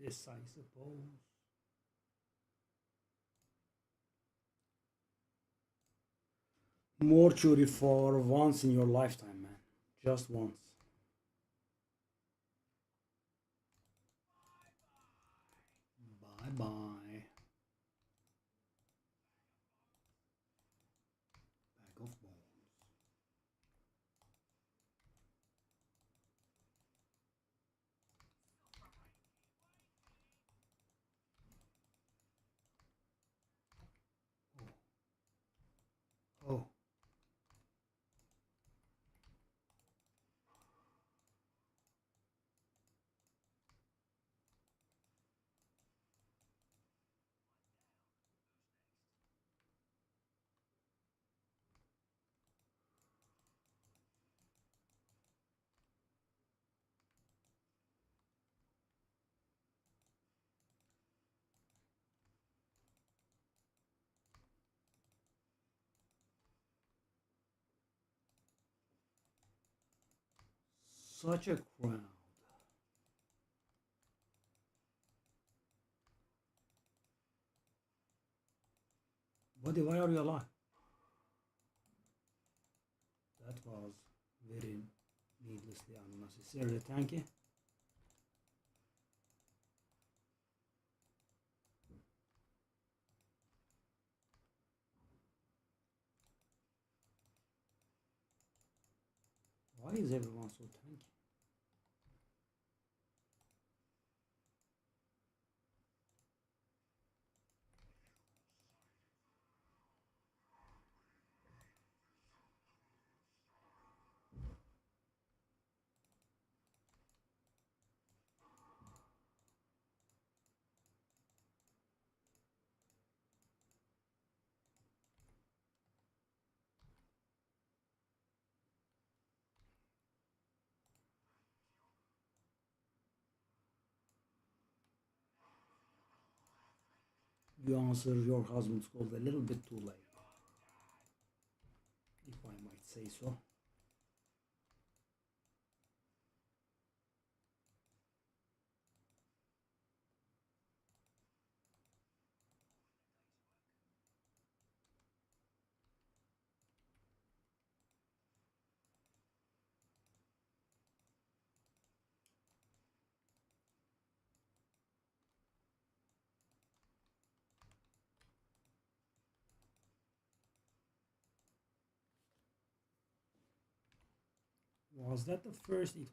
this, I suppose. Mortuary for once in your lifetime, man. Just once. Bye bye. Bag of bones. Oh. Such a crowd. Buddy, why are you alive? That was very needlessly unnecessary. Thank you. Why is everyone so tanky? You answer your husband's call a little bit too late, if I might say so. Was that the first? It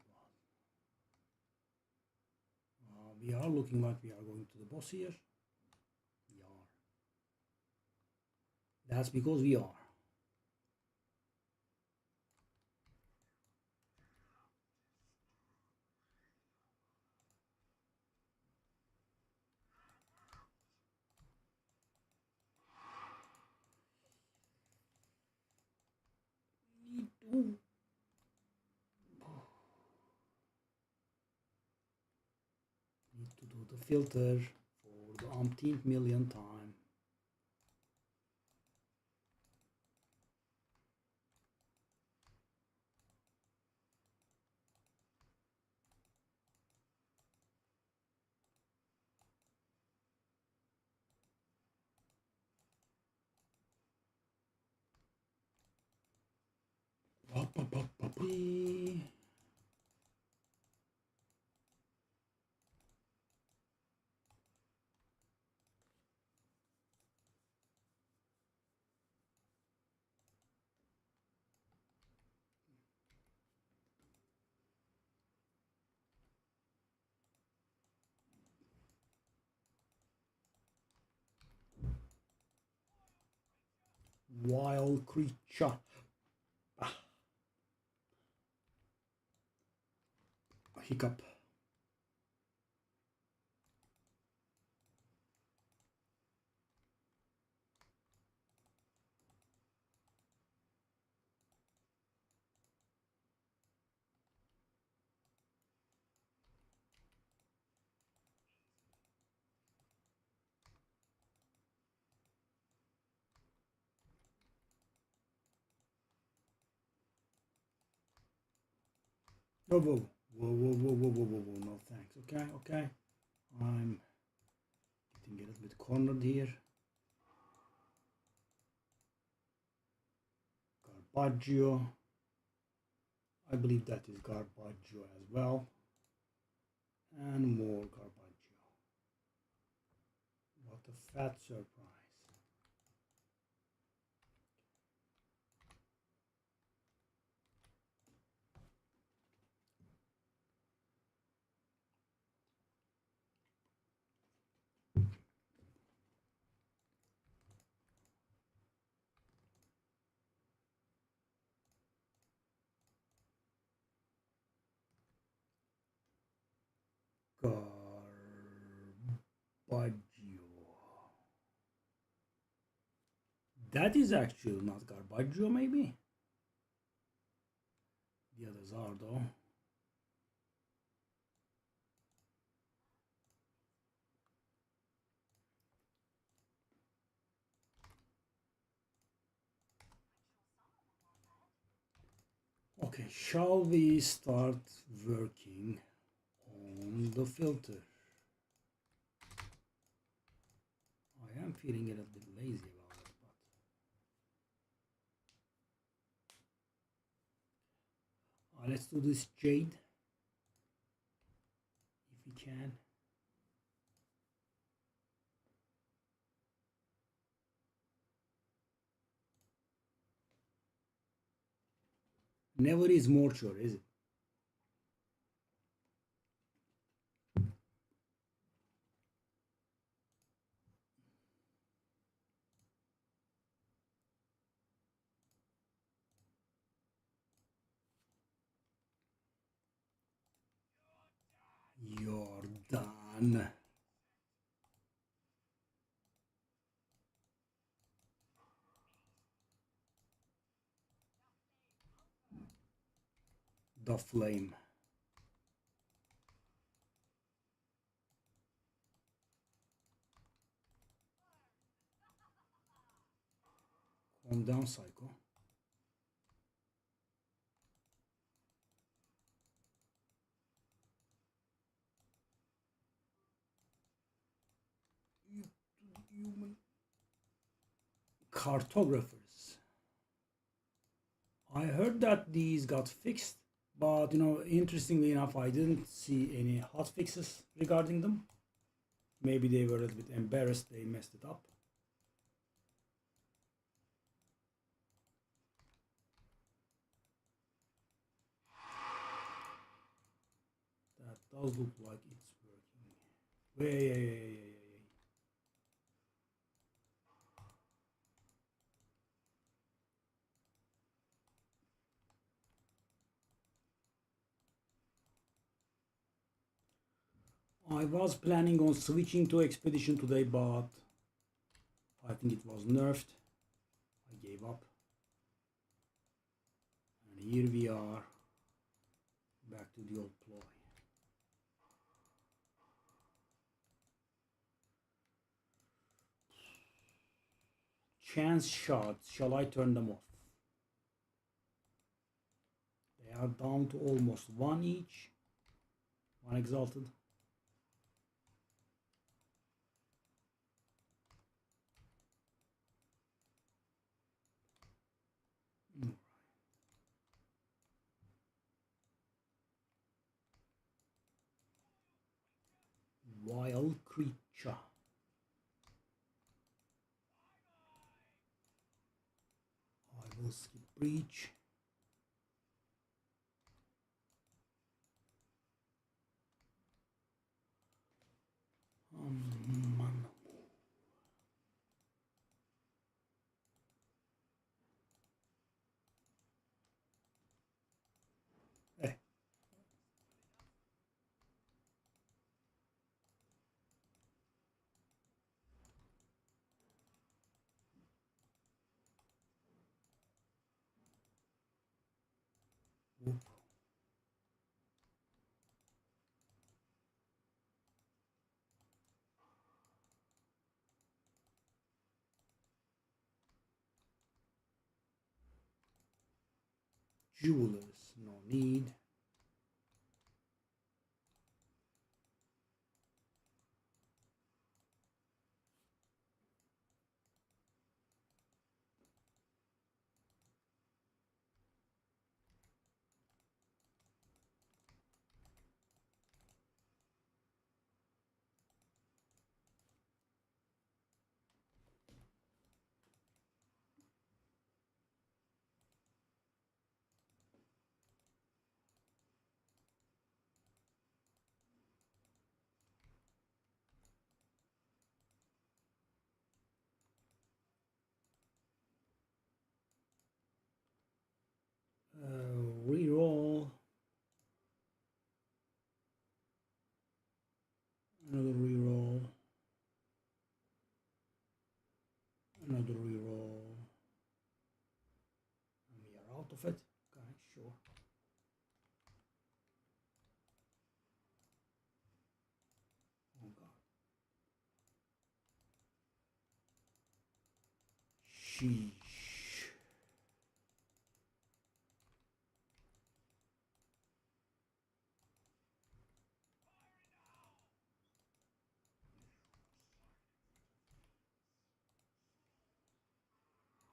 was. We are looking like we are going to the boss here. We are. That's because we are. Need to do the filter for the umpteenth millionth time. Wild creature. Hiccup. Whoa, whoa, whoa, whoa, whoa, whoa, whoa, whoa, whoa, no thanks. Okay, okay. I'm getting a little bit cornered here. Garbaggio. I believe that is Garbaggio as well. And more Garbaggio. What a fat surprise. Garbaggio. That is actually not Garbaggio, maybe? The others are, though. Okay, shall we start working on the filter? I am feeling a little bit lazy about it, but let's do this jade if we can. Never is more sure, is it? You're done. The flame. Calm down, Psycho. Human cartographers. I heard that these got fixed, but interestingly enough, I didn't see any hot fixes regarding them. Maybe they were a little bit embarrassed they messed it up. That does look like it's working. Yeah. I was planning on switching to expedition today, but I think it was nerfed. I gave up. And here we are, back to the old ploy. Chance shots, shall I turn them off? They are down to almost one each. One exalted. Wild creature. I will skip breach. Man. Hey. Whoop. Jewelers, no need. Sheesh.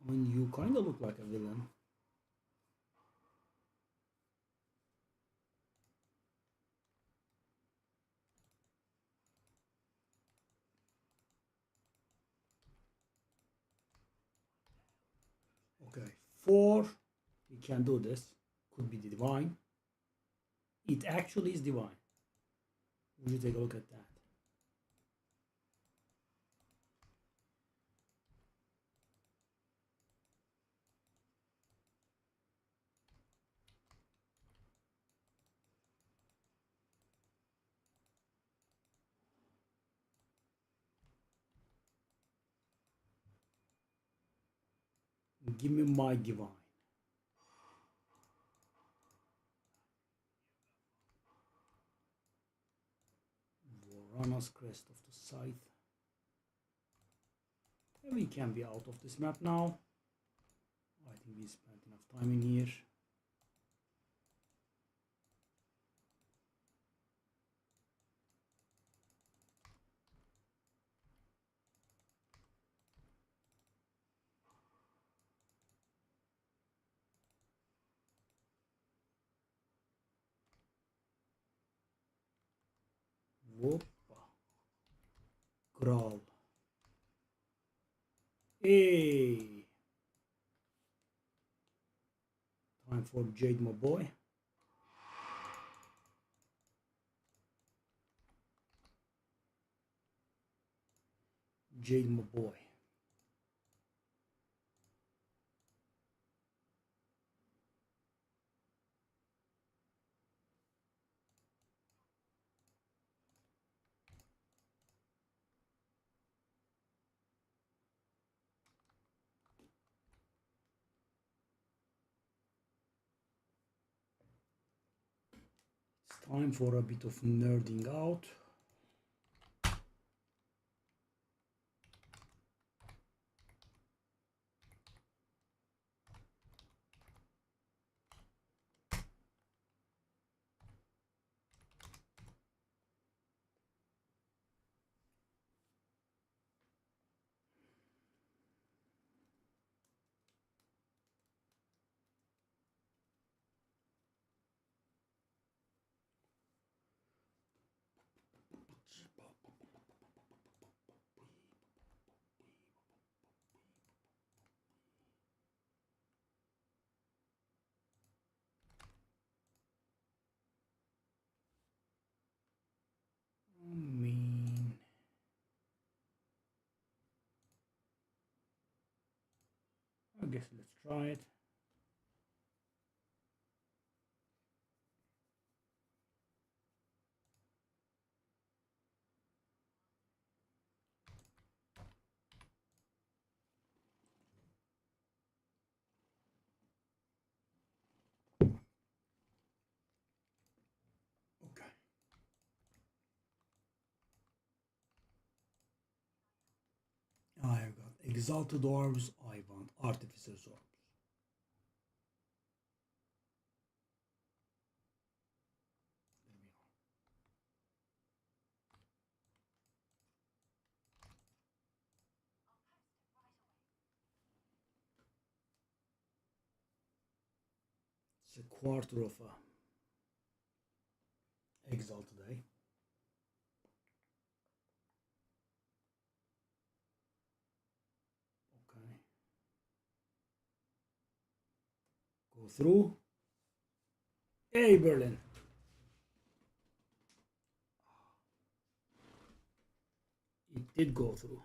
I mean, you kind of look like a villain. Okay, 4. You can do this. Could be the divine. It actually is divine. Would you take a look at that? Give me my divine. Varana's crest of the scythe. We can be out of this map now. I think we spent enough time in here. Whoopa. Growl. Hey. Time for Jade, my boy. Jade, my boy. It's time for a bit of nerding out. I guess let's try it. Okay. I've got Exalted Orbs. I want Artificer's Orbs. There we are. It's a quarter of a Exalted, eh? Okay. Go through. Hey, Berlin. It did go through.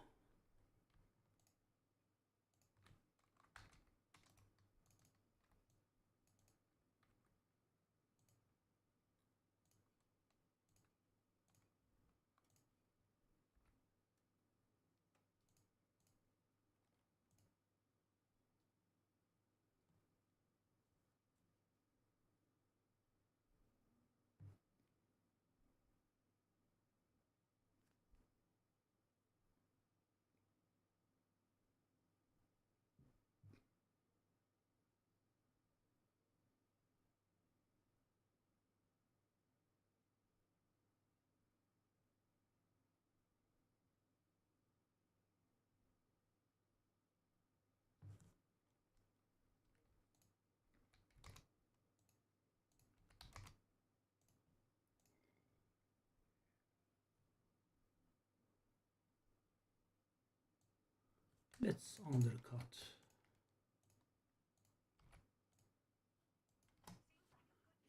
Let's undercut.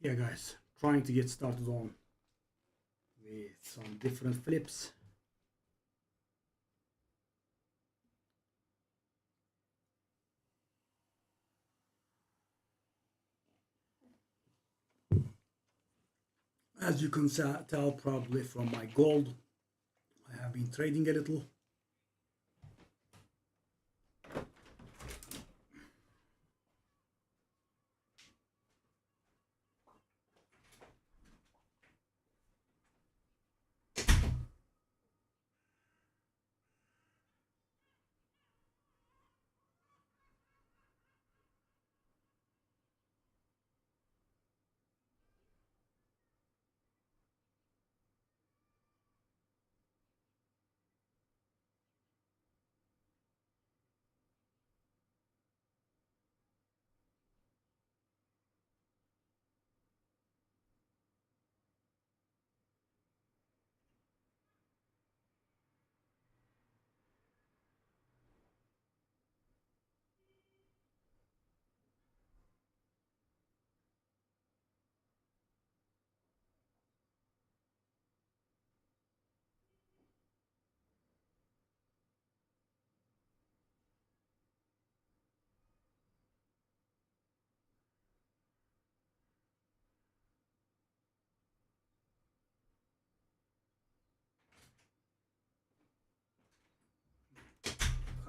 Yeah, guys, trying to get started on with some different flips. As you can tell probably from my gold, I have been trading a little.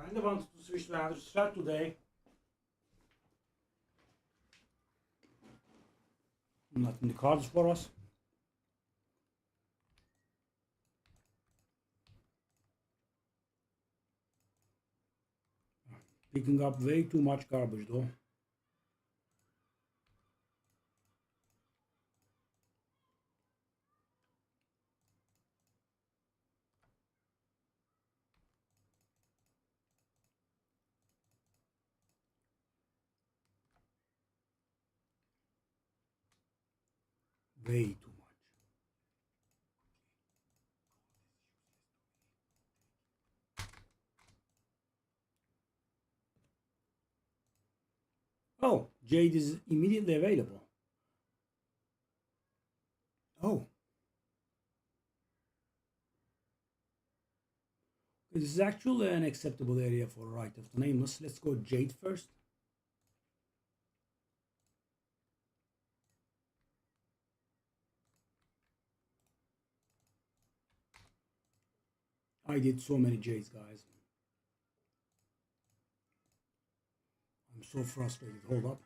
Kind of wanted to switch to another strat today. Not in the cards for us. Picking up way too much garbage though. Way too much. Oh, Jade is immediately available. Oh. This is actually an acceptable area for Right of the Nameless. Let's go Jade first. I did so many Jades, guys. I'm so frustrated. Hold up.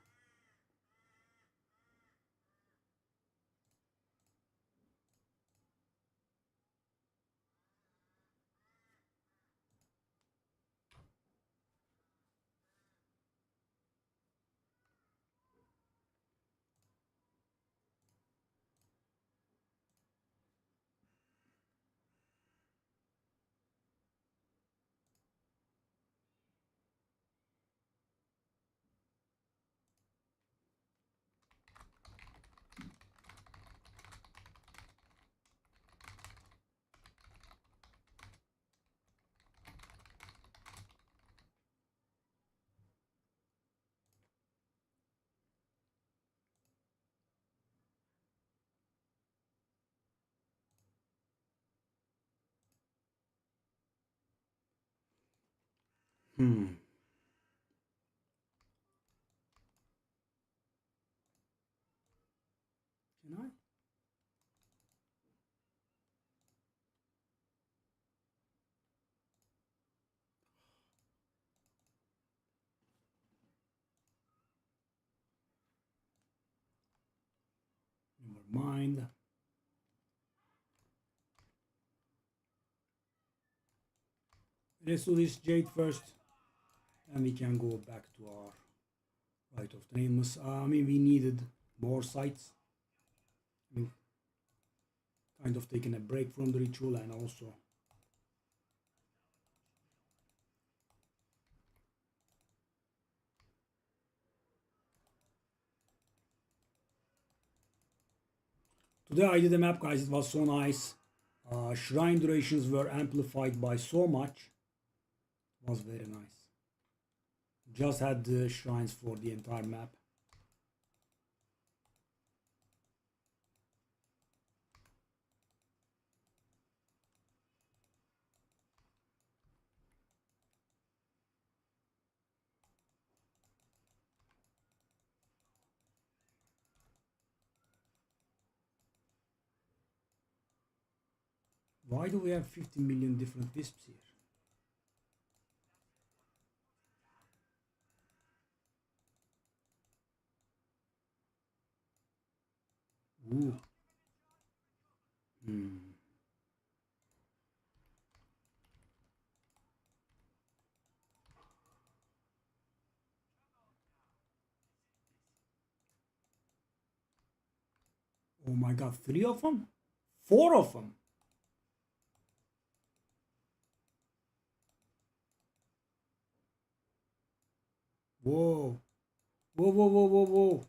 Can I? Never mind. Let's do this Jade first, and we can go back to our Right of the Nameless. I mean, we needed more sites. We've kind of taken a break from the ritual, and also today I did a map, guys. It was so nice. Shrine durations were amplified by so much. It was very nice. Just had the shrines for the entire map. Why do we have 50 million different wisps here? Ooh. Hmm. Oh my god, 3 of them? 4 of them? Whoa. Whoa, whoa, whoa, whoa, whoa.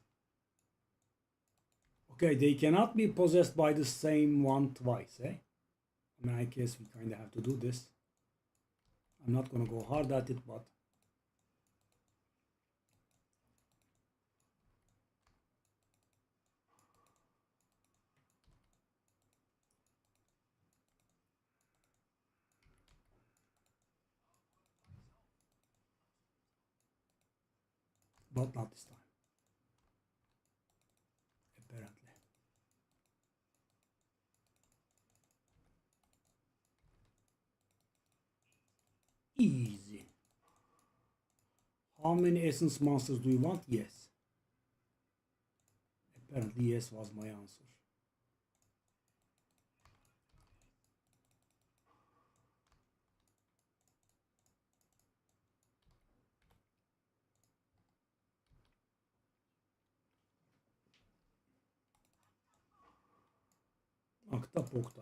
Okay, they cannot be possessed by the same one twice, eh? I mean, I guess we kind of have to do this. I'm not gonna go hard at it, but... But not this time. Apparently. Easy. How many essence monsters do you want? Yes. Apparently yes was my answer. Akta pokta.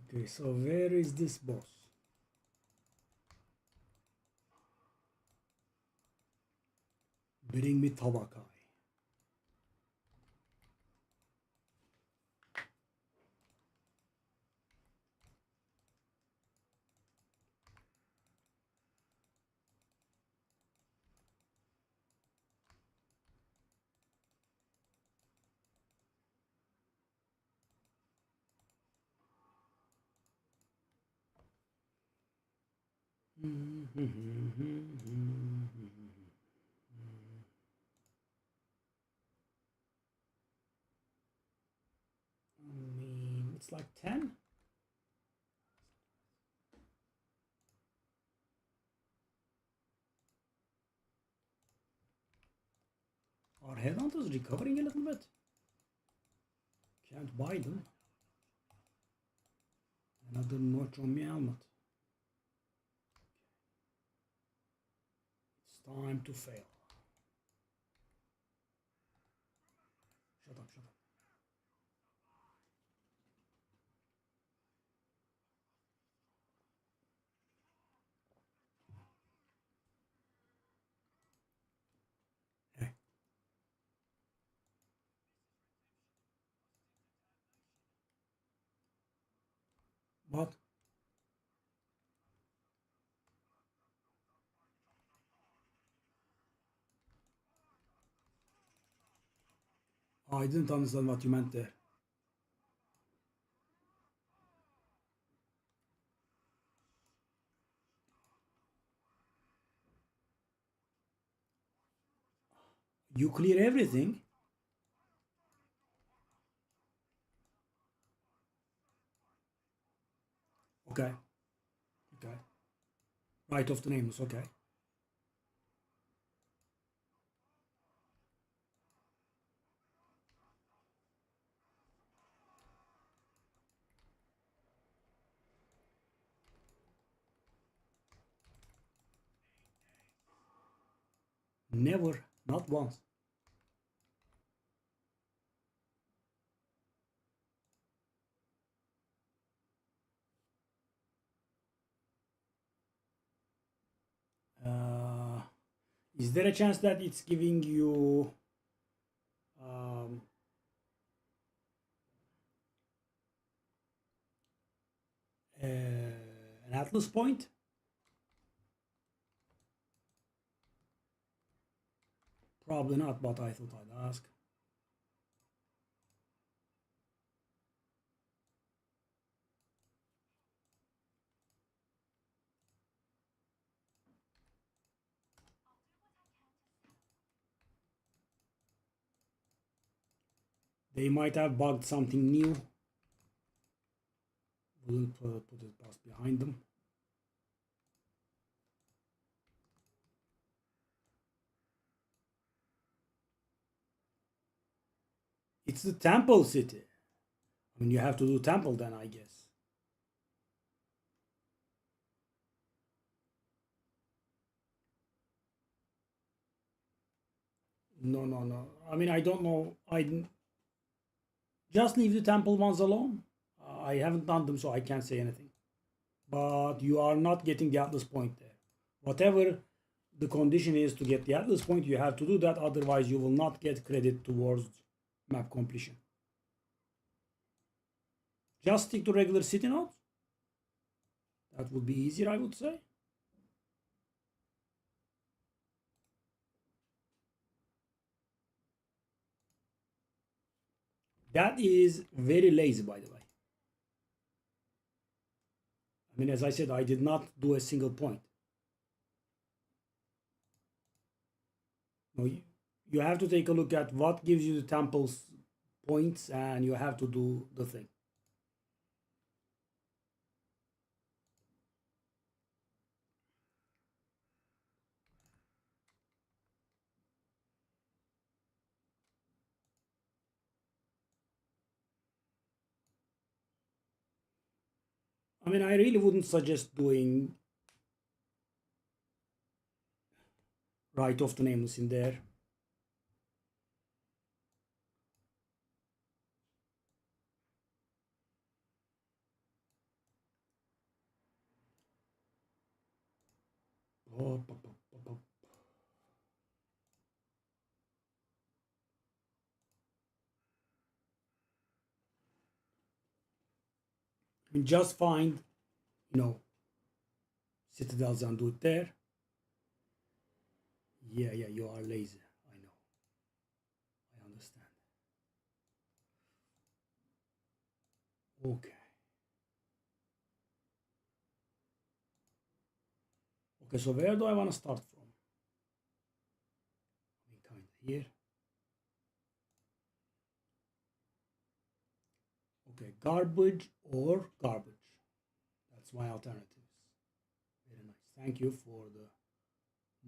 Okay, so where is this boss? Bring me Tabakai. I mean, it's like 10. Our Headhunter's recovering a little bit. Can't buy them. Another notch on me helmet. It's time to fail. Shut up, shut up. Hey. What? Oh, I didn't understand what you meant there. You clear everything? Okay. Okay. Right of the nameless, okay. Never, not once. Is there a chance that it's giving you um, an atlas point? Probably not, but I thought I'd ask. They might have bugged something new. We'll put it past behind them. It's the temple city. I mean, you have to do temple then, I guess. No. I mean, I don't know. I just leave the temple ones alone. I haven't done them, so I can't say anything. But you are not getting the atlas point there. Whatever the condition is to get the atlas point, you have to do that. Otherwise, you will not get credit towards map completion. Just stick to regular city nodes. That would be easier, I would say. That is very lazy, by the way. I mean, as I said, I did not do a single point. No, you have to take a look at what gives you the temple's points, and you have to do the thing. I mean, I really wouldn't suggest doing Right of the Nameless in there. Oh, I mean, just find, citadels and do it there. Yeah, you are lazy. I know. I understand. Okay. Okay, so where do I want to start from? I mean, kind of here. Okay, garbage or garbage. That's my alternatives. Very nice. Thank you for the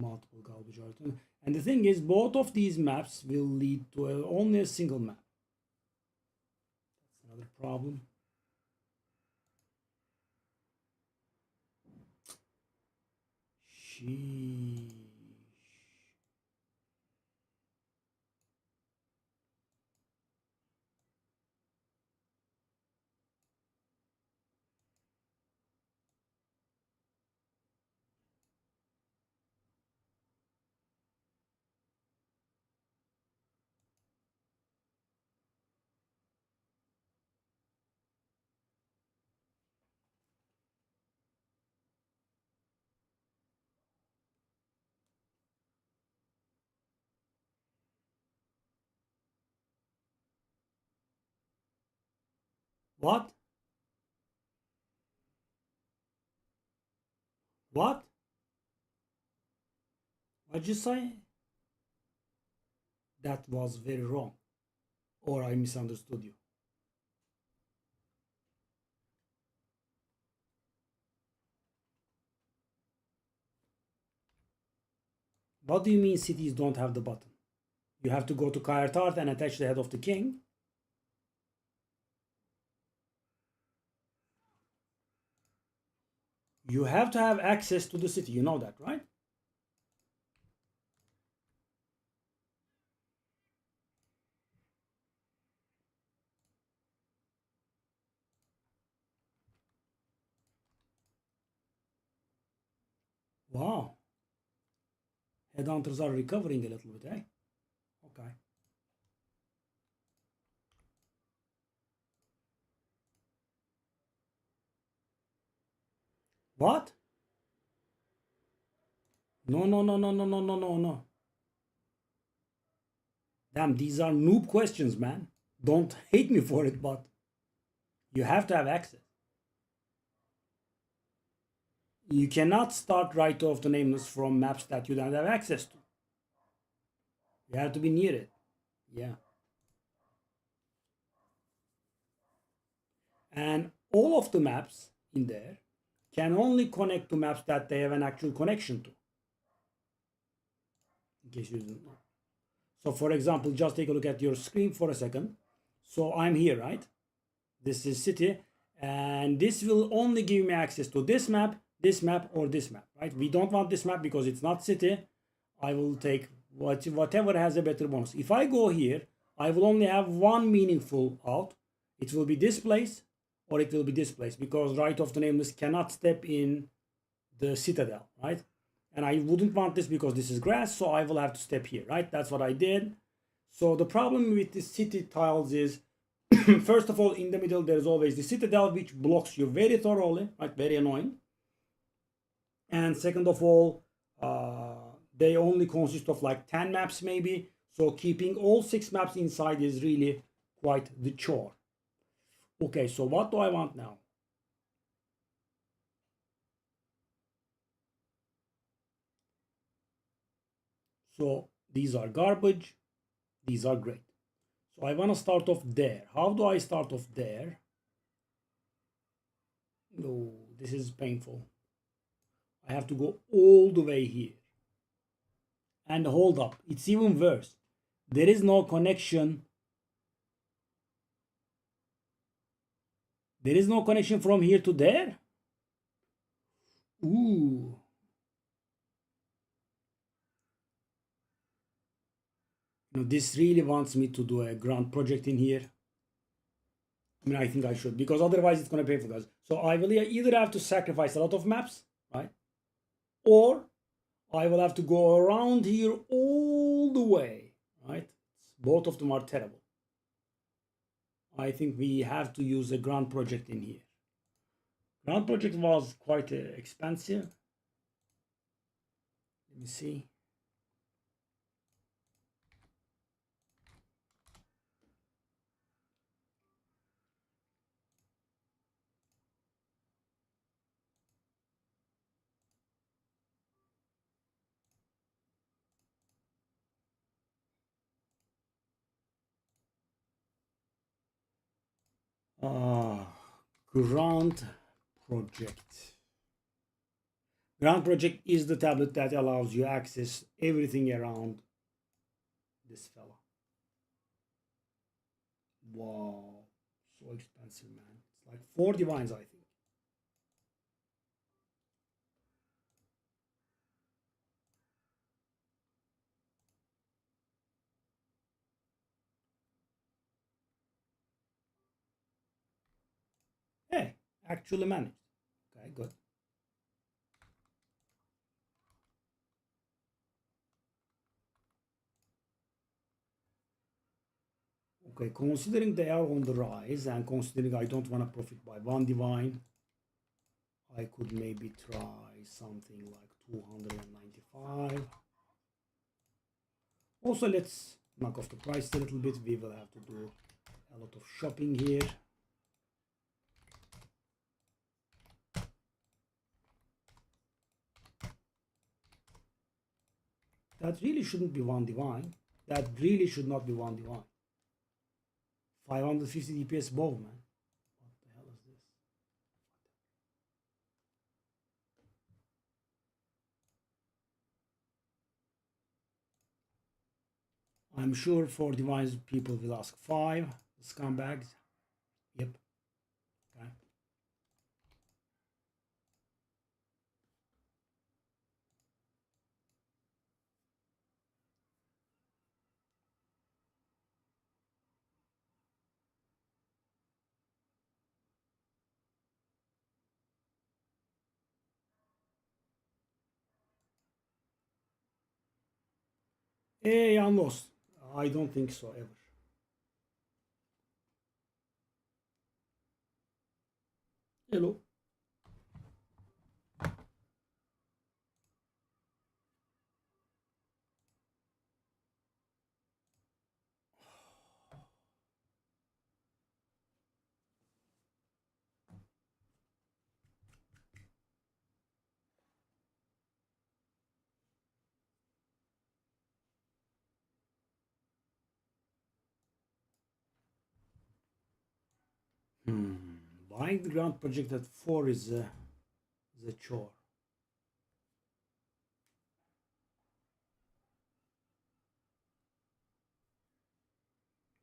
multiple garbage alternatives. And the thing is, both of these maps will lead to only a single map. That's another problem. Sheesh. What? What? What'd you say? That was very wrong. Or I misunderstood you. What do you mean cities don't have the button? You have to go to Kayartart and attach the head of the king. You have to have access to the city. You know that, right? Wow. Headhunters are recovering a little bit, eh? Okay. What? No, no, no, no, no, no, no, no, no. Damn, these are noob questions, man. Don't hate me for it, but you have to have access. You cannot start right off the nameless from maps that you don't have access to. You have to be near it. Yeah. And all of the maps in there can only connect to maps that they have an actual connection to. In case you didn't know. So for example, just take a look at your screen for a second. So I'm here, right? This is city, and this will only give me access to this map, or this map, right? We don't want this map because it's not city. I will take whatever has a better bonus. If I go here, I will only have one meaningful out. It will be this place, or it will be this place, because right of the nameless cannot step in the citadel, right? And I wouldn't want this because this is grass, so I will have to step here, right? That's what I did. So the problem with the city tiles is, first of all, in the middle, there's always the citadel, which blocks you very thoroughly, right? Very annoying. And second of all, they only consist of like 10 maps maybe. So keeping all 6 maps inside is really quite the chore. Okay, so what do I want now? So these are garbage. These are great. So I want to start off there. How do I start off there? No, this is painful. I have to go all the way here. And hold up, it's even worse. There is no connection. There is no connection from here to there? Ooh. You know, this really wants me to do a grand project in here. I mean, I think I should, because otherwise it's going to pay for us. So I will either have to sacrifice a lot of maps, right? Or I will have to go around here all the way, right? Both of them are terrible. I think we have to use a grand project in here. Grand project was quite expensive. Let me see. Grand project. Grand project is the tablet that allows you access everything around this fella. Wow, so expensive, man. It's like 4 divines, I think. Hey, actually managed. Okay, good. Okay, considering they are on the rise and considering I don't want to profit by 1 divine, I could maybe try something like 295. Also, let's knock off the price a little bit. We will have to do a lot of shopping here. That really shouldn't be 1 divine. That really should not be 1 divine. 550 DPS bow, man. What the hell is this? I'm sure for divines people will ask 5. Scumbags. Yep. Okay. Hey, I'm lost. I don't think so ever. Hello. Buying the ground project at 4 is a chore.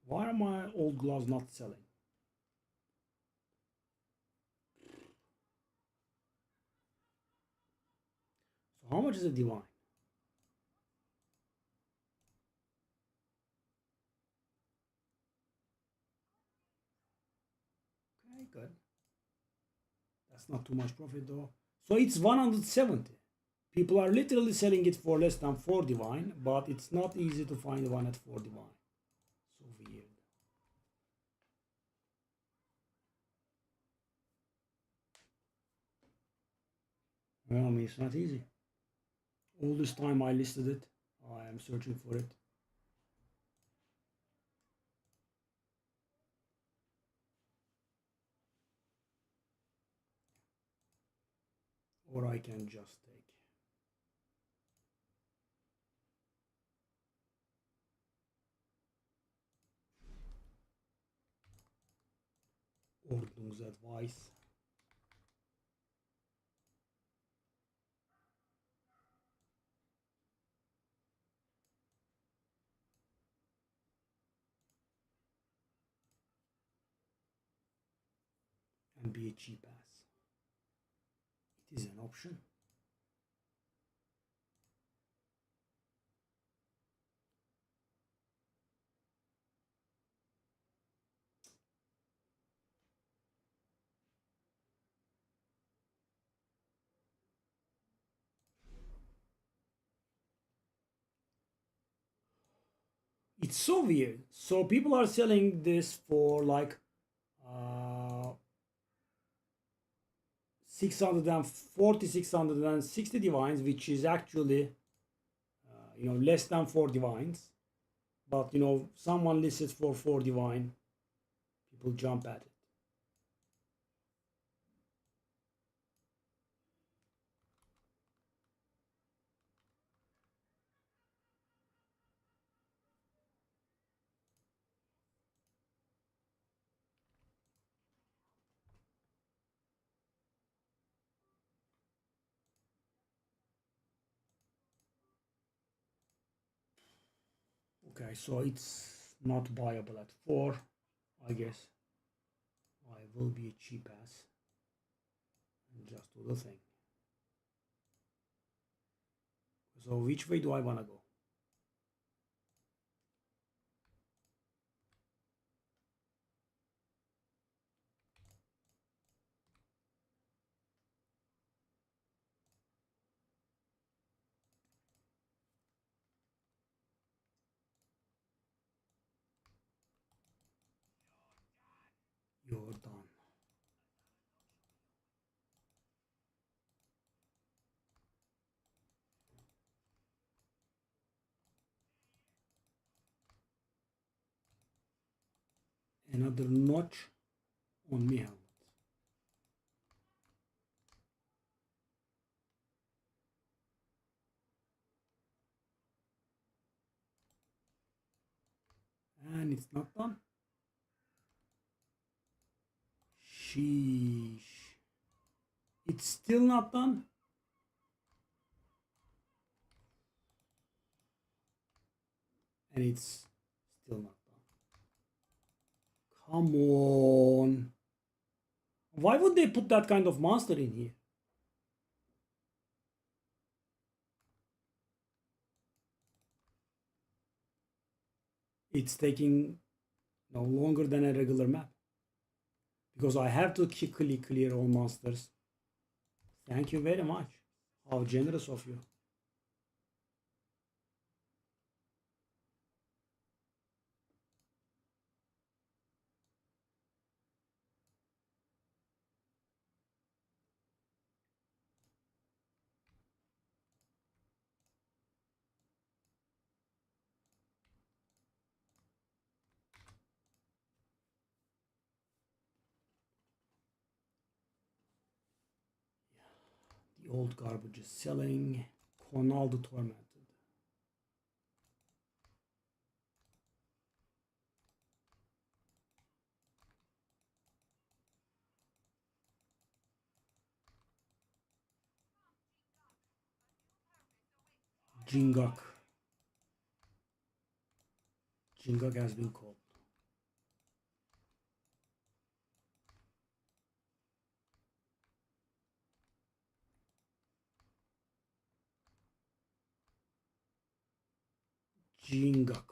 Why are my old gloves not selling? So how much is a divine? Okay, good. That's not too much profit though. So it's 170. People are literally selling it for less than 4 divine, but it's not easy to find one at 4 divine. So weird. Well, I mean, it's not easy. All this time I listed it, I am searching for it. Or I can just take. Ordnungsadvice. And be a cheap ass. It is an option. It's so weird. So people are selling this for like 640, 660 divines, which is actually less than 4 divines. But someone lists it for 4 divine. People jump at it. Okay, so it's not buyable at 4. I guess I will be a cheap ass and just do the thing. So which way do I want to go? You're done. Another notch on me helmet. And it's not done. Sheesh. It's still not done. And it's still not done. Come on. Why would they put that kind of monster in here? It's taking no longer than a regular map. Because I have to quickly clear all monsters. Thank you very much. How generous of you. The old garbage is selling. Conal the Tormented. Jingak. Jingak has been called. Jingak.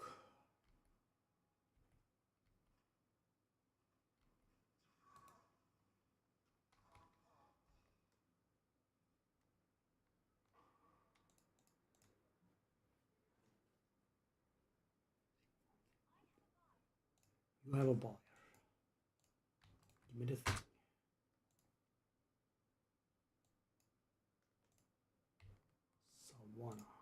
You have a buyer. Give me the thing. Sawana.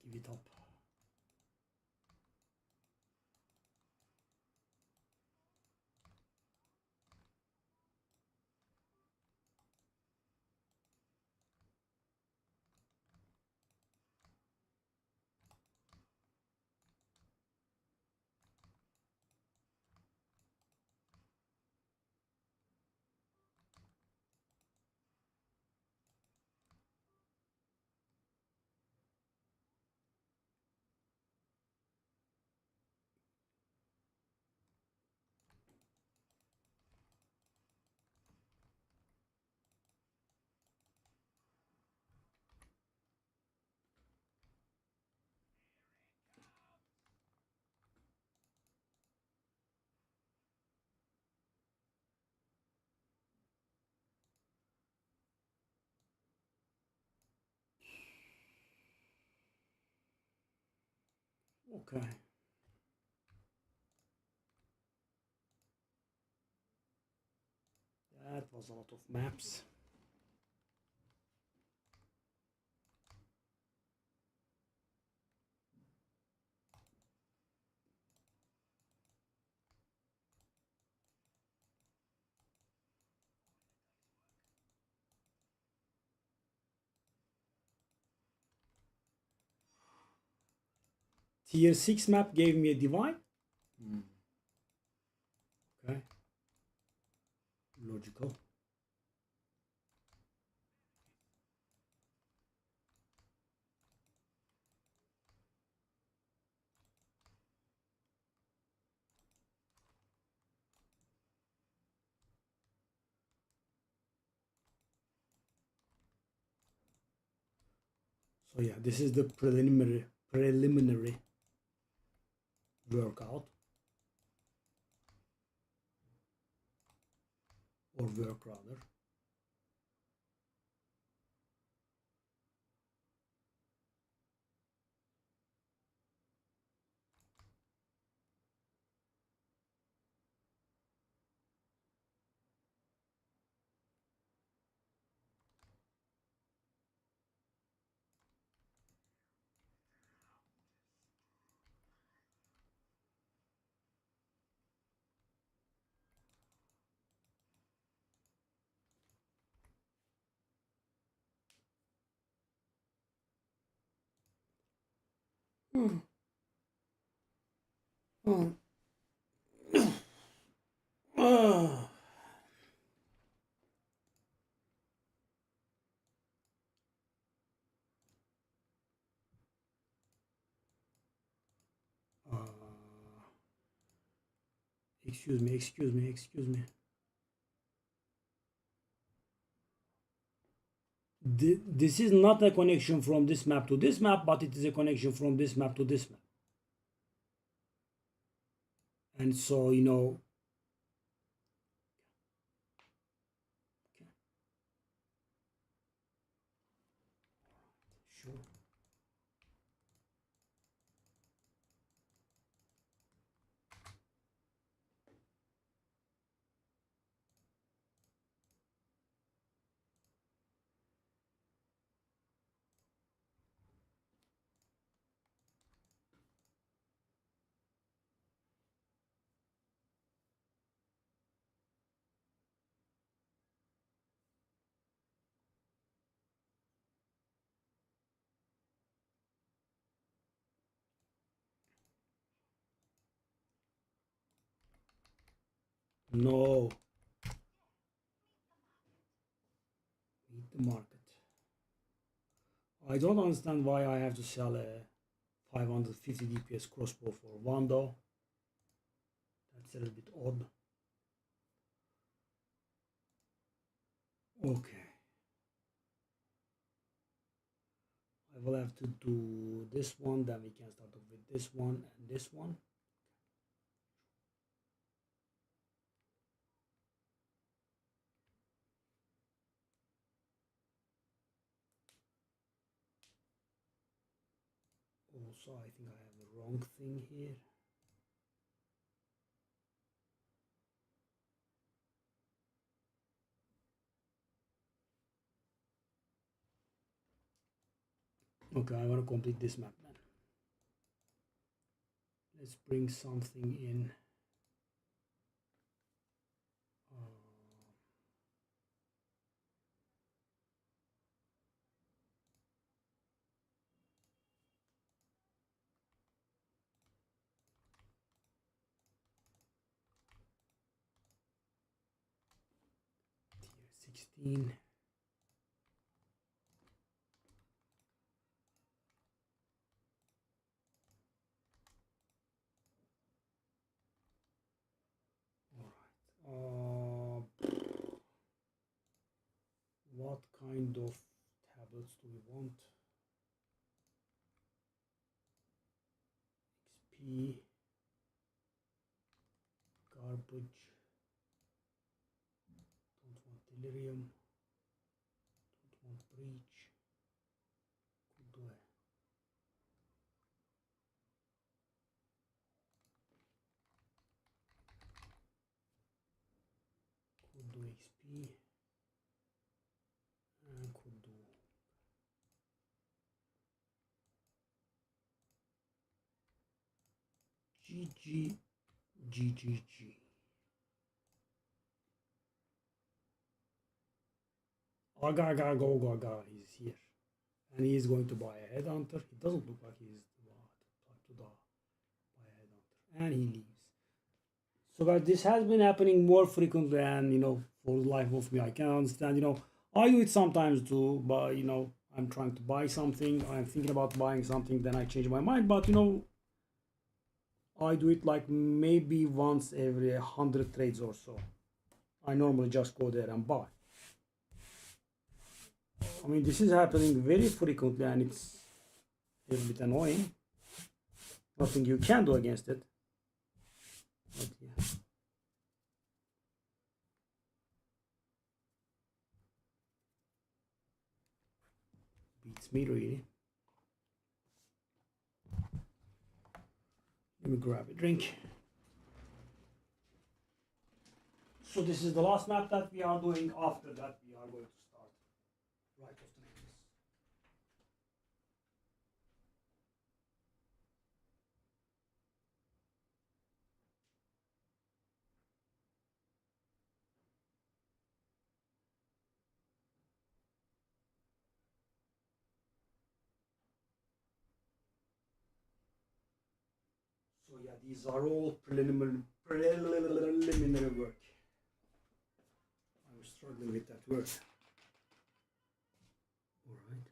Give it up. Okay. That was a lot of maps. Tier 6 map gave me a divine. Okay. Logical. So yeah, this is the preliminary workout or work rather. Hmm. Hmm. Ah. Uh, excuse me, excuse me, excuse me. This is not a connection from this map to this map, but it is a connection from this map to this map. And so, you know, okay. Sure. No. Meet the market. I don't understand why I have to sell a 550 DPS crossbow for one though. That's a little bit odd. Okay. I will have to do this one, then we can start off with this one and this one. Also, I think I have the wrong thing here. Okay, I want to complete this map then. Let's bring something in. Tier 16. What kind of tablets do we want? XP, garbage, don't want delirium, don't want breach, could do XP, and could do GG. Aga, he's here. And he's going to buy a Headhunter. He doesn't look like he's to buy a Headhunter. And he leaves. So but this has been happening more frequently, and for the life of me, I can understand, I do it sometimes too, but I'm trying to buy something, I'm thinking about buying something, then I change my mind, but I do it like maybe once every 100 trades or so. I normally just go there and buy. I mean, this is happening very frequently and it's a little bit annoying. Nothing you can do against it. But yeah. Beats me really. Let me grab a drink. So this is the last map that we are doing. After that we are going to start right of the names. So yeah, these are all preliminary work. I'm struggling with that word. All right.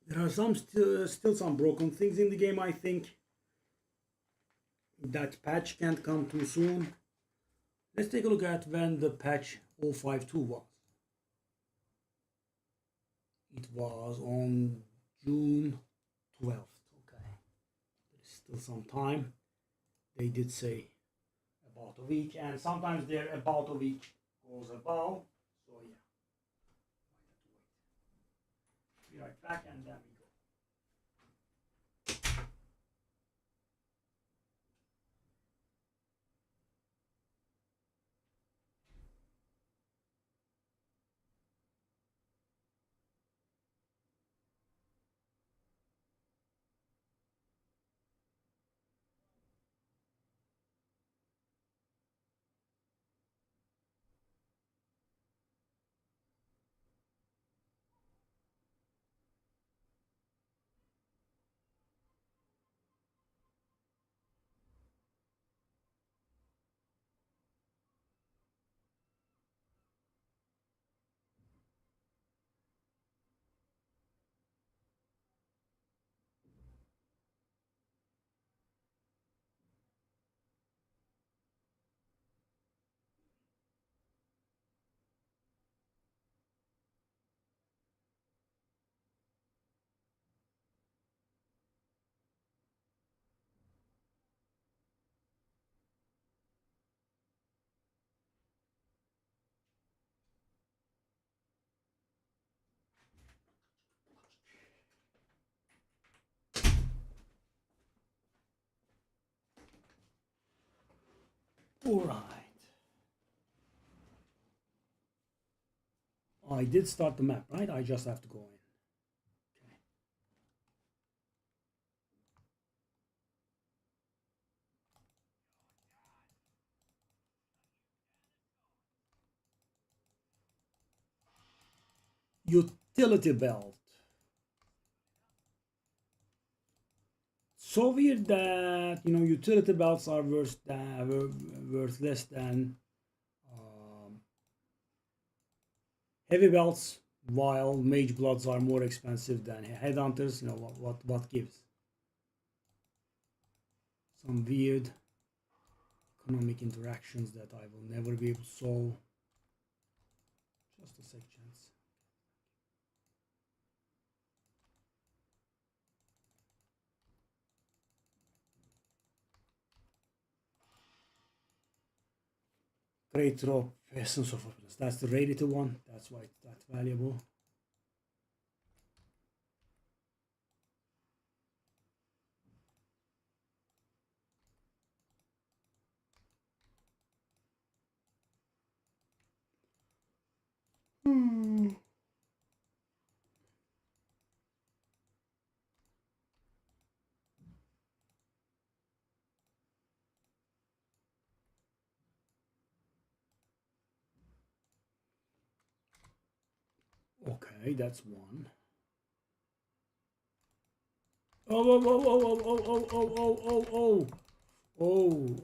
There are still some broken things in the game, I think. That patch can't come too soon. Let's take a look at when the patch 052 was. It was on June 12th. Okay, there's still some time. They did say about a week, and sometimes their about a week goes above. So yeah, be right back, and then we go. All right. I did start the map, right? I just have to go in. Utility belt. So weird that utility belts are worth less than heavy belts, while Magebloods are more expensive than Headhunters. What gives? Some weird economic interactions that I will never be able to solve. Just a sec, chance. Great drop, Essence of Opulence. That's the rated one. That's why it's that valuable. Okay, that's one. Oh, oh, oh, oh, oh, oh, oh, oh, oh, oh. Oh,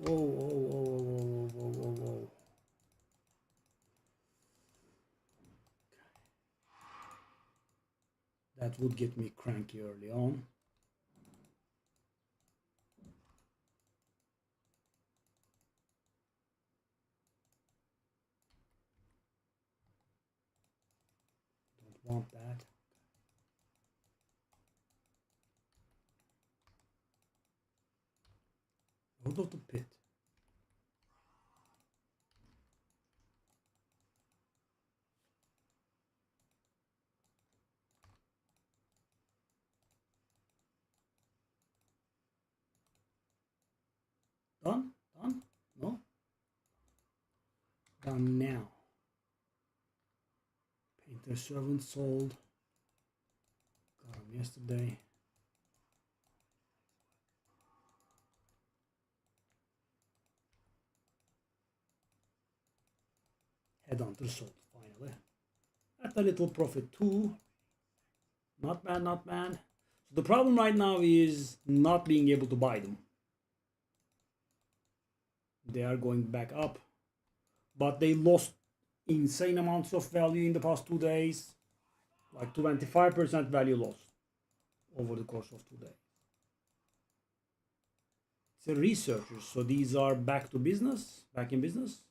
oh, oh, oh, oh, oh, oh, oh. That would get me cranky early on. Don't want that. Out of the pit. Done? Done? No? Done now. Painter Servant sold. Got him yesterday. Headhunter sold finally. At a little profit too. Not bad, not bad. So the problem right now is not being able to buy them. They are going back up, but they lost insane amounts of value in the past 2 days, like 25% value loss over the course of 2 days. It's a researcher, so these are back to business, back in business.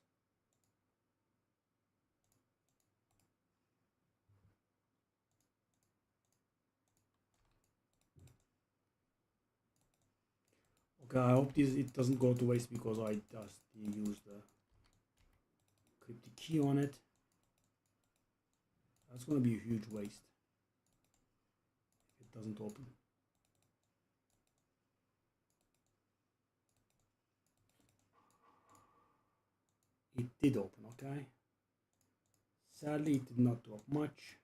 Okay, I hope it doesn't go to waste because I just used the cryptic key on it. That's going to be a huge waste if it doesn't open. It did open, okay. Sadly, it did not drop much.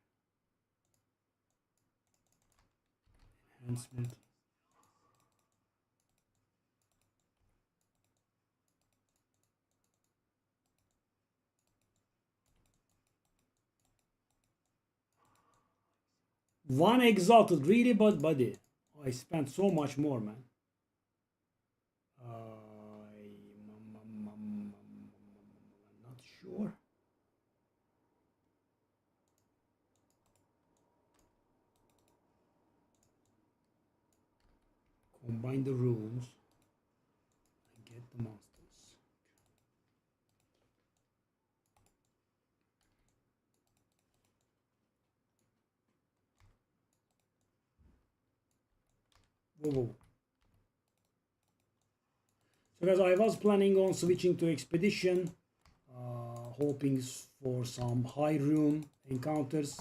Enhancement. One exalted, really, but buddy, I spent so much more, man. I'm not sure. Combine the runes and get the monsters. Whoa, whoa. So guys, I was planning on switching to expedition, hoping for some high rune encounters.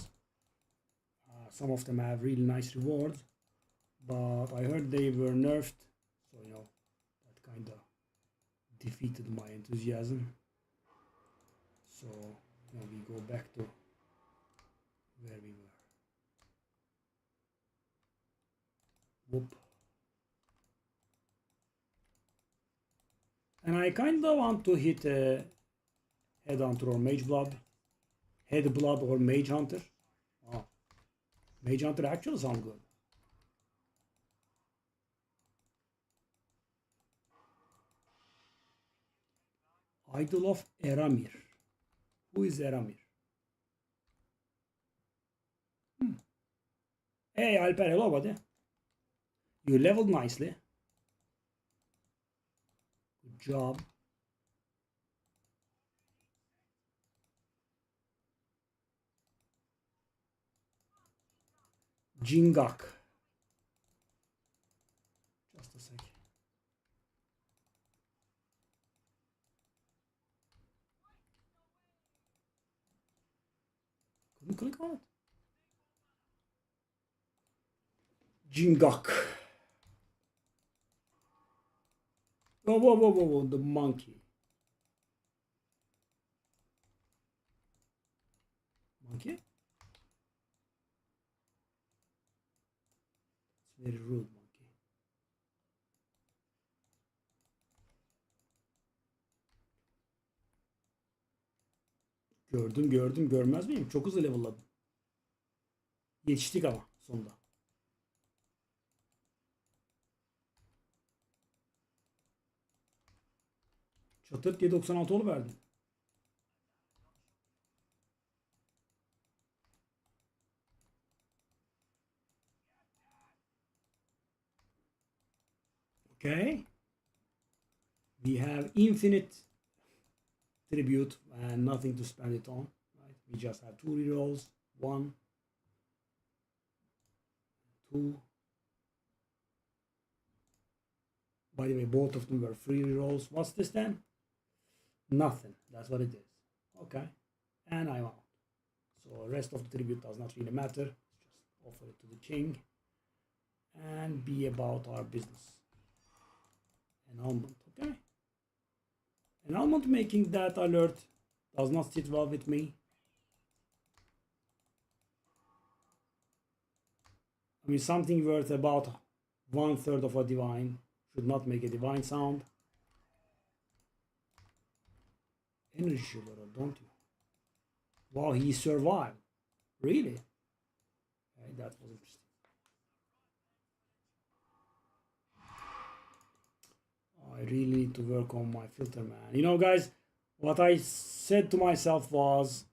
Some of them have really nice rewards, but I heard they were nerfed, so that kind of defeated my enthusiasm. So now we go back to where we were. Whoop. And I kind of want to hit a Headhunter or Mageblood. Headblood or Magehunter. Oh, Magehunter actually sounds good. Idol of Eramir. Who is Eramir? Hey Alper, hello buddy. You leveled nicely. Good job. Jingak. Just a sec. Couldn't click on it. Jingak. Whoa, whoa, whoa, whoa, whoa, the monkey. Monkey? It's very rude, monkey. Gördüm, görmez miyim? Çok hızlı level'ladım. Yetiştik ama sonunda. Çatırt diye 96 oluverdim. Okay. We have infinite tribute and nothing to spend it on. Right? We just have 2 rerolls. 1, 2. By the way, both of them were free rerolls. What's this then? Nothing. That's what it is. Okay. And I'm out. So the rest of the tribute does not really matter. Just offer it to the king and be about our business. Annulment. Okay. Annulment making that alert does not sit well with me. I mean, something worth about 1/3 of a divine should not make a divine sound. Energy Shiver, don't you? Wow, he survived. Really? Okay, that was interesting. I really need to work on my filter, man. You know, guys, what I said to myself was,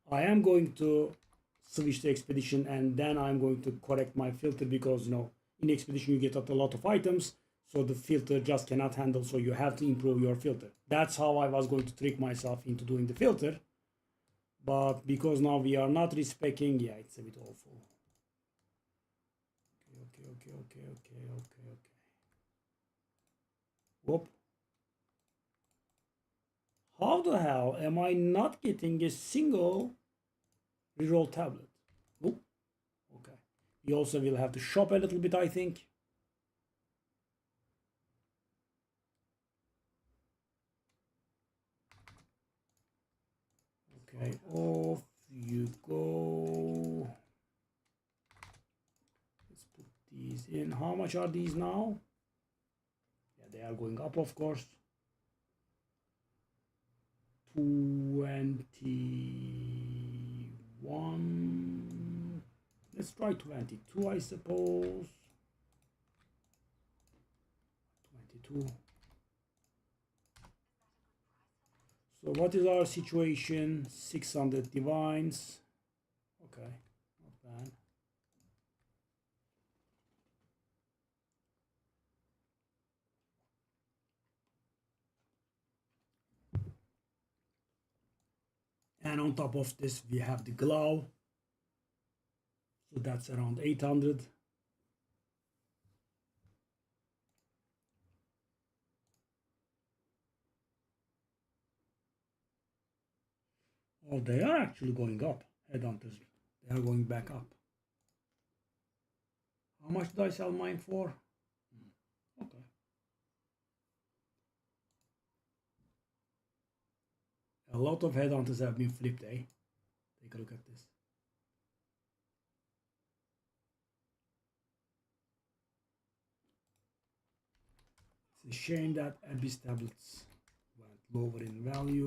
I am going to switch to expedition and then I'm going to correct my filter because, you know, in expedition you get a lot of items, so the filter just cannot handle, so you have to improve your filter. That's how I was going to trick myself into doing the filter. But because now we are not respecting, yeah, it's a bit awful. Okay. Whoop. How the hell am I not getting a single reroll tablet? Oop. Okay. We also will have to shop a little bit, I think. Okay, off you go. Let's put these in. How much are these now? Yeah, they are going up, of course. 21. Let's try 22, I suppose. 22. So what is our situation? 600 divines. Okay, not bad. And on top of this, we have the glove. So that's around 800. Oh, they are actually going up. Headhunters, they are going back up. How much did I sell mine for? Okay. A lot of headhunters have been flipped, eh? Take a look at this. It's a shame that Abyss tablets went lower in value.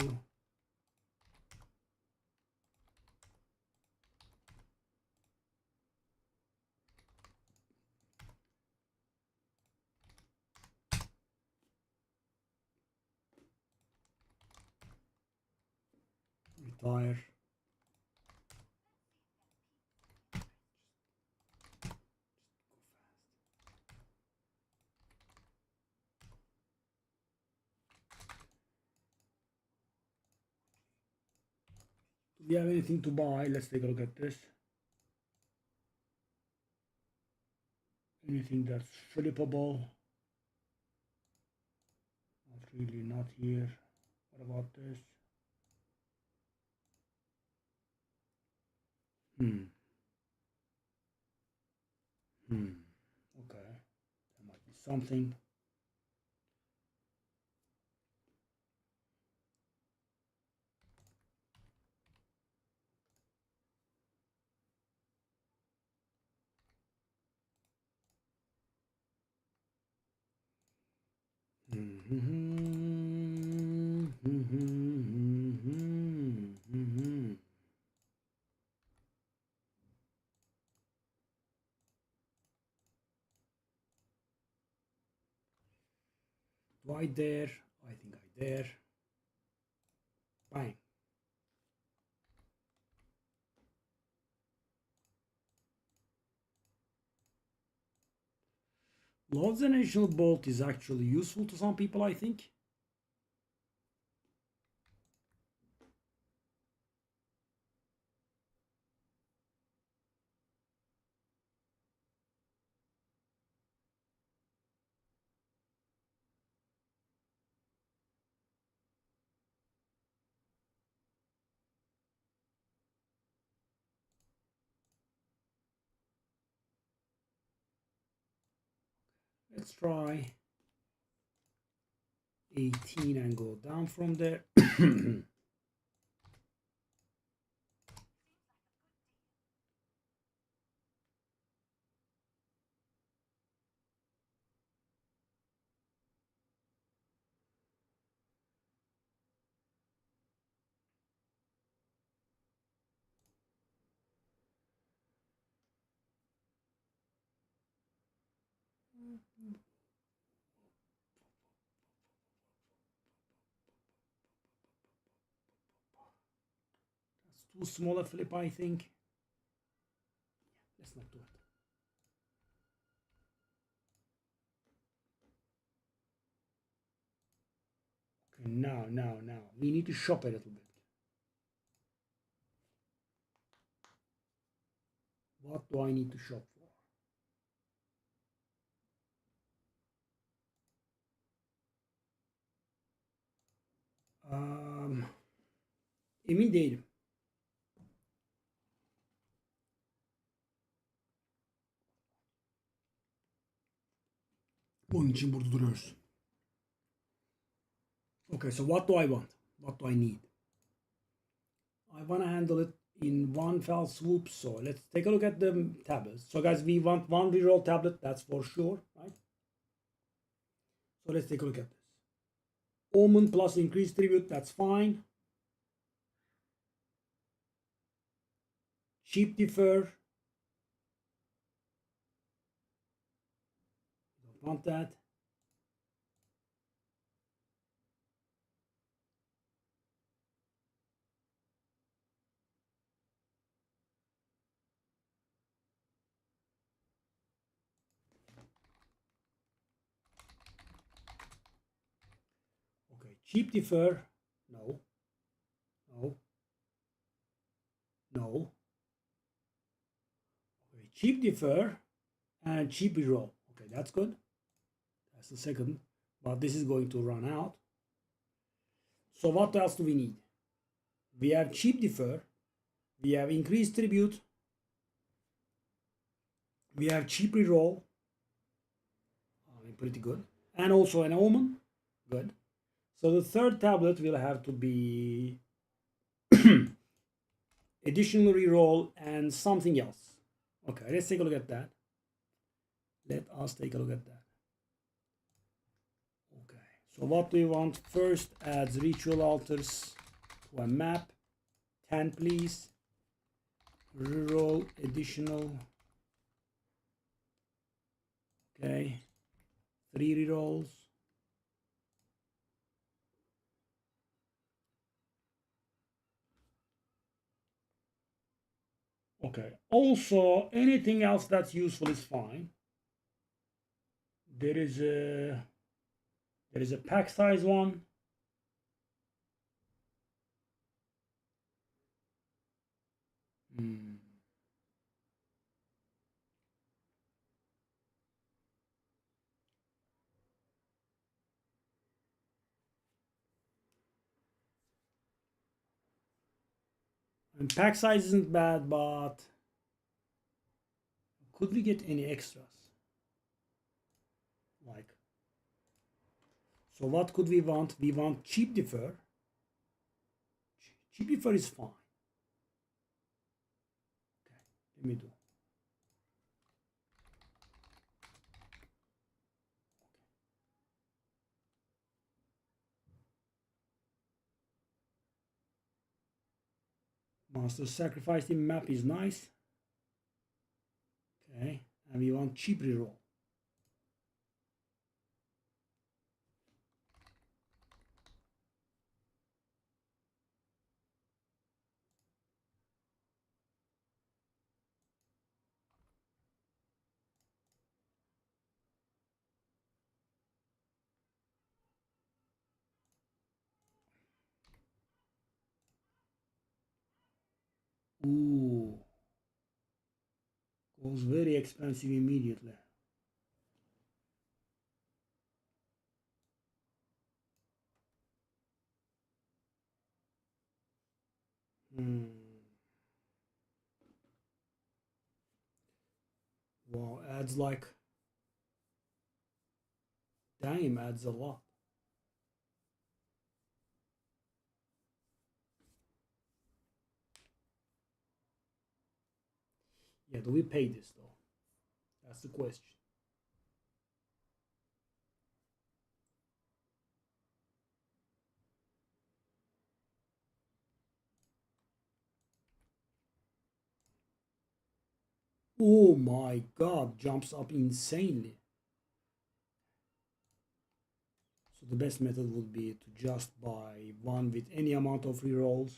Retire. Do we have anything to buy? Let's take a look at this. Anything that's flippable? Not really, not here. What about this? Okay. There might be something. Do I dare? I think I dare. Bang. Lord's National Bolt is actually useful to some people, I think. Let's try 18 and go down from there. That's too small a flip, I think. Let's not do it. Okay, now. We need to shop a little bit. What do I need to shop for? Emin değilim. Bunun için burada duruyoruz. Okay, so what do I want? What do I need? I want to handle it in one fell swoop. So let's take a look at the tablets. So guys, we want one reroll tablet, that's for sure, right? So let's take a look at this. Omen plus increased tribute, that's fine. Cheap defer. Don't want that. Okay, cheap defer. No. Okay, cheap defer and cheap reroll. Okay, that's good. That's the second, but this is going to run out. So what else do we need? We have cheap defer, we have increased tribute, we have cheap reroll, pretty good, and also an omen, good. So the third tablet will have to be Additional reroll and something else. Okay, let's take a look at that. Let us take a look at that. Okay, so what do we want? First, adds ritual altars to a map. 10, please. Reroll additional. Okay, 3 rerolls. Okay, also anything else that's useful is fine. There is a pack size one. And pack size isn't bad, but could we get any extras? Like, so what could we want? We want cheap defer. Cheap defer is fine. Okay, let me do. Master sacrifice in map is nice. Okay, and we want cheap reroll. Ooh, goes very expensive immediately. Wow, adds like, damn, adds a lot. Yeah, do we pay this though? That's the question. Oh my god, jumps up insanely. So the best method would be to just buy one with any amount of rerolls.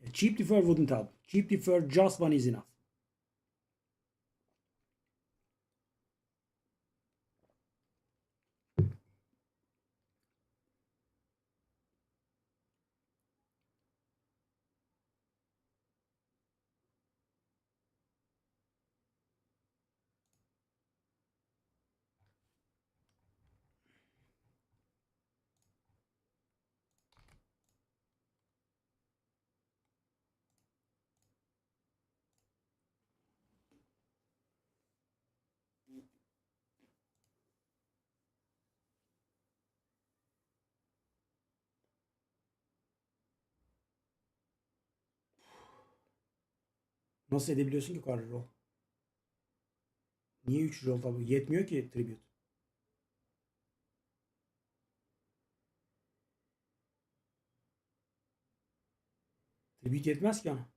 A cheap defer wouldn't help. Cheap defer, just one is enough. Nasıl edebiliyorsun ki o kadar roll? Niye 3 roll tabi? Yetmiyor ki tribute. Tribute yetmez ki ana.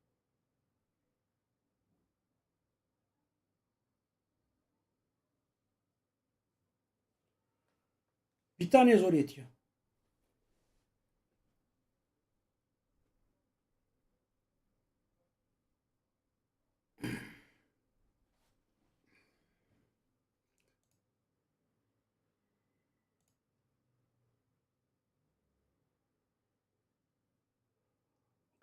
Bir tane zor yetiyor.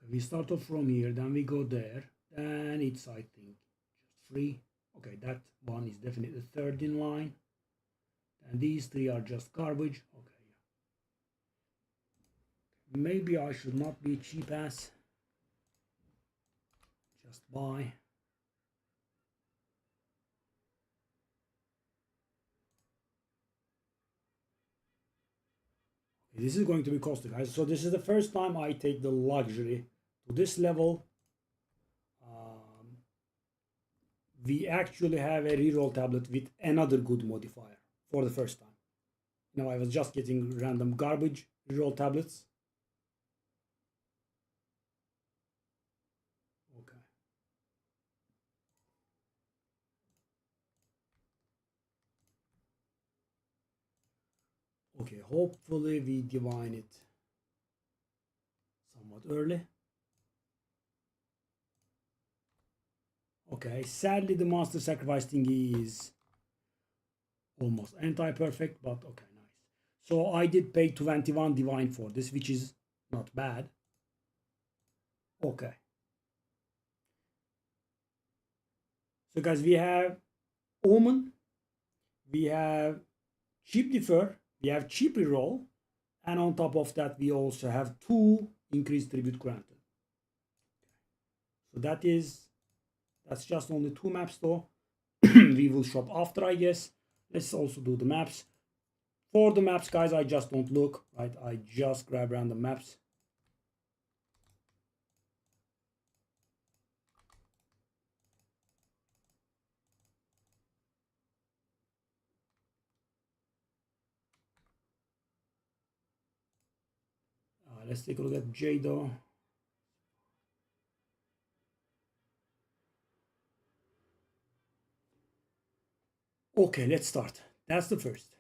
We start off from here, then we go there, then it's, I think, just 3. Okay, that one is definitely the third in line. And these 3 are just garbage. Okay, yeah. Maybe I should not be cheap ass. Just buy. This is going to be costly, guys. So this is the first time I take the luxury to this level. We actually have a reroll tablet with another good modifier for the first time. You know, I was just getting random garbage reroll tablets. Okay. Okay, hopefully we divine it somewhat early. Okay, sadly the monster sacrifice thingy is almost anti-perfect, but okay, nice. So I did pay 21 divine for this, which is not bad. Okay. So guys, we have Omen, we have cheap defer, we have cheap reroll, and on top of that we also have 2 increased tribute granted. So that's just only 2 maps though. We will shop after, I guess. Let's also do the maps. For the maps, guys, I just don't look, right? I just grab random maps. Let's take a look at Jado. Okay, let's start. That's the first.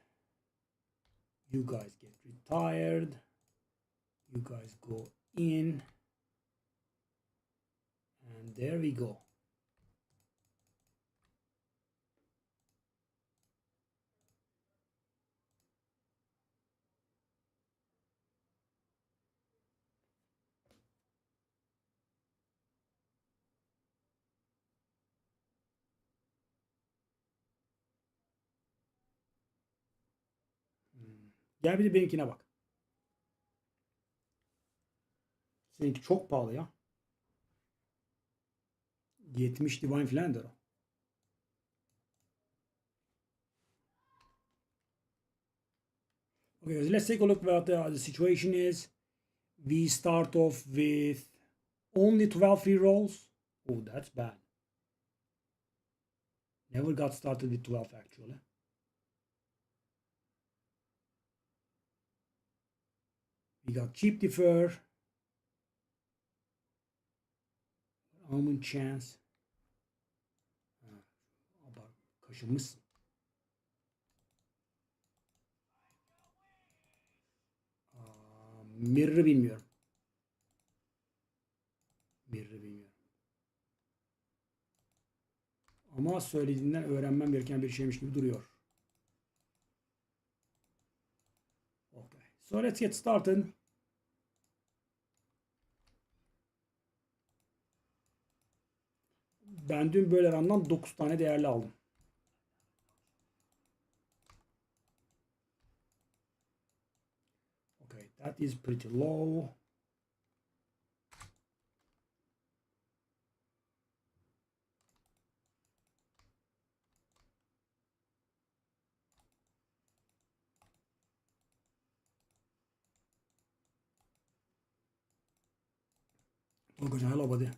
You guys get retired. You guys go in. And there we go. Gel bir de benimkine bak. Seninki çok pahalı ya. 70 divine filandır o. Okay, let's take a look what the situation is. We start off with only 12 free rolls. Oh, that's bad. Never got started with 12 actually. We got cheap defer. Almond chance. Bak kaşınmışsın. Mirror'ı bilmiyorum. Mirror'ı bilmiyorum. Ama söylediğinden öğrenmem gereken bir şeymiş gibi duruyor. Okay. So let's get started. Ben dün böyle randan 9 tane değerli aldım. Okay, that is pretty low. Okay, hello buddy.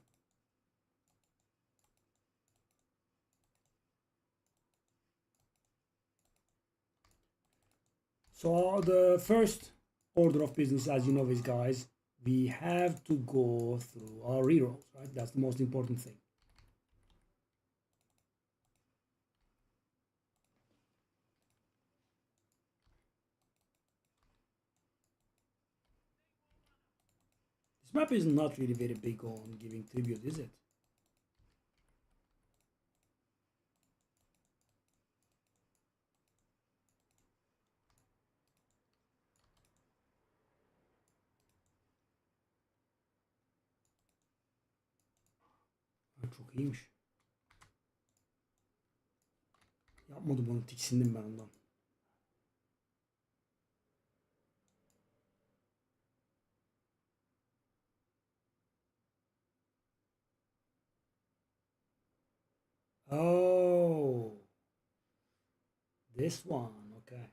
So the first order of business, as you know, is guys, we have to go through our rerolls, right? That's the most important thing. This map is not really very big on giving tribute, is it? Çok iyiymiş. Yapmadım onu, tiksindim ben ondan. Oh, this one, okay.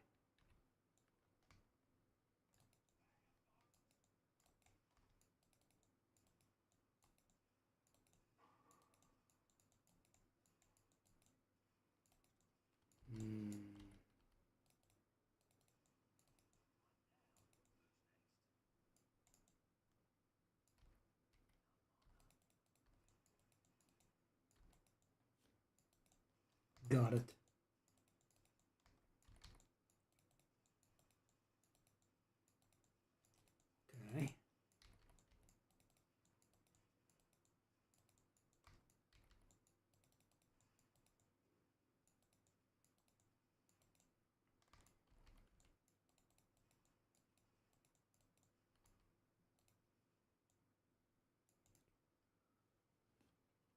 Got it. Okay.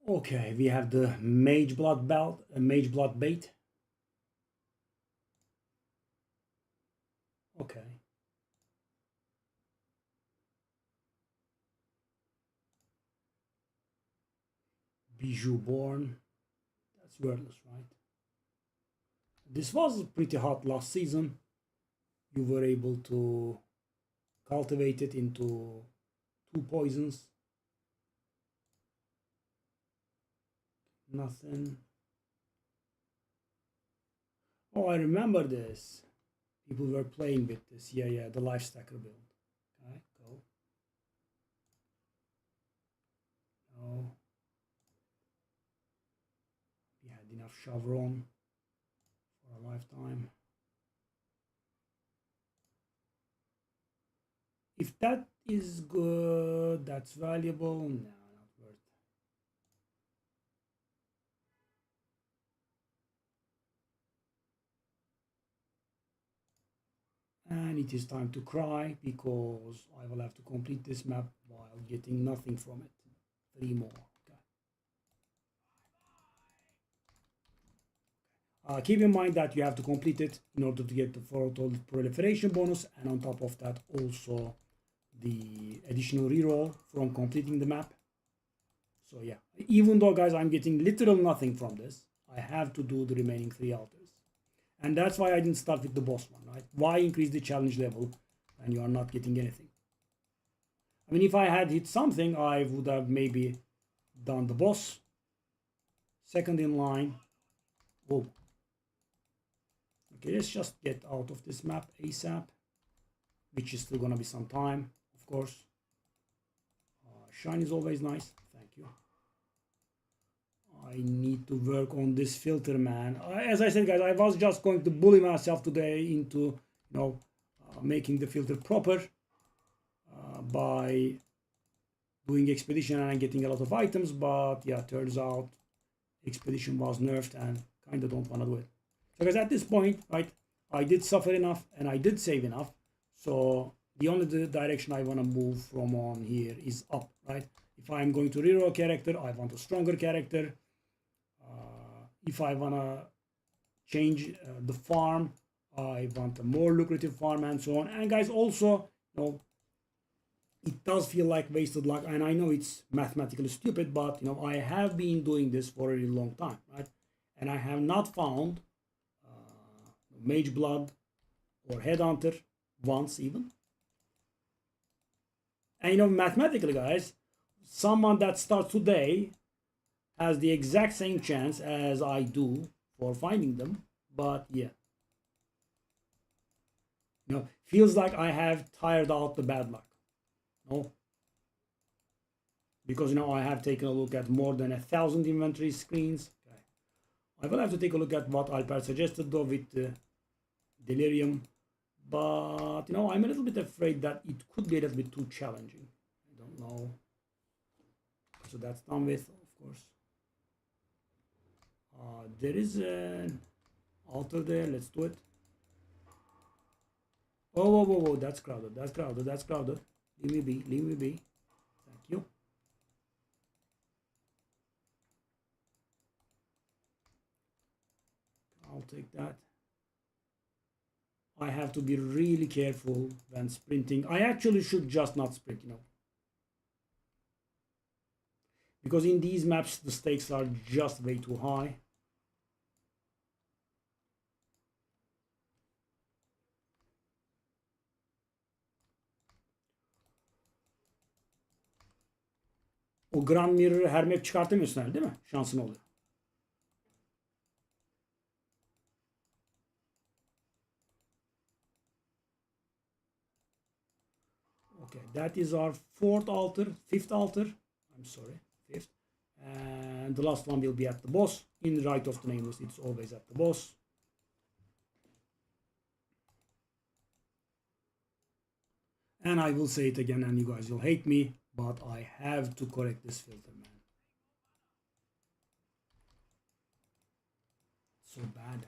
Okay, we have the Mageblood belt, Mageblood bait. Okay. Bijou born. That's wordless, right? This was pretty hot last season. You were able to cultivate it into 2 poisons. Nothing. Oh, I remember this. People were playing with this. Yeah, the life stacker build. Okay, go. No. We had enough Chevron for a lifetime. If that is good, that's valuable. No, not worth. And it is time to cry because I will have to complete this map while getting nothing from it. 3 more. Okay. Keep in mind that you have to complete it in order to get the photo proliferation bonus, and on top of that also the additional reroll from completing the map. So yeah, even though guys I'm getting literal nothing from this, I have to do the remaining 3 altars. And that's why I didn't start with the boss one, right? Why increase the challenge level when you are not getting anything? I mean, if I had hit something, I would have maybe done the boss. Second in line. Whoa. Okay, let's just get out of this map ASAP, which is still gonna be some time, of course. Shine is always nice. Thank you. I need to work on this filter, man. As I said, guys, I was just going to bully myself today into, making the filter proper by doing expedition and getting a lot of items. But yeah, turns out expedition was nerfed and kind of don't want to do it. So guys, at this point, right, I did suffer enough and I did save enough. So the only direction I want to move from on here is up, right? If I'm going to reroll a character, I want a stronger character. If I want to change the farm, I want a more lucrative farm and so on. And guys, also, it does feel like wasted luck. And I know it's mathematically stupid, but, I have been doing this for a really long time, right? And I have not found Mageblood or Headhunter once even. And, mathematically, guys, someone that starts today has the exact same chance as I do for finding them. But yeah, feels like I have tired out the bad luck. No, because I have taken a look at more than 1,000 inventory screens. Okay. I will have to take a look at what Alper suggested though with Delirium, but I'm a little bit afraid that it could be a little bit too challenging. I don't know. So that's done with, of course. There is an altar there. Let's do it. Oh, whoa, that's crowded. That's crowded. That's crowded. Leave me be. Leave me be. Thank you. I'll take that. I have to be really careful when sprinting. I actually should just not sprint, because in these maps the stakes are just way too high. O Grand Mirror'ı her map çıkartamıyorsun herhalde, değil mi? Şansın oluyor. Okay, that is our 4th altar, 5th altar. I'm sorry, 5th. And the last one will be at the boss. In Right of the Nameless, it's always at the boss. And I will say it again, and you guys will hate me, but I have to correct this filter, man. So bad.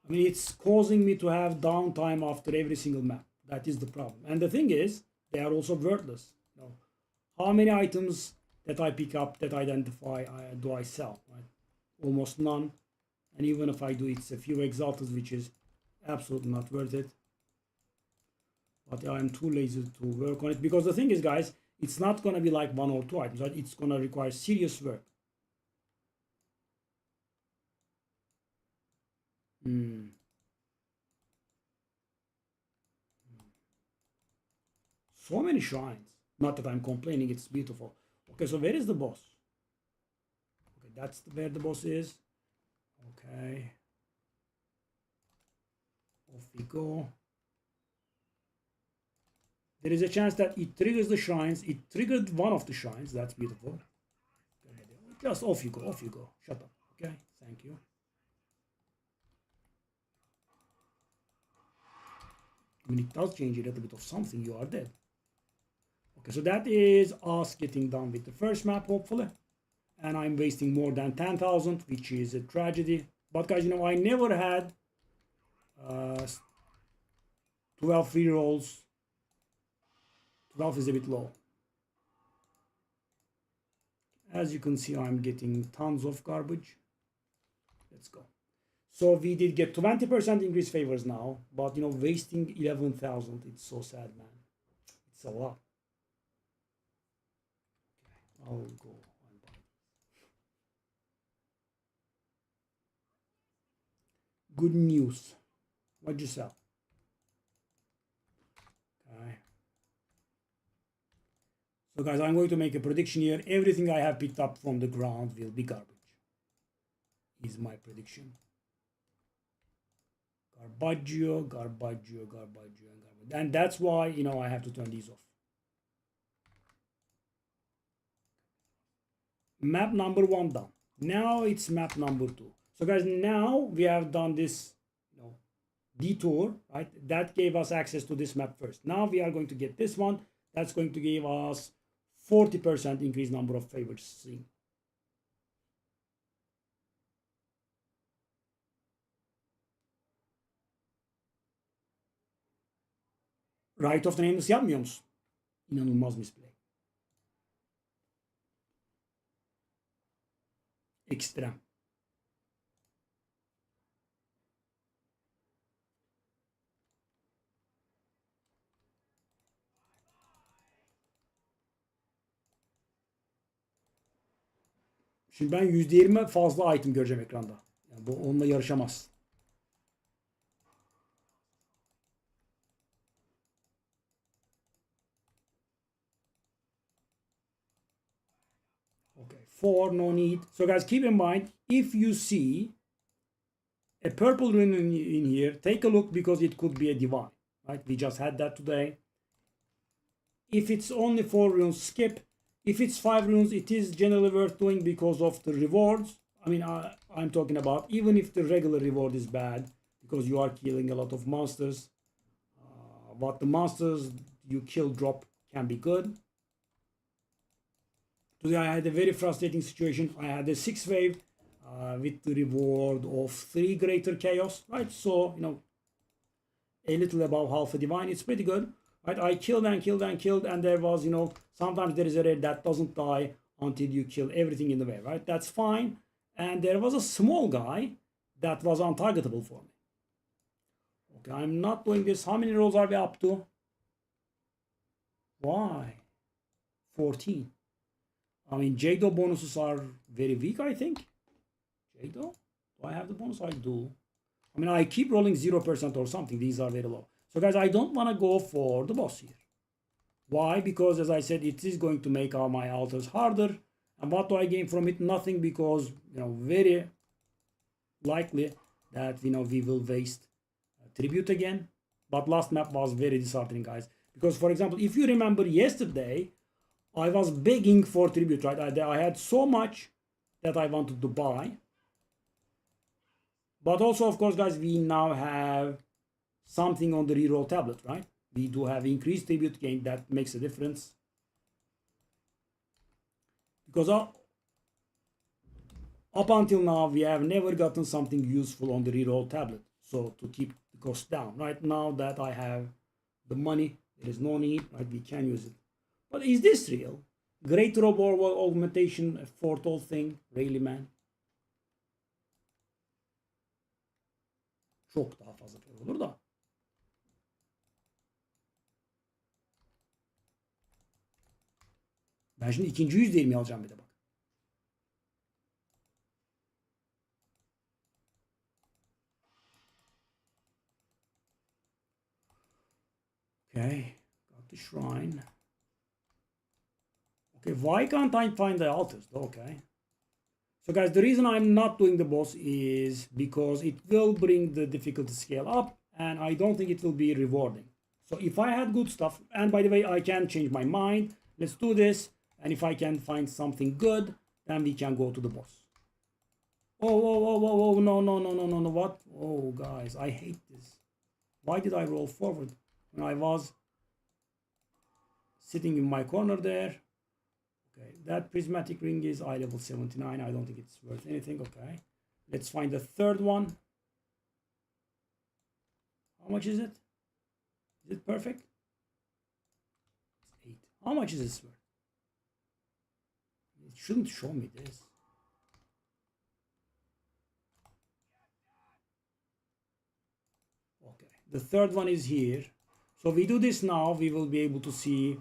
I mean, it's causing me to have downtime after every single map. That is the problem. And the thing is, they are also worthless. You know, how many items that I pick up, that I identify, do I sell? Right? Almost none. And even if I do, it's a few exalted, which is absolutely not worth it. But I'm too lazy to work on it. Because the thing is, guys, it's not going to be like 1 or 2 items. Right? It's going to require serious work. So many shrines. Not that I'm complaining, it's beautiful. Okay, so where is the boss? Okay, that's where the boss is. Okay. Off we go. There is a chance that it triggers the shrines. It triggered one of the shrines. That's beautiful. Just off you go, off you go. Shut up. Okay, thank you. I mean, it does change a little bit of something. You are dead. Okay, so that is us getting done with the first map, hopefully. And I'm wasting more than 10,000, which is a tragedy. But guys, you know, I never had 12 free rolls. 12 is a bit low. As you can see, I'm getting tons of garbage. Let's go. So we did get 20% increased favors now, but you know, wasting 11,000, it's so sad, man. It's a lot. Okay, I'll go and buy. Good news. What'd you sell? Okay. So guys, I'm going to make a prediction here. Everything I have picked up from the ground will be garbage. Is my prediction. Garbaggio, Garbaggio, Garbaggio, and Garbaggio. And that's why, you know, I have to turn these off. Map number 1 done. Now it's map number 2. So guys, now we have done this, you know, detour, right? That gave us access to this map first. Now we are going to get this one. That's going to give us 40% increased number of favors seen. Right of the Nameless yapmıyor musun? İnanılmaz misplay. Ekstrem. Şimdi ben %20 fazla item göreceğim ekranda. Yani bu onunla yarışamaz. Okay, 4, no need. So guys, keep in mind, if you see a purple rune in here, take a look because it could be a divine. Right? We just had that today. If it's only 4 runes, skip. If it's 5 runes, it is generally worth doing because of the rewards. I mean, I'm talking about even if the regular reward is bad because you are killing a lot of monsters. But the monsters you kill drop can be good. Today I had a very frustrating situation. I had a 6 wave with the reward of 3 greater chaos, right? So, you know, a little above half a divine. It's pretty good, right? I killed and killed and killed, and there was, you know, sometimes there is a raid that doesn't die until you kill everything in the way, right? That's fine. And there was a small guy that was untargetable for me. Okay, I'm not doing this. How many rolls are we up to? Why? 14. I mean, Jado bonuses are very weak, I think. Jado? Do I have the bonus? I do. I mean, I keep rolling 0% or something. These are very low. So, guys, I don't want to go for the boss here. Why? Because, as I said, it is going to make all my altars harder. And what do I gain from it? Nothing, because, you know, very likely that, you know, we will waste tribute again. But last map was very disheartening, guys. Because, for example, if you remember yesterday, I was begging for tribute, right? I had so much that I wanted to buy. But also, of course, guys, we now have something on the reroll tablet, right? We do have increased tribute gain. That makes a difference. Because up until now, we have never gotten something useful on the reroll tablet. So to keep the cost down, right? Now that I have the money, there is no need, right? We can use it. But is this real? Great robot augmentation, a foretold thing. Really, man? Çok daha fazla para olur da. Ben şimdi ikinci %20 alacağım bir de bak. Okay, got the shrine. Okay, why can't I find the altars? Okay. So guys, the reason I'm not doing the boss is because it will bring the difficulty scale up and I don't think it will be rewarding. So if I had good stuff, and by the way, I can change my mind. Let's do this. And if I can find something good, then we can go to the boss. Oh, no, what? Oh, guys, I hate this. Why did I roll forward when I was sitting in my corner there? Okay, that prismatic ring is eye level 79. I don't think it's worth anything. Okay, let's find the third one. How much is it? Is it perfect? It's 8. How much is this worth? It shouldn't show me this. Okay, the third one is here. So we do this now, we will be able to see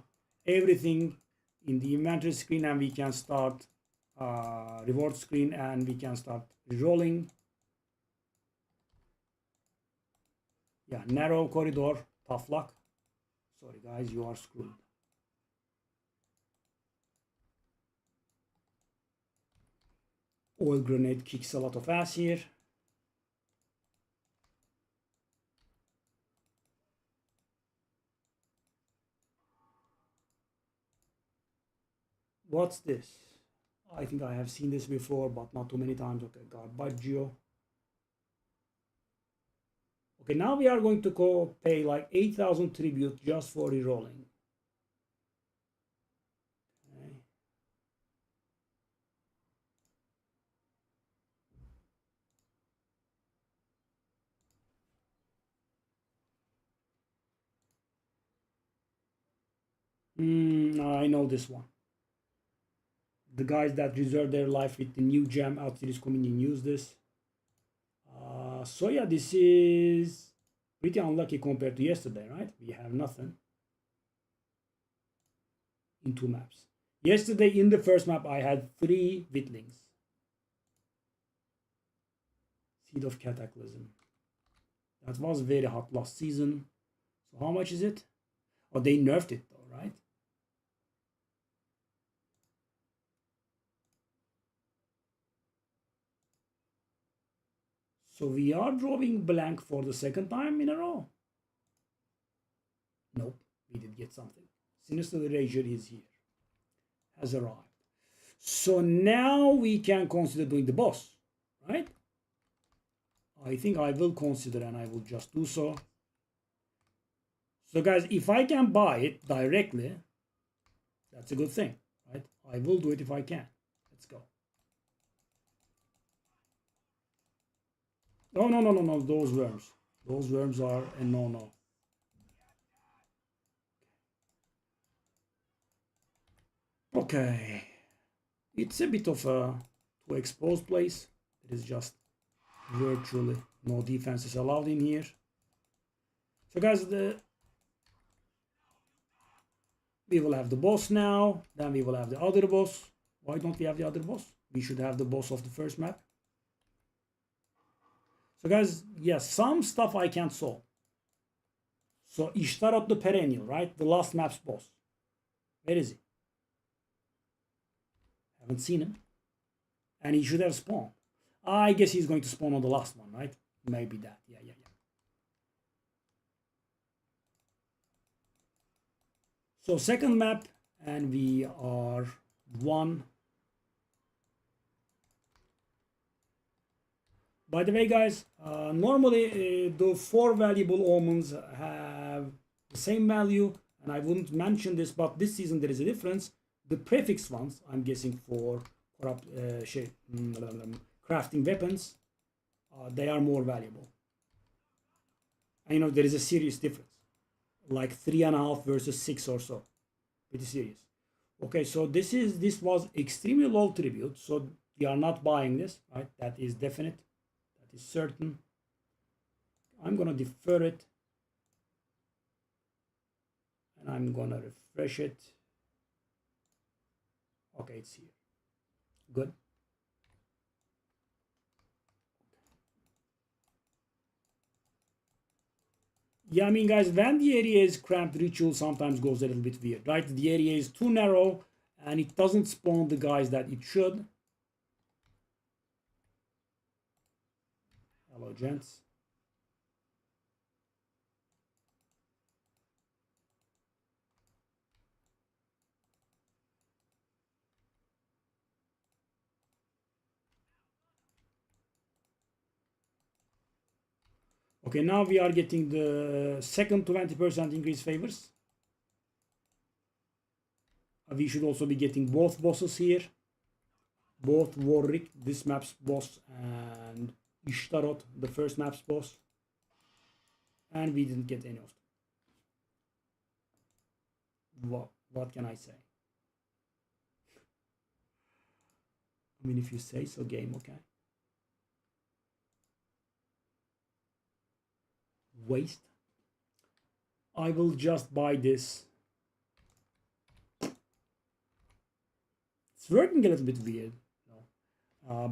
everything in the inventory screen and we can start reward screen and we can start rolling. Yeah, narrow corridor, tough luck. Sorry guys, you are screwed. Oil grenade kicks a lot of ass here. What's this? I think I have seen this before, but not too many times. Okay, Garbaggio. Okay, now we are going to go pay like 8,000 tribute just for rerolling. Okay. I know this one. The guys that reserve their life with the new gem out series communion use this. So yeah, this is pretty unlucky compared to yesterday, right? We have nothing in 2 maps. Yesterday in the first map I had 3 Witlings. Seed of Cataclysm. That was very hot last season. So how much is it? Oh, they nerfed it though, right? So we are drawing blank for the second time in a row. Nope, we did get something. Sinister Erasure is here. Has arrived. So now we can consider doing the boss, right? I think I will consider and I will just do so. So guys, if I can buy it directly, that's a good thing, right? I will do it if I can. Let's go. No, those worms. Those worms are a no. Okay. It's a bit of a too exposed place. It is just virtually no defenses allowed in here. So guys, we will have the boss now. Then we will have the other boss. Why don't we have the other boss? We should have the boss of the first map. So guys, yes, some stuff I can't solve. So Ishtarot the Perennial, right? The last map's boss. Where is he? Haven't seen him. And he should have spawned. I guess he's going to spawn on the last one, right? Maybe that. Yeah. So second map, and we are one. By the way, guys, normally the 4 valuable omens have the same value, and I wouldn't mention this, but this season there is a difference. The prefix ones, I'm guessing for corrupt, crafting weapons, they are more valuable. And you know, there is a serious difference, like 3.5 versus 6 or so. Pretty serious. Okay, so this was extremely low tribute, so we are not buying this, right? That is definite. That is certain. I'm gonna defer it, and I'm gonna refresh it. Okay, it's here. Good. Yeah, I mean, guys, when the area is cramped, ritual sometimes goes a little bit weird, right? The area is too narrow, and it doesn't spawn the guys that it should. Hello, gents. Okay, now we are getting the second 20% increase favors. We should also be getting both bosses here. Both Warwick, this map's boss, and Ishtarot, the first map's boss. And we didn't get any of them. What can I say? I mean, if you say so, game, okay. Waste. I will just buy this. It's working a little bit weird.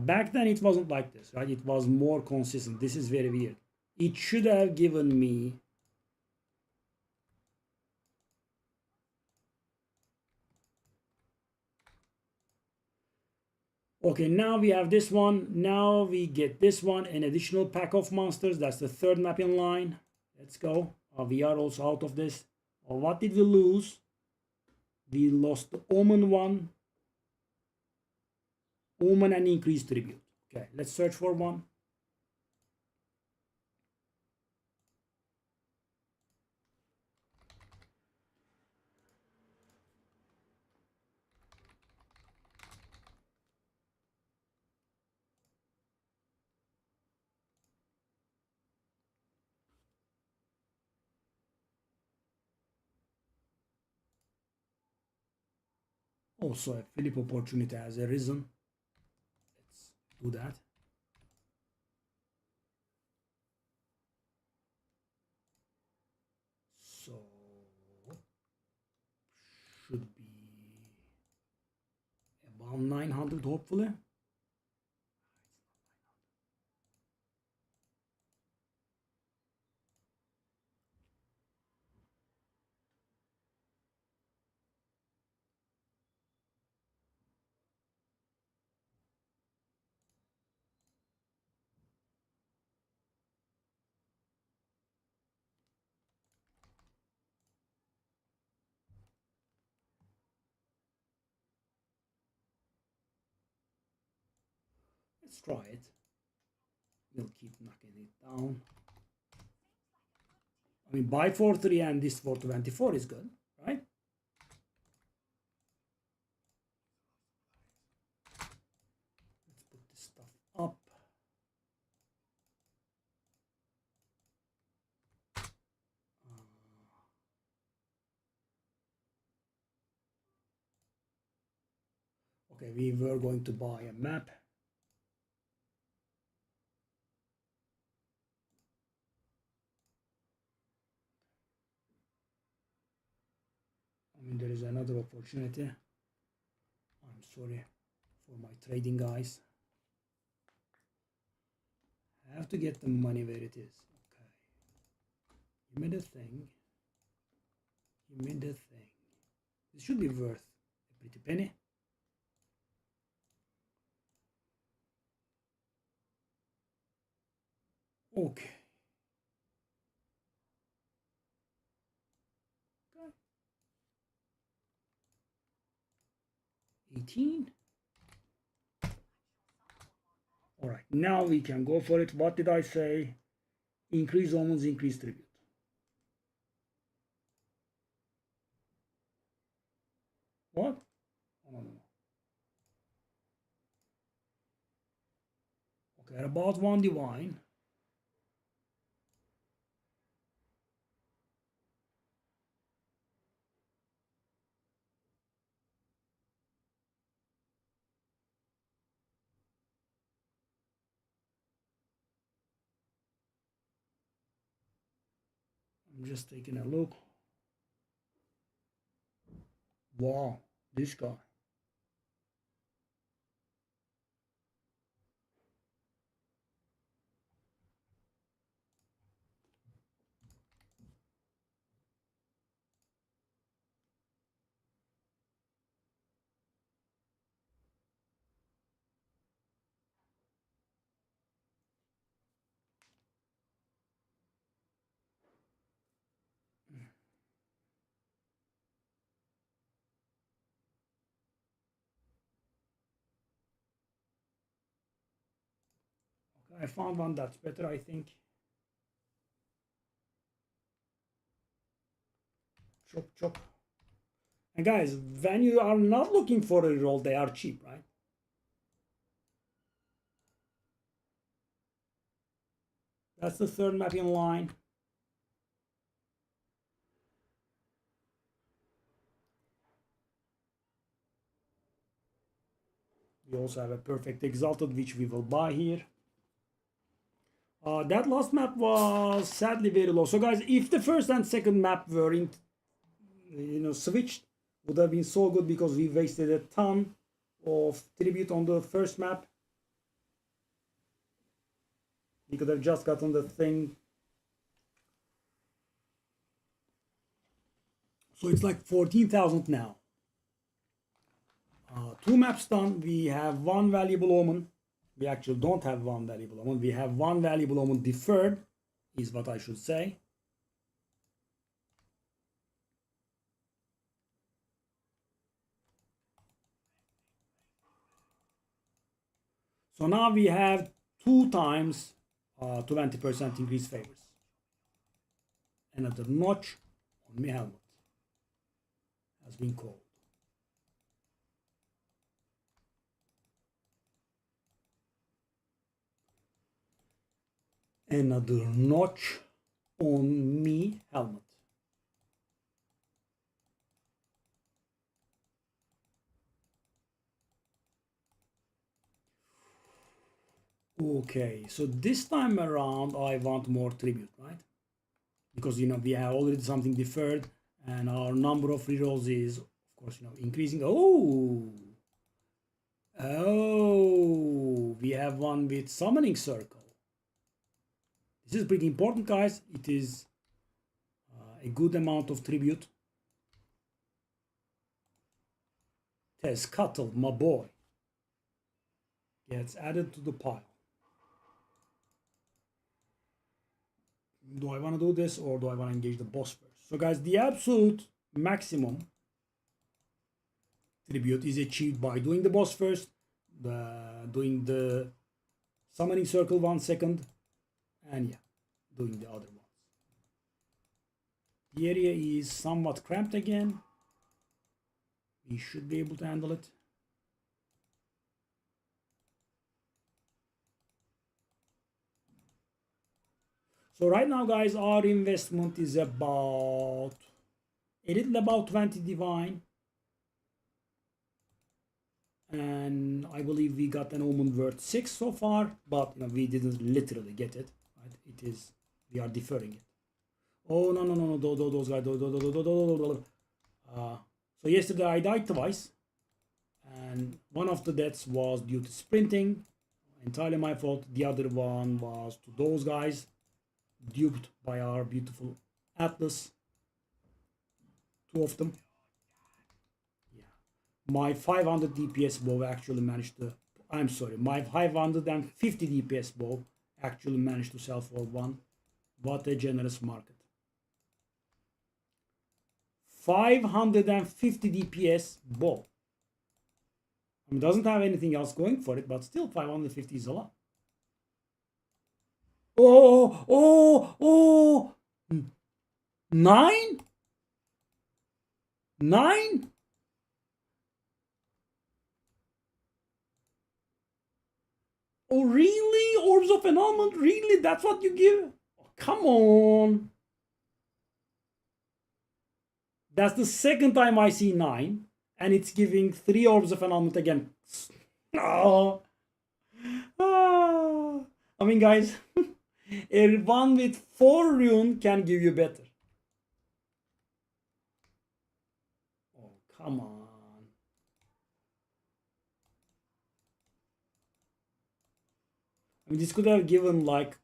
Back then it wasn't like this, right? It was more consistent. This is very weird. It should have given me okay, now we have this one. Now we get this one, an additional pack of monsters. That's the third map in line. Let's go. We are also out of this. What did we lose? We lost the Omen one. Omen and increased tribute. Okay, let's search for one. Also, a Philip opportunity has arisen. Let's do that. So, should be about 900, hopefully. Let's try it. We'll keep knocking it down. I mean, buy for 3 and this for 24 is good, right? Let's put this stuff up. Okay, we were going to buy a map. I mean, there is another opportunity. I'm sorry for my trading guys. I have to get the money where it is. Okay. Give me the thing. Give me the thing. This should be worth a pretty penny. Okay. 18. All right, now we can go for it. What did I say? Increase omens, increase tribute. What? Oh, no. Okay, about one divine. I'm just taking a look. Wow, this guy. I found one that's better, I think. Chop, chop. And guys, when you are not looking for a reroll, they are cheap, right? That's the third map in line. We also have a perfect exalted, which we will buy here. That last map was sadly very low. So guys, if the first and second map were in, switched, would have been so good because we wasted a ton of tribute on the first map. We could have just gotten the thing. So it's like 14,000 now. 2 maps done. We have one valuable omen. We actually don't have one valuable omen. We have one valuable omen deferred, is what I should say. So now we have 2 times 20% increase favors. Another notch on my helmet has been called. Another notch on me helmet. Okay, so this time around I want more tribute, right? Because we have already something deferred and our number of rerolls is of course increasing. Oh, we have one with summoning circle. This is pretty important, guys. It is a good amount of tribute. Tezcatl, my boy, gets added to the pile. Do I want to do this or do I want to engage the boss first? So guys, the absolute maximum tribute is achieved by doing the boss first, doing the summoning circle 1 second, and doing the other ones. The area is somewhat cramped again. We should be able to handle it. So right now, guys, our investment is about a little about 20 divine. And I believe we got an omen worth 6 so far, but we didn't literally get it. Right? It is, we are deferring it. Oh no, those guys. So yesterday I died twice, and one of the deaths was due to sprinting, entirely my fault. The other one was to those guys, duped by our beautiful Atlas. 2 of them. My 500 DPS bow actually managed to, my 550 DPS bow actually managed to sell for 1. What a generous market. 550 DPS bow. I mean, it doesn't have anything else going for it, but still 550 is a lot. Oh, oh, oh! 9? 9? Oh, really? Orbs of Annulment? Really? That's what you give? Oh, come on. That's the second time I see 9. And it's giving 3 Orbs of Annulment again. Oh. Ah. I mean, guys, a one with 4 rune can give you better. Oh, come on. I mean, this could have given like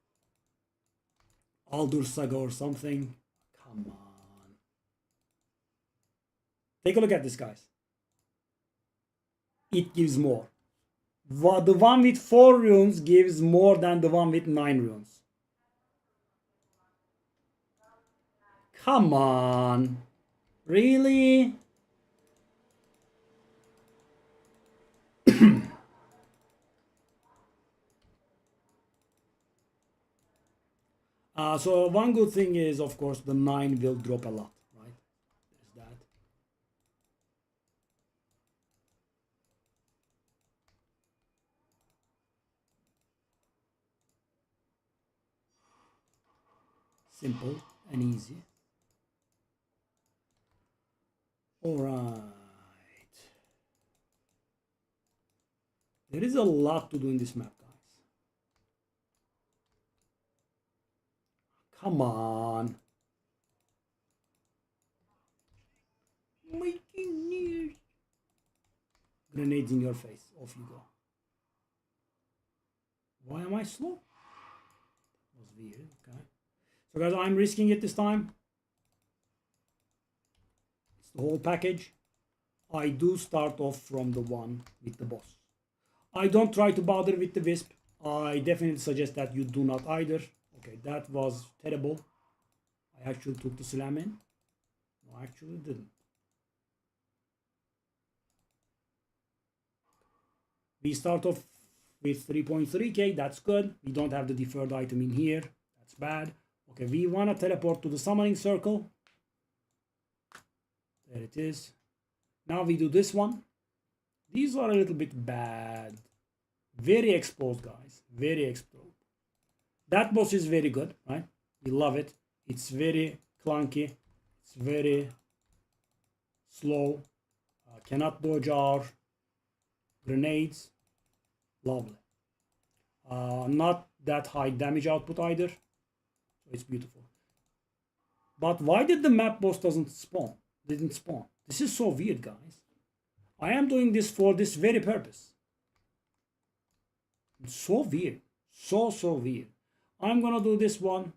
Aldur Saga or something. Come on. Take a look at this, guys. It gives more. The one with 4 runes gives more than the one with 9 runes. Come on. Really? So one good thing is, of course, the 9 will drop a lot, right? There's that. Simple and easy. All right. There is a lot to do in this map, guys. Come on. Making news. Grenades in your face. Off you go. Why am I slow? That was weird. Okay. So guys, I'm risking it this time. It's the whole package. I do start off from the one with the boss. I don't try to bother with the wisp. I definitely suggest that you do not either. Okay, that was terrible. I actually took the slam in. No, I actually didn't. We start off with 3.3k. That's good. We don't have the deferred item in here. That's bad. Okay, we want to teleport to the summoning circle. There it is. Now we do this one. These are a little bit bad. Very exposed, guys. Very exposed. That boss is very good, right? We love it. It's very clunky. It's very slow. Cannot dodge our grenades. Lovely. Not that high damage output either. So it's beautiful. But why did the map boss didn't spawn? This is so weird, guys. I am doing this for this very purpose. It's so weird. So weird. I'm gonna do this one.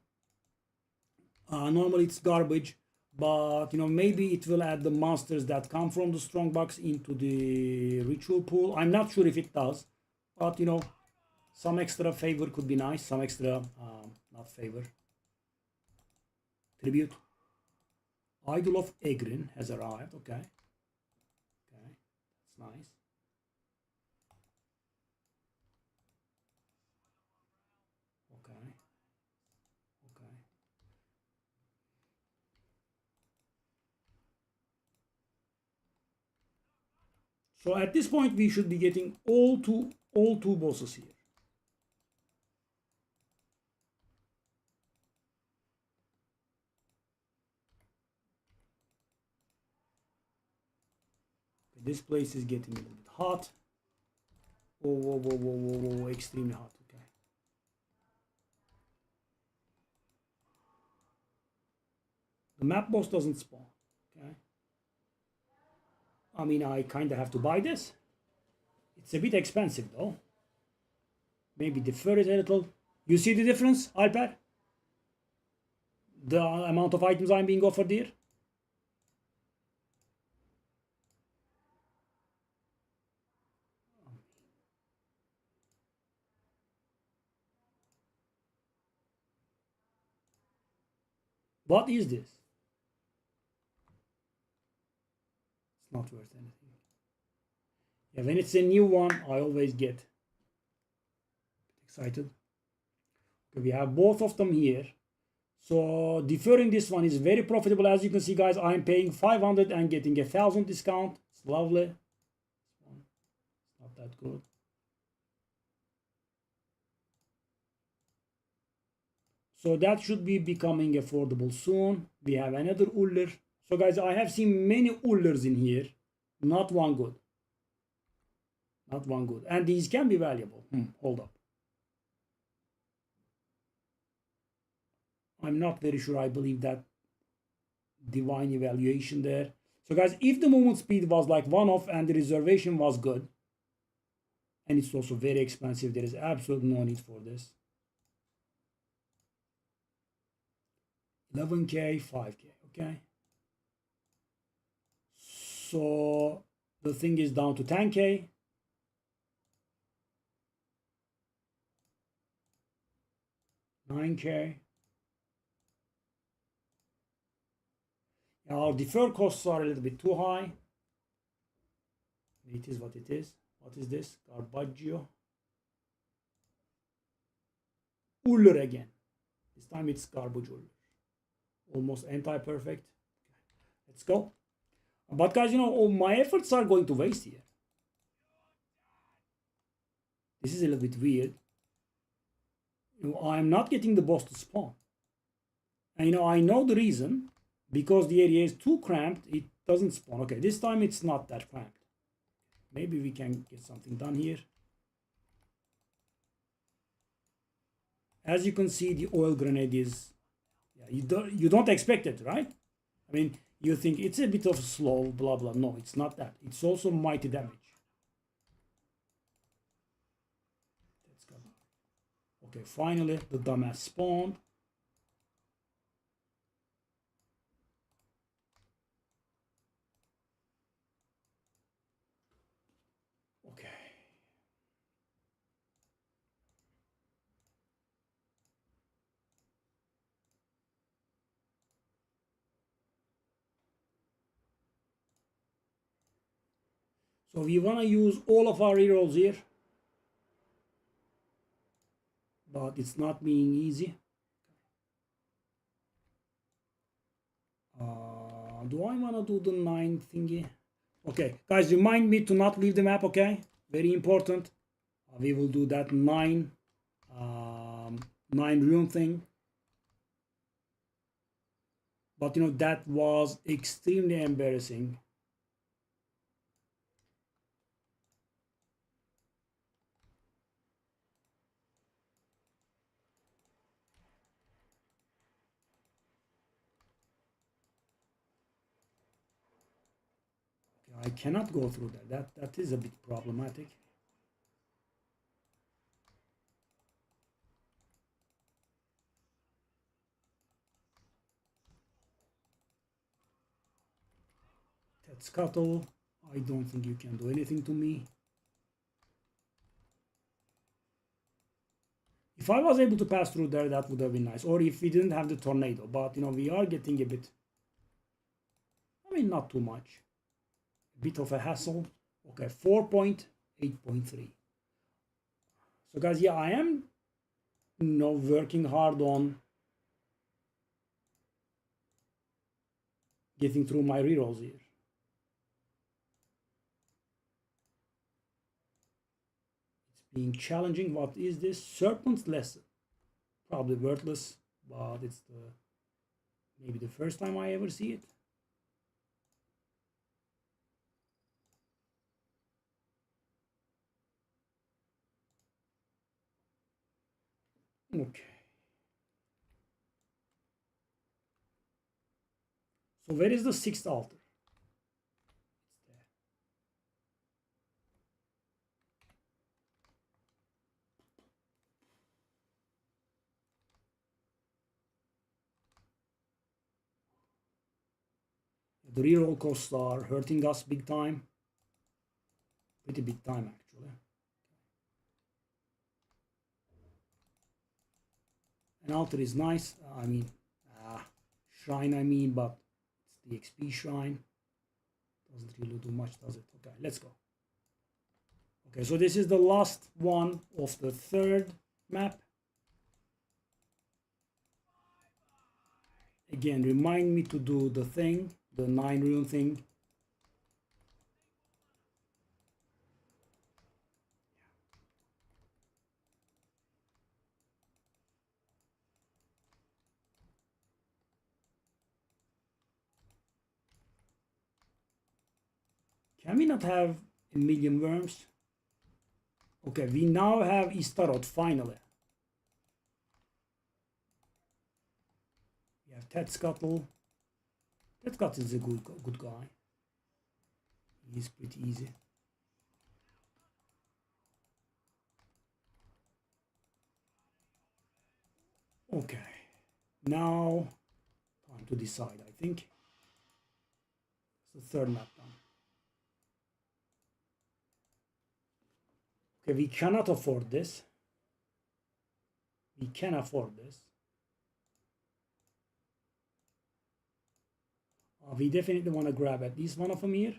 Normally it's garbage, but you know, maybe it will add the monsters that come from the strongbox into the ritual pool. I'm not sure if it does, but you know, some extra favor could be nice. Some extra, not favor. Tribute. Idol of Egrin has arrived. Okay. Okay. That's nice. Okay. Okay. So at this point, we should be getting all two bosses here. This place is getting a little bit hot. Whoa, whoa, whoa, whoa, whoa, whoa, extremely hot. Okay. The map boss doesn't spawn. Okay. I mean, I kind of have to buy this. It's a bit expensive though. Maybe defer it a little. You see the difference, Alper? The amount of items I'm being offered here? What is this? It's not worth anything. Yeah, when it's a new one, I always get excited. Okay, we have both of them here. So deferring this one is very profitable. As you can see, guys, I'm paying 500 and getting 1,000 discount. It's lovely. Not that good. So that should be becoming affordable soon. We have another Uller. So guys, I have seen many Ullers in here. Not one good. Not one good. And these can be valuable. Hold up. I'm not very sure I believe that divine evaluation there. So guys, if the movement speed was like one-off and the reservation was good, and it's also very expensive, there is absolutely no need for this. 11K, 5K, okay? So the thing is down to 10K. $9K. Our deferred costs are a little bit too high. It is what it is. What is this? Garbaggio. Uller again. This time it's garbage Uller. Almost anti-perfect. Let's go. But guys, you know, all my efforts are going to waste here. This is a little bit weird. You know, I'm not getting the boss to spawn. And you know, I know the reason. Because the area is too cramped, it doesn't spawn. Okay, this time it's not that cramped. Maybe we can get something done here. As you can see, the oil grenade is... Yeah, you don't expect it, right? I mean, you think it's a bit of slow, blah, blah. No, it's not that. It's also mighty damage. Let's go. Okay, finally, the dumbass spawned. So we want to use all of our rerolls here. But it's not being easy. Do I want to do the 9 thingy? Okay, guys, remind me to not leave the map, okay? Very important. We will do that 9 rune thing. But you know, that was extremely embarrassing. I cannot go through that. That is a bit problematic. Scuttle, I don't think you can do anything to me. If I was able to pass through there, that would have been nice. Or if we didn't have the tornado. But, you know, we are getting a bit... I mean, not too much. A bit of a hassle. Okay, 4.8.3. So, guys, yeah, I am, you know, working hard on getting through my rerolls here. Being challenging. What is this? Serpent's Lesson. Probably worthless, but it's maybe the first time I ever see it. Okay. So where is the 6th altar? The reroll costs are hurting us big time. Pretty big time, actually. An altar is nice. I mean, shrine, I mean, but it's the XP shrine. Doesn't really do much, does it? Okay, let's go. Okay, so this is the last one of the third map. Again, remind me to do the thing, the 9 rune thing. Can we not have a million worms? Okay, we now have Istarot finally. We have Ted Scuttle. Ted Scuttle is a good guy. He's pretty easy. Okay, now time to decide. I think it's the third map done. Okay, we cannot afford this. We can afford this. We definitely want to grab at least one of them here.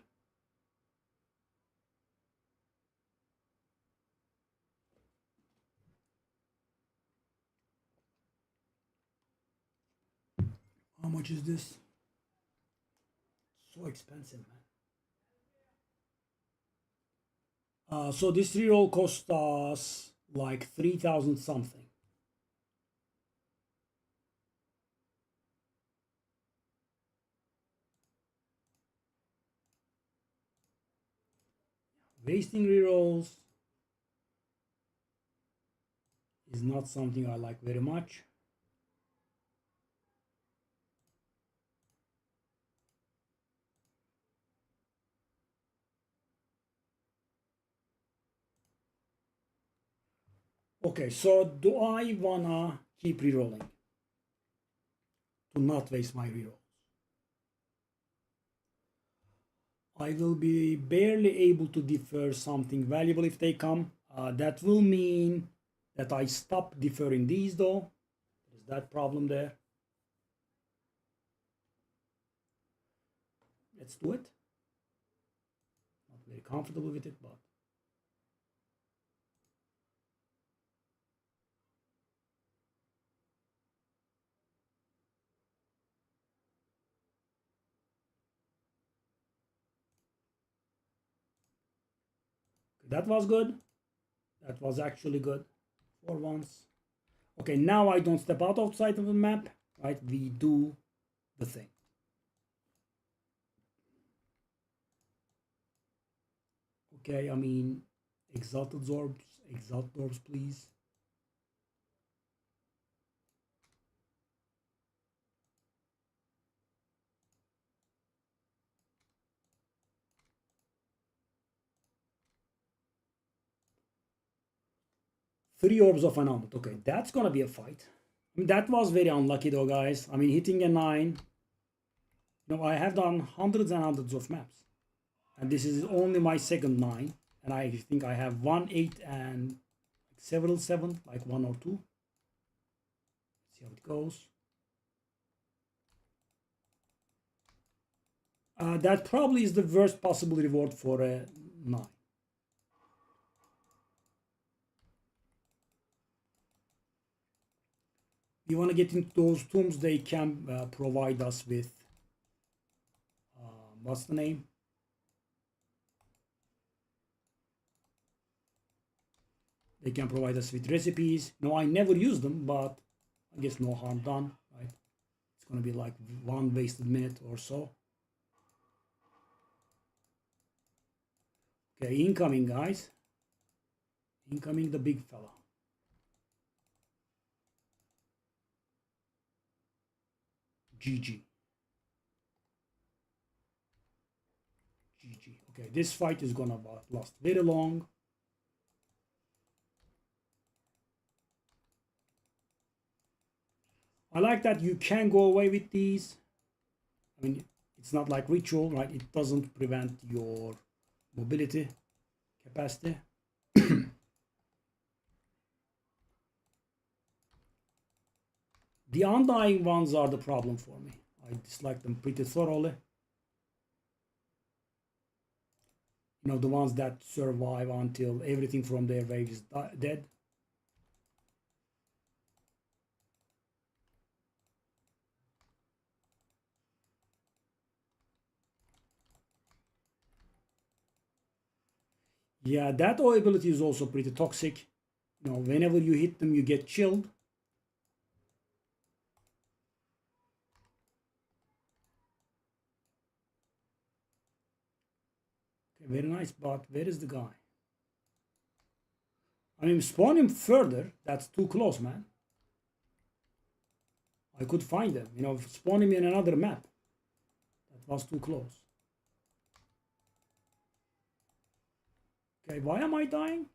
How much is this? So expensive, man. So this reroll cost us like 3,000 something. Wasting rerolls is not something I like very much. Okay, so do I wanna keep rerolling to not waste my reroll? I will be barely able to defer something valuable if they come. That will mean that I stop deferring these though. There's that problem there. Let's do it. Not very comfortable with it, but that was good. That was actually good for once. Okay, now I don't step outside of the map, right? We do the thing. Okay, I mean, exalted orbs, please. Three orbs of annulment. Okay, that's gonna be a fight. I mean, that was very unlucky though, guys. I mean, hitting a 9. No, I have done hundreds and hundreds of maps. And this is only my second 9. And I think I have 1, 8, and several 7, like 1 or 2. Let's see how it goes. That probably is the worst possible reward for a 9. We want to get into those tombs. They can provide us with what's the name? They can provide us with recipes. No, I never use them, but I guess no harm done, right? It's gonna be like 1 wasted minute or so. Okay, incoming, guys. Incoming the big fella. GG. GG. Okay, this fight is gonna last very long. I like that you can go away with these. I mean, it's not like ritual, right? It doesn't prevent your mobility capacity. The undying ones are the problem for me. I dislike them pretty thoroughly. the ones that survive until everything from their wave is dead. Yeah, that O ability is also pretty toxic. Whenever you hit them, you get chilled. Okay, very nice, but where is the guy? I mean, spawn him further. That's too close, man. I could find him. Spawn him in another map. That was too close. Okay, why am I dying?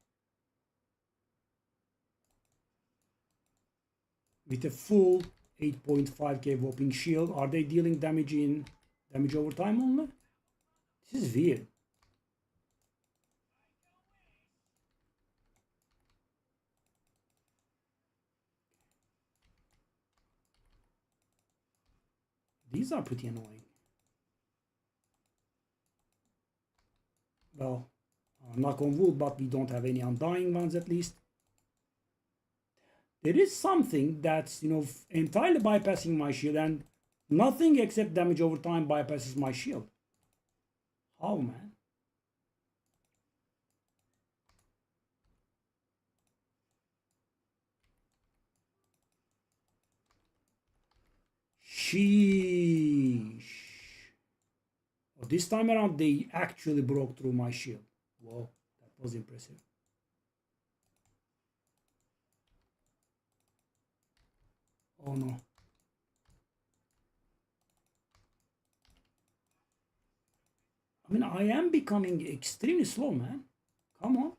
With a full 8.5k whopping shield, are they dealing damage over time only? This is weird. These are pretty annoying. Well, knock on wood, but we don't have any undying ones at least. There is something that's, entirely bypassing my shield, and nothing except damage over time bypasses my shield. How, man? Sheesh. Oh, this time around, they actually broke through my shield. Whoa, that was impressive. Oh no. I mean, I am becoming extremely slow, man. Come on.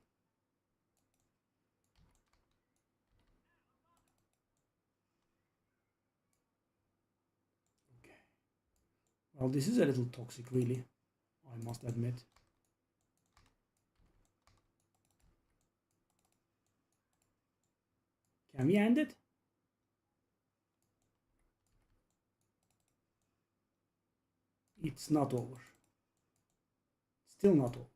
Okay. Well, this is a little toxic, really. I must admit. Can we end it? It's not over. Still not over.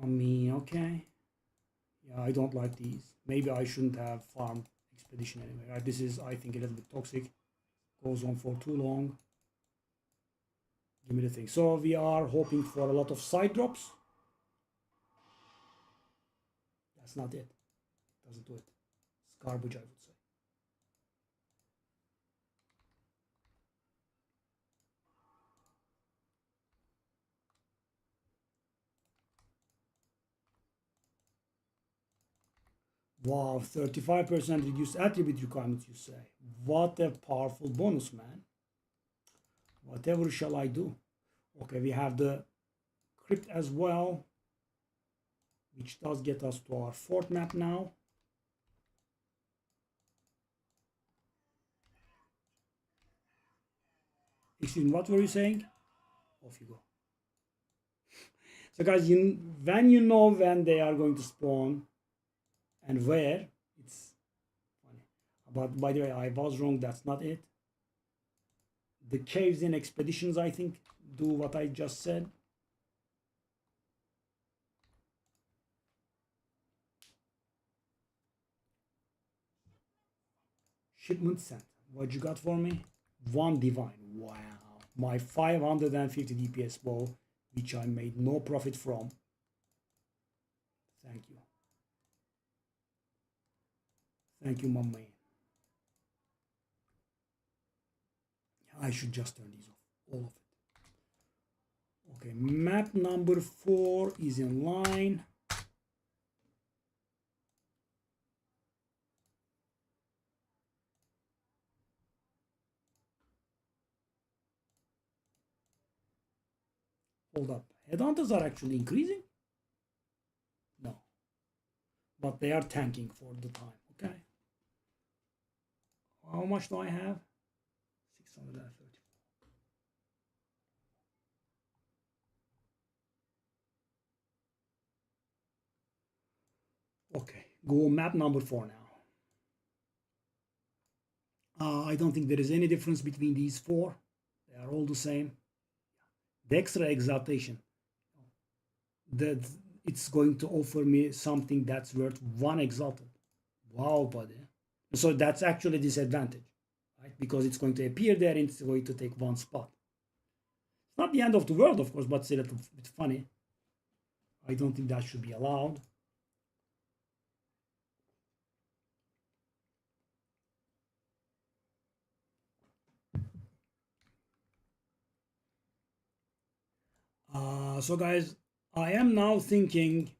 I mean, okay. Yeah, I don't like these. Maybe I shouldn't have farmed expedition anyway. Right? This is, I think, a little bit toxic. Goes on for too long. Give me the thing. So we are hoping for a lot of side drops. That's not it. Doesn't do it. It's garbage, I would say. Wow, 35% reduced attribute requirements, you say. What a powerful bonus, man. Whatever shall I do? Okay, we have the crypt as well, which does get us to our fourth map now. Excuse me, what were you saying? Off you go. So guys, when you know when they are going to spawn and where, it's funny. But by the way, I was wrong. That's not it. The caves in expeditions, I think, do what I just said. Shipment sent. What you got for me? One divine. Wow. My 550 DPS bow, which I made no profit from. Thank you. Thank you, my man. I should just turn these off. All of it. Okay, map number 4 is in line. Hold up. Headhunters are actually increasing? No. But they are tanking for the time. Okay. How much do I have? 634. Okay. Go map number 4 now. I don't think there is any difference between these 4. They are all the same. The extra exaltation, that it's going to offer me something that's worth 1 exalted. Wow, buddy. So that's actually a disadvantage, right? Because it's going to appear there and it's going to take 1 spot. It's not the end of the world, of course, but it's a little bit funny. I don't think that should be allowed. So guys, I am now thinking,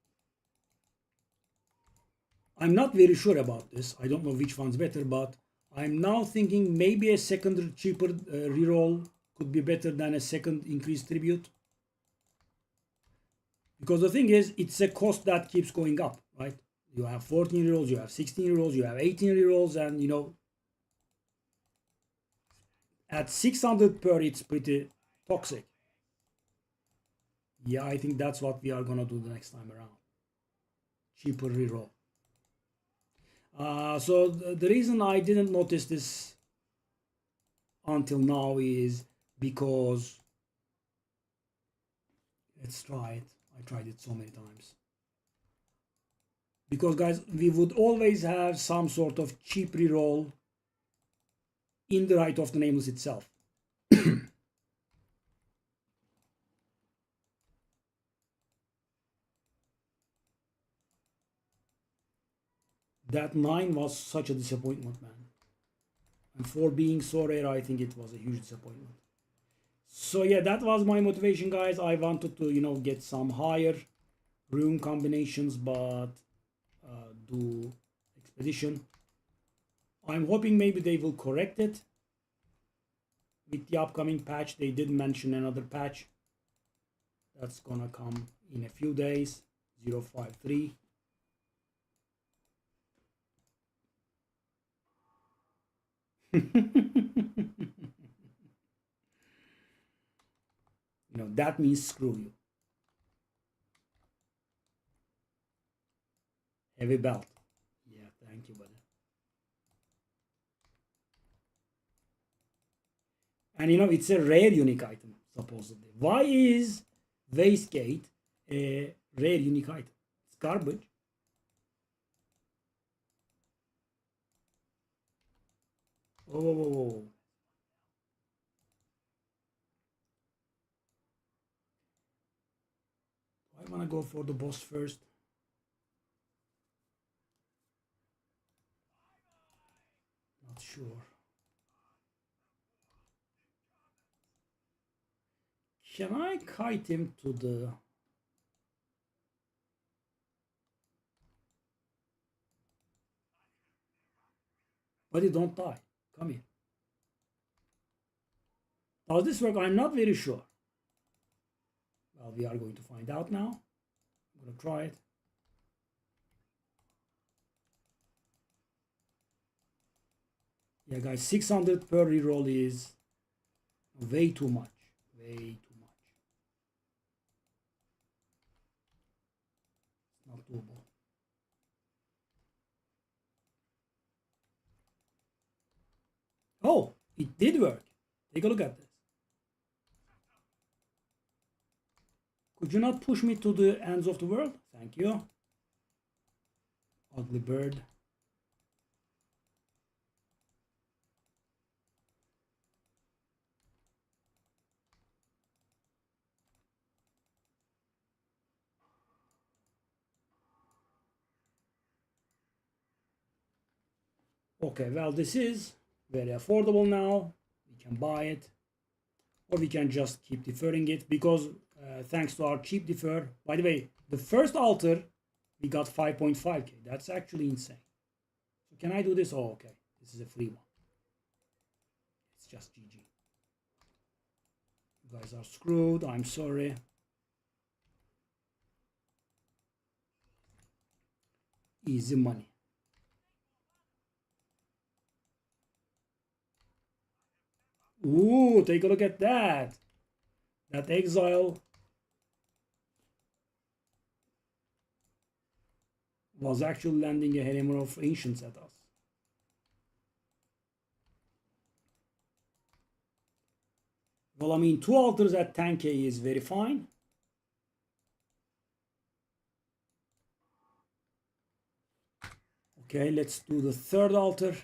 I'm not very sure about this. I don't know which one's better, but I'm now thinking maybe a second cheaper reroll could be better than a second increased tribute. Because the thing is, it's a cost that keeps going up, right? You have 14 rerolls, you have 16 rerolls, you have 18 rerolls, and you know, at 600 per, it's pretty toxic. Yeah, I think that's what we are gonna do the next time around. Cheaper reroll. So the reason I didn't notice this until now is because, let's try it. I tried it so many times. Because guys, we would always have some sort of cheap reroll in the right of the nameless itself. That 9 was such a disappointment, man. And for being so rare, I think it was a huge disappointment. So yeah, that was my motivation, guys. I wanted to, you know, get some higher room combinations, but do expedition. I'm hoping maybe they will correct it with the upcoming patch. They did mention another patch that's gonna come in a few days, 053. You know, that means screw you. Heavy belt. Yeah, thank you, buddy. And you know, it's a rare unique item, supposedly. Why is Wastegate a rare unique item? It's garbage. Whoa, whoa, whoa, whoa. I want to go for the boss first. Not sure. Can I kite him to the... Buddy, don't die. Come here. Does this work? I'm not very sure. Well, we are going to find out now. I'm going to try it. Yeah, guys, 600 per reroll is way too much. Way too much. It's not doable. Oh, it did work. Take a look at this. Could you not push me to the ends of the world? Thank you. Ugly bird. Okay, well, this is very affordable now. We can buy it, or we can just keep deferring it because thanks to our cheap defer. By the way, the first altar we got 5.5k. That's actually insane. So can I do this? Oh, okay. This is a free one. It's just GG. You guys are screwed. I'm sorry. Easy money. Ooh, take a look at that. That exile was actually landing a hammer of ancients at us. Well, I mean, 2 altars at 10k is very fine. Okay, let's do the third altar.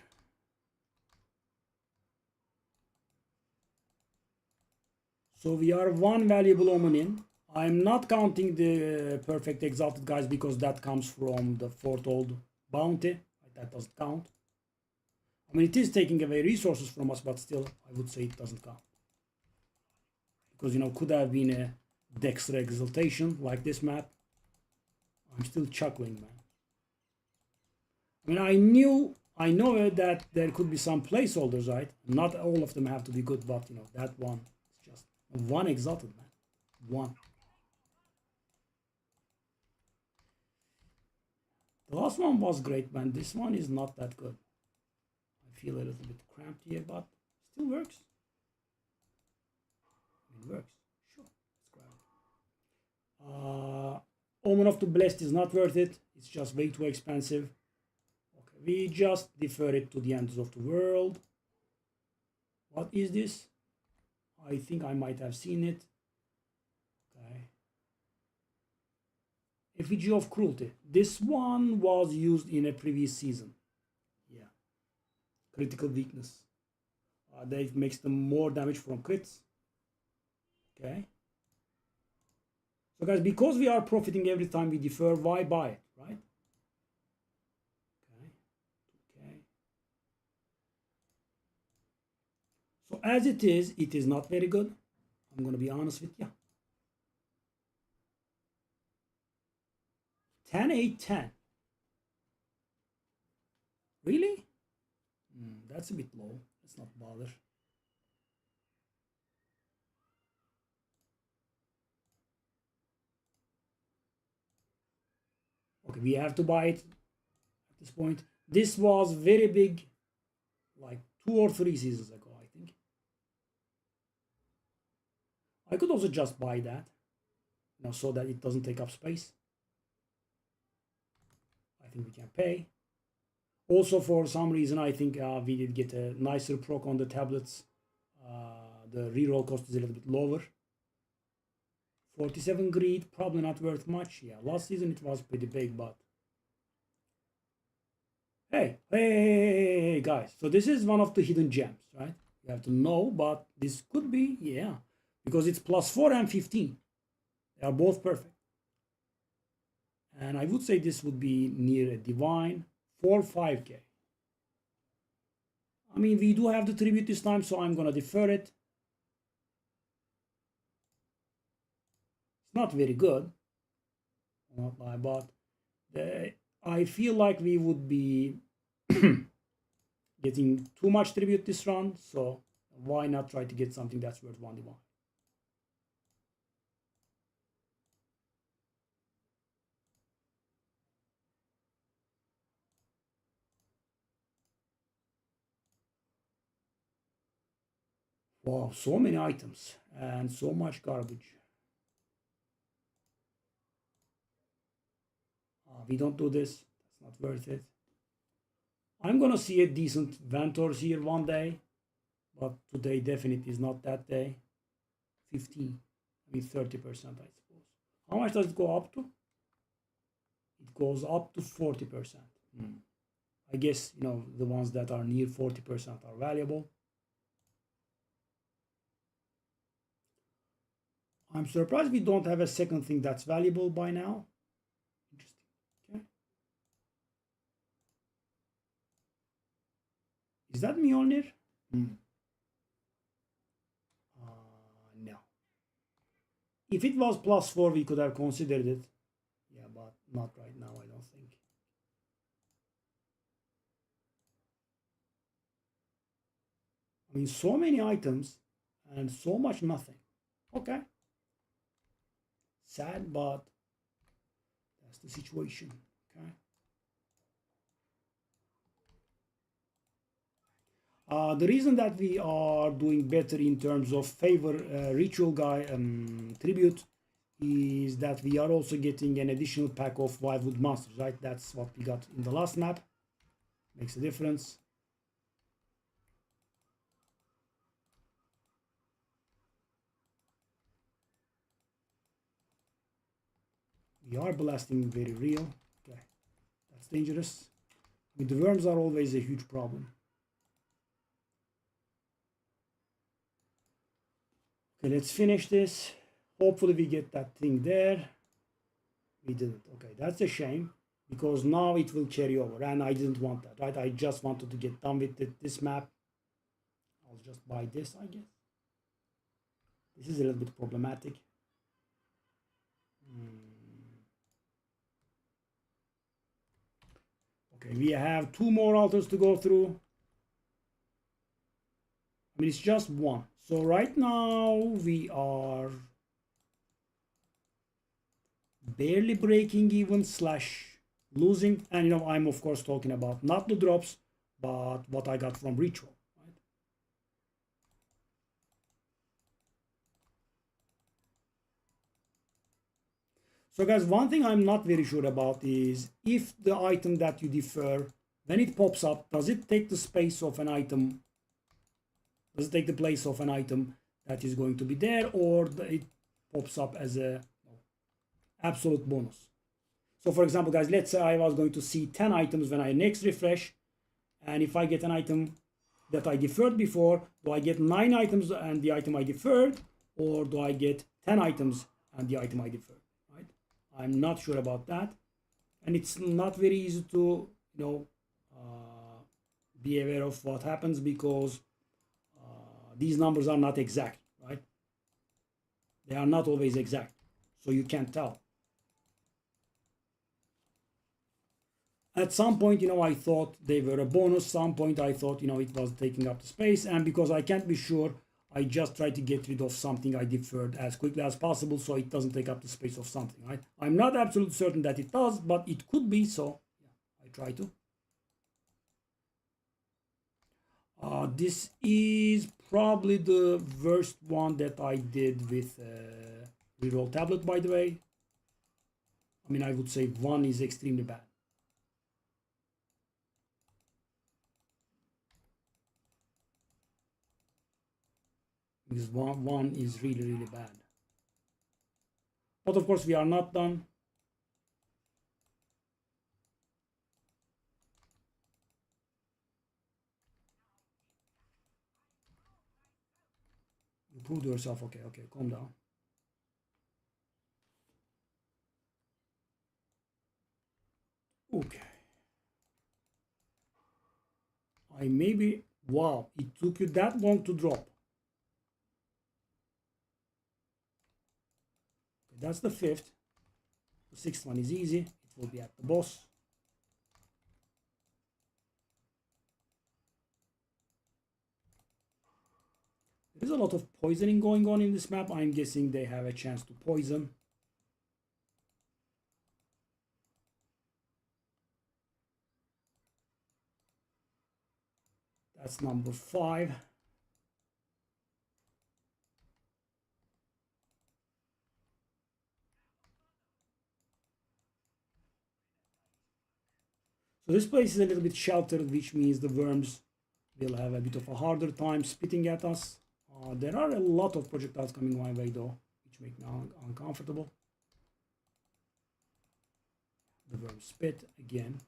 So we are 1 valuable omen in. I'm not counting the perfect exalted guys because that comes from the foretold bounty. That doesn't count. I mean, it is taking away resources from us, but still, I would say it doesn't count. Because, you know, could have been a Dexter exaltation like this map. I'm still chuckling, man. I mean, I know that there could be some placeholders, right? Not all of them have to be good, but, you know, that one is just 1 exalted, man. 1. The last one was great, man. This one is not that good. I feel a little bit cramped here, but still works. It works. Sure. Let's grab it. Omen of the Blessed is not worth it. It's just way too expensive. Okay, we just defer it to the ends of the world. What is this? I think I might have seen it. Okay. Effigy of Cruelty. This one was used in a previous season. Yeah. Critical weakness. That makes them more damage from crits. Okay. So guys, because we are profiting every time we defer, why buy it, right? Okay. Okay. So as it is not very good. I'm going to be honest with you. 10, 8, 10. Really? That's a bit low. Let's not bother. Okay, we have to buy it at this point. This was very big, like 2 or 3 seasons ago, I think. I could also just buy that, you know, so that it doesn't take up space. I think we can pay. Also, for some reason, I think we did get a nicer proc on the tablets. The reroll cost is a little bit lower. 47 greed, probably not worth much. Yeah, last season it was pretty big, but hey, guys. So this is one of the hidden gems, right? You have to know, but this could be, yeah, because it's +4 and 15. They are both perfect. And I would say this would be near a divine for 5k. I mean, we do have the tribute this time, so I'm gonna defer it. It's not very good, not lie, but I feel like we would be getting too much tribute this round, so why not try to get something that's worth 1 divine? Wow, so many items and so much garbage. We don't do this. That's not worth it. I'm gonna see a decent Ventors here one day, but today definitely is not that day. 15, I mean 30%, I suppose. How much does it go up to? It goes up to 40%. I guess, you know, the ones that are near 40% are valuable. I'm surprised we don't have a second thing that's valuable by now. Interesting. Okay. Is that Mjolnir? No. If it was +4, we could have considered it. Yeah, but not right now, I don't think. I mean, so many items and so much nothing. Okay. Sad, but that's the situation. Okay. The reason that we are doing better in terms of favor ritual guy tribute is that we are also getting an additional pack of wildwood monsters, right? That's what we got in the last map. Makes a difference. We are blasting very real. Okay, that's dangerous. I mean, the worms are always a huge problem. Okay, let's finish this. Hopefully we get that thing there. We didn't. Okay, that's a shame because now it will carry over and I didn't want that, right? I just wanted to get done with this map. I'll just buy this, I guess. This is a little bit problematic. Okay, we have 2 more altars to go through. I mean, it's just 1. So right now we are barely breaking even / losing. And you know, I'm of course talking about not the drops, but what I got from ritual. Right? So guys, one thing I'm not very sure about is if the item that you defer, when it pops up, does it take the space of an item? Does it take the place of an item that is going to be there, or it pops up as a absolute bonus? So for example, guys, let's say I was going to see 10 items when I next refresh, and if I get an item that I deferred before, do I get 9 items and the item I deferred, or do I get 10 items and the item I deferred? Right? I'm not sure about that, and it's not very easy to be aware of what happens because these numbers are not exact, right? They are not always exact, so you can't tell. At some point, I thought they were a bonus. Some point I thought, it was taking up the space. And because I can't be sure, I just try to get rid of something I deferred as quickly as possible so it doesn't take up the space of something, right? I'm not absolutely certain that it does, but it could be, so yeah, I try to. This is probably the worst one that I did with reroll tablet, by the way. I mean, I would say 1 is extremely bad. Because one is really, really bad. But of course, we are not done. You proved yourself. Okay, calm down. Okay. Wow, it took you that long to drop. Okay, that's the 5th. The 6th one is easy. It will be at the boss. There's a lot of poisoning going on in this map. I'm guessing they have a chance to poison. That's number 5. So this place is a little bit sheltered, which means the worms will have a bit of a harder time spitting at us. There are a lot of projectiles coming my way though, which make me uncomfortable. The worm spit again.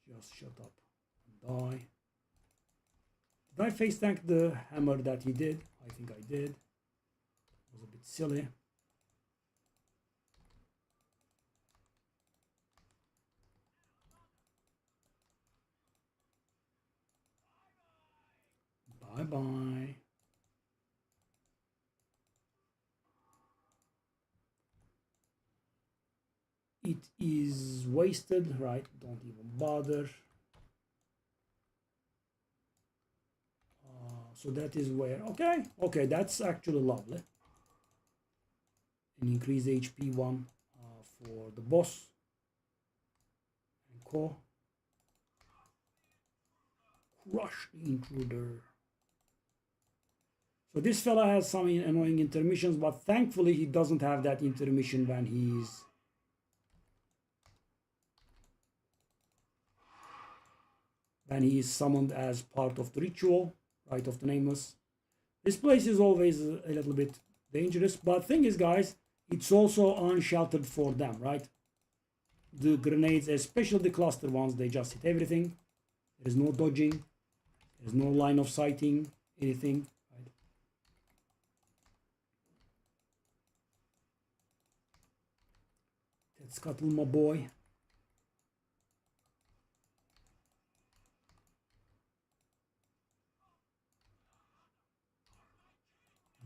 Just shut up and die. Did I face tank the hammer that he did? I think I did. It was a bit silly. Bye-bye. It is wasted, right? Don't even bother. So that is where, okay, that's actually lovely. An increased HP 1 for the boss and co. Crush the intruder. So this fella has some annoying intermissions, but thankfully he doesn't have that intermission when he is summoned as part of the ritual. Right of the Nameless. This place is always a little bit dangerous, but thing is, guys, it's also unsheltered for them, right? The grenades, especially the cluster ones, they just hit everything. There is no dodging. There's no line of sighting, anything. Right? Let's scuttle my boy.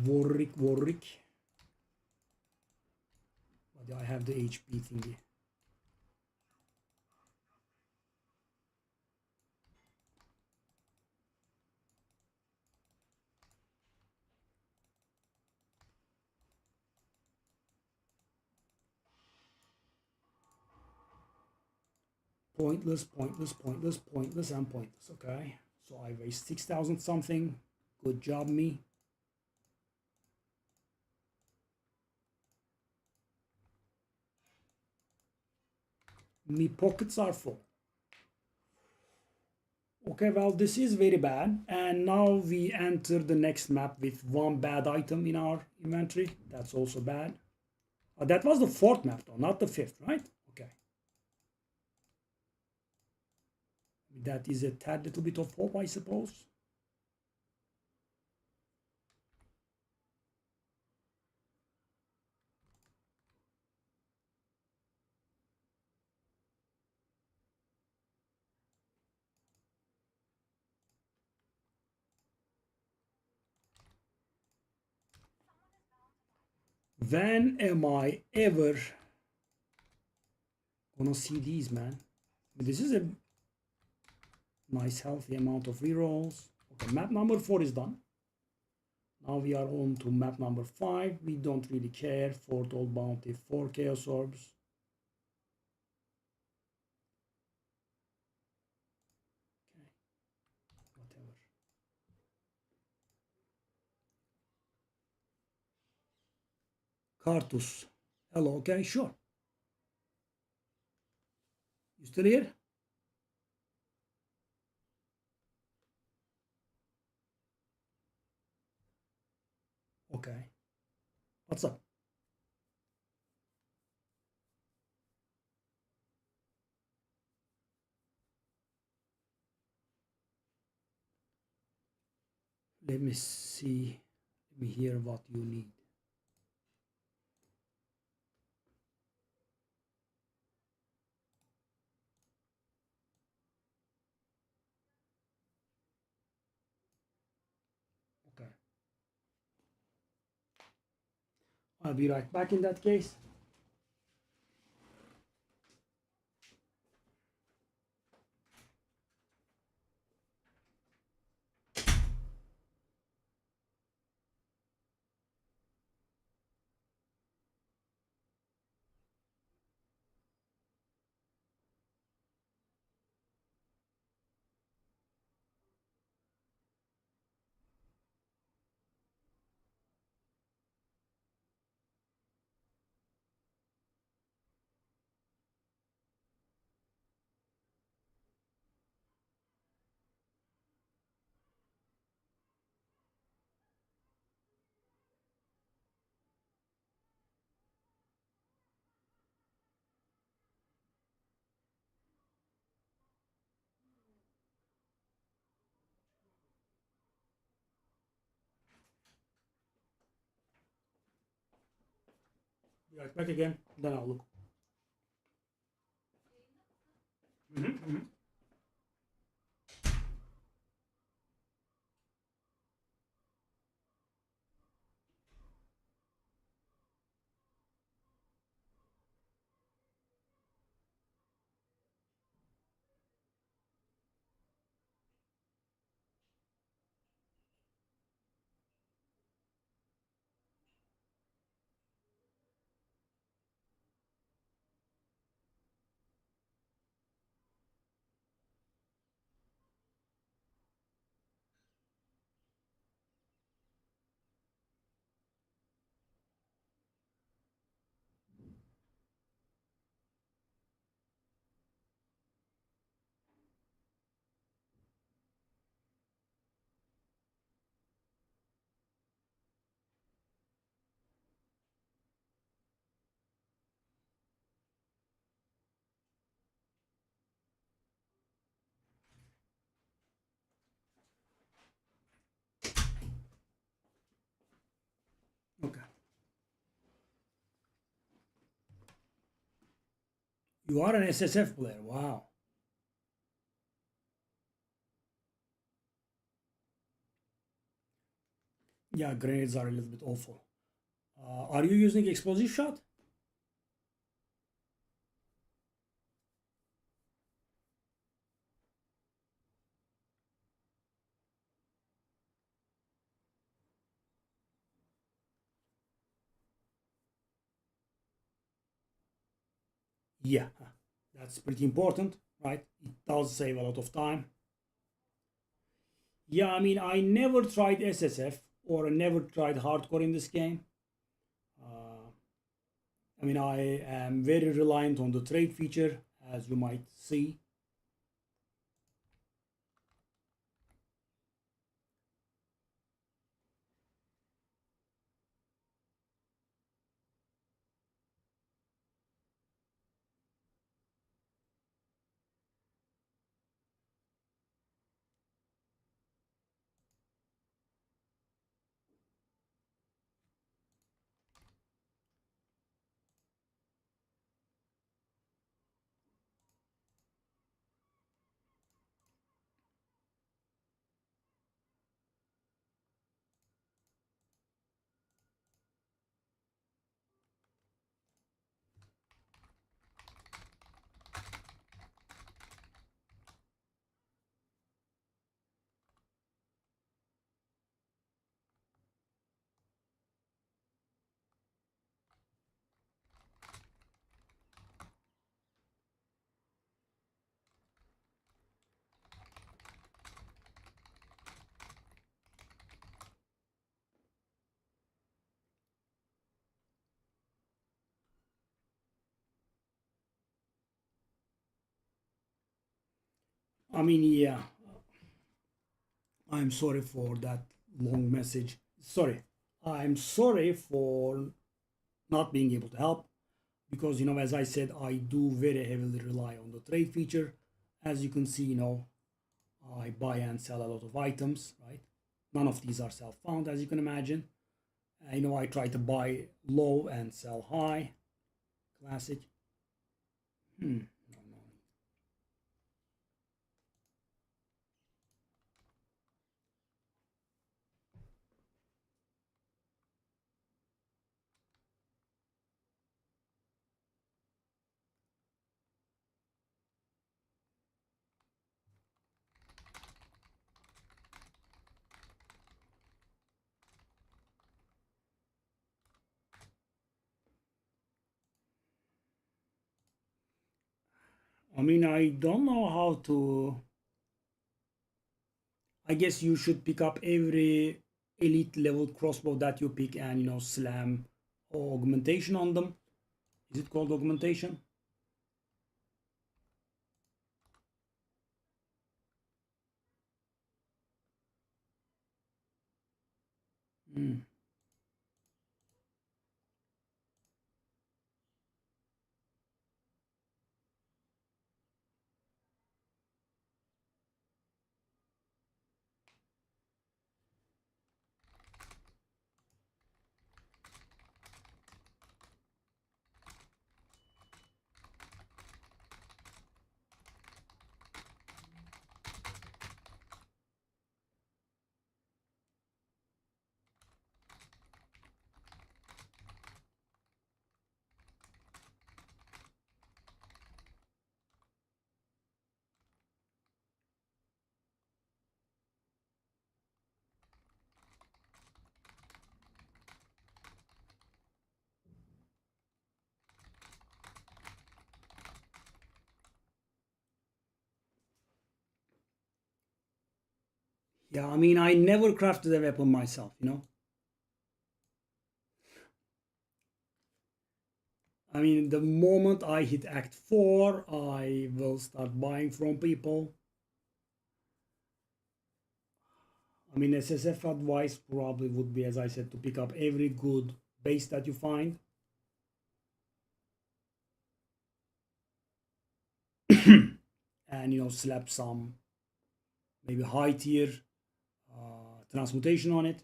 Warwick. But I have the HP thingy. Pointless, and pointless. Okay, so I waste 6,000 something. Good job, me. Me pockets are full. Okay, well, this is very bad. And now we enter the next map with one bad item in our inventory. That's also bad. That was the fourth map, though, not the fifth, right? Okay. That is a tad little bit of hope, I suppose. When am I ever gonna see these, man? This is a nice healthy amount of rerolls. Okay, map number 4 is done. Now we are on to map number 5. We don't really care. 4 old bounty, 4 chaos orbs. Okay, whatever. Cartus. Hello, okay, sure. You still here? Okay. What's up? Let me see. Let me hear what you need. Okay. I'll be right back in that case. Be right back again. Then I'll look. You are an SSF player. Wow. Yeah, grenades are a little bit awful. Are you using explosive shot? Yeah, that's pretty important, right? It does save a lot of time. Yeah, I mean, I never tried SSF or never tried hardcore in this game. Uh, I mean, I am very reliant on the trade feature, as you might see. I mean, yeah, I'm sorry for that long message. Sorry. I'm sorry for not being able to help because, as I said, I do very heavily rely on the trade feature. As you can see, I buy and sell a lot of items, right? None of these are self-found, as you can imagine. I try to buy low and sell high. Classic. No, no. I mean, I don't know how to. I guess you should pick up every elite level crossbow that you pick and slam augmentation on them. Is it called augmentation? Mm. Yeah, I mean, I never crafted a weapon myself. I mean, the moment I hit Act 4, I will start buying from people. I mean, SSF advice probably would be, as I said, to pick up every good base that you find. And, slap some maybe high tier transmutation on it.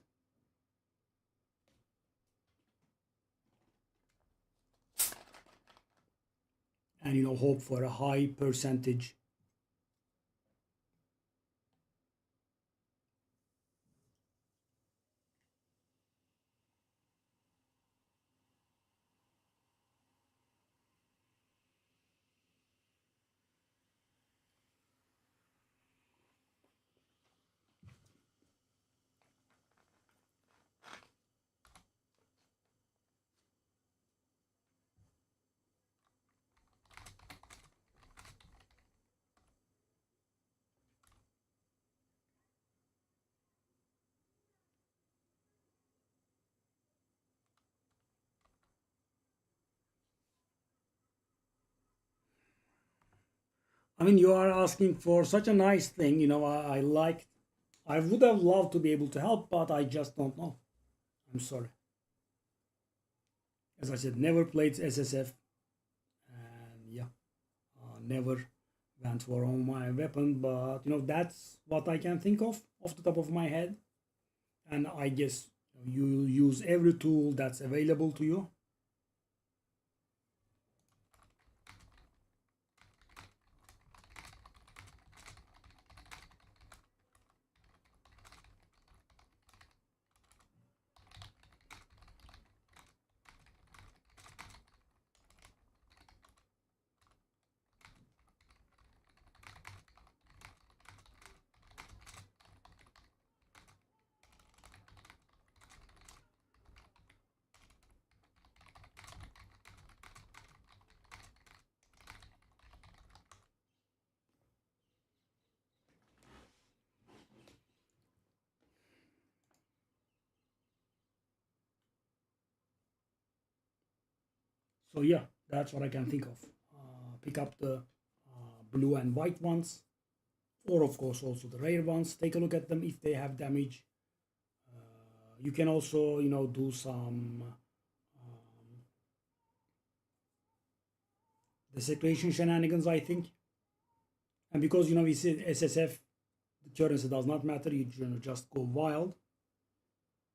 and hope for a high percentage. I mean, you are asking for such a nice thing. I would have loved to be able to help, but I just don't know. I'm sorry. As I said, never played SSF, and yeah, never went for all my weapon. But that's what I can think of off the top of my head. And I guess you use every tool that's available to you. So yeah, that's what I can think of. Pick up the blue and white ones, or of course also the rare ones. Take a look at them if they have damage. You can also do some desecration shenanigans, I think. And because we said SSF, the currency does not matter. You just go wild.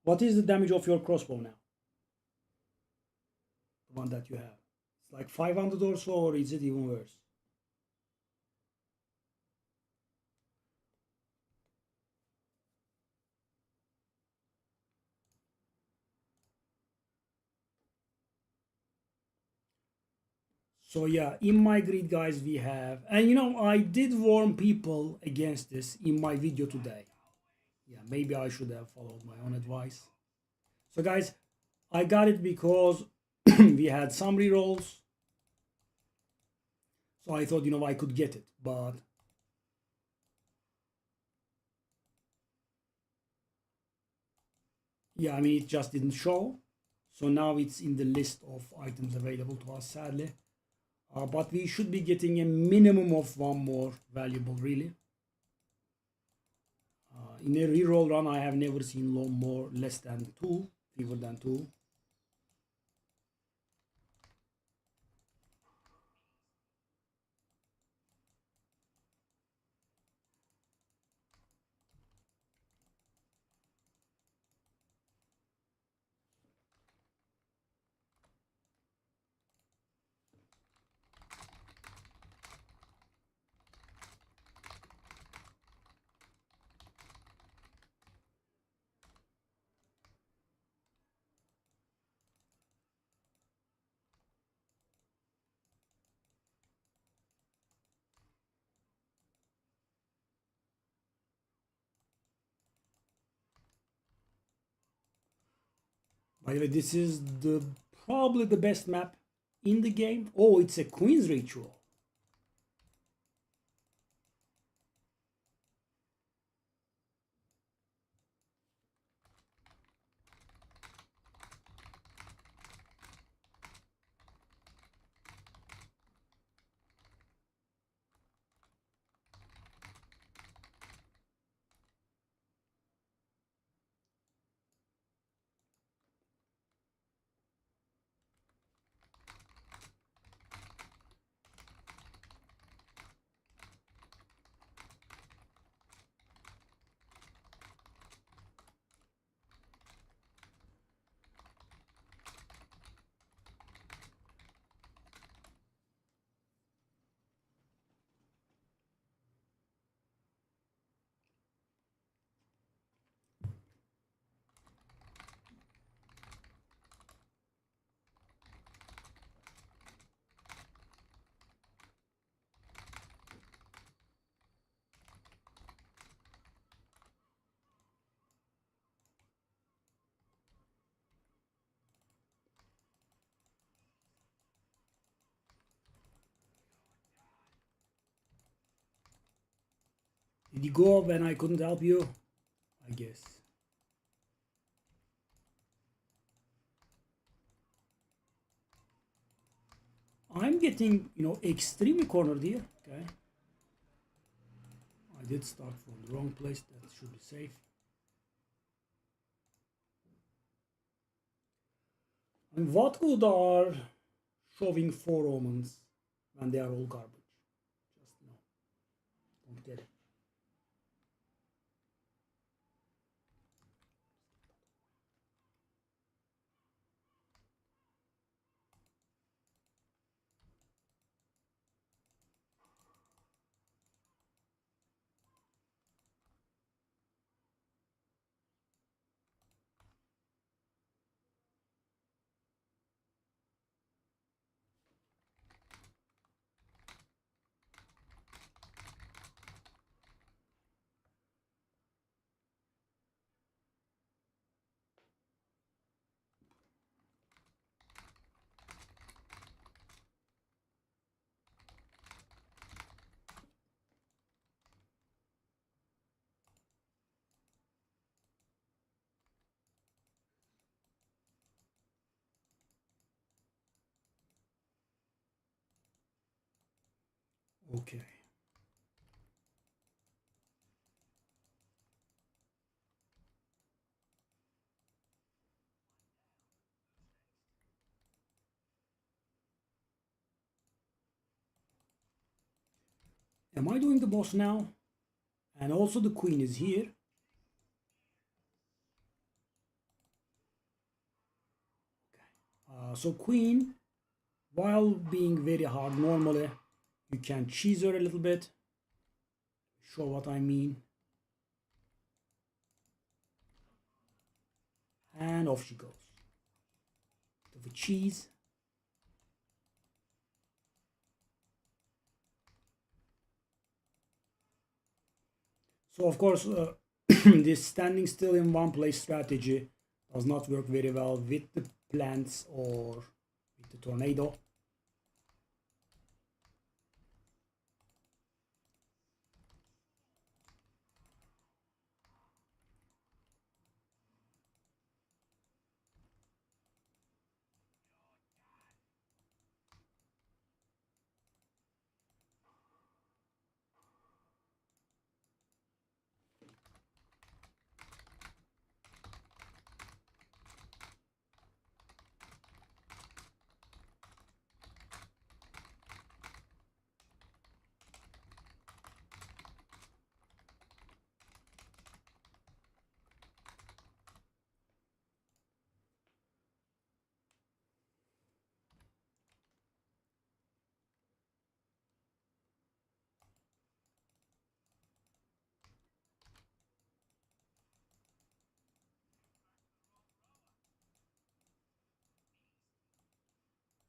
What is the damage of your crossbow now? The one that you have. It's like 500 or so, or is it even worse? So yeah, in my grid, guys, we have, and I did warn people against this in my video today. Yeah, maybe I should have followed my own advice. So guys, I got it because we had some rerolls. So I thought, I could get it, but yeah, I mean, it just didn't show. So now it's in the list of items available to us, sadly. But we should be getting a minimum of one more valuable, really. In a reroll run, I have never seen less than two, fewer than two. By the way, this is probably the best map in the game. Oh, it's a Queen's Ritual. Did you go when I couldn't help you? I guess. I'm getting, extremely cornered here. Okay. I did start from the wrong place. That should be safe. And what good are showing 4 omens when they are all garbage? Just don't get it. Okay. Am I doing the boss now? And also the queen is here. So queen, while being very hard normally, you can cheese her a little bit. Show what I mean. And off she goes. Bit of a cheese. So of course, this standing still in one place strategy does not work very well with the plants or with the tornado.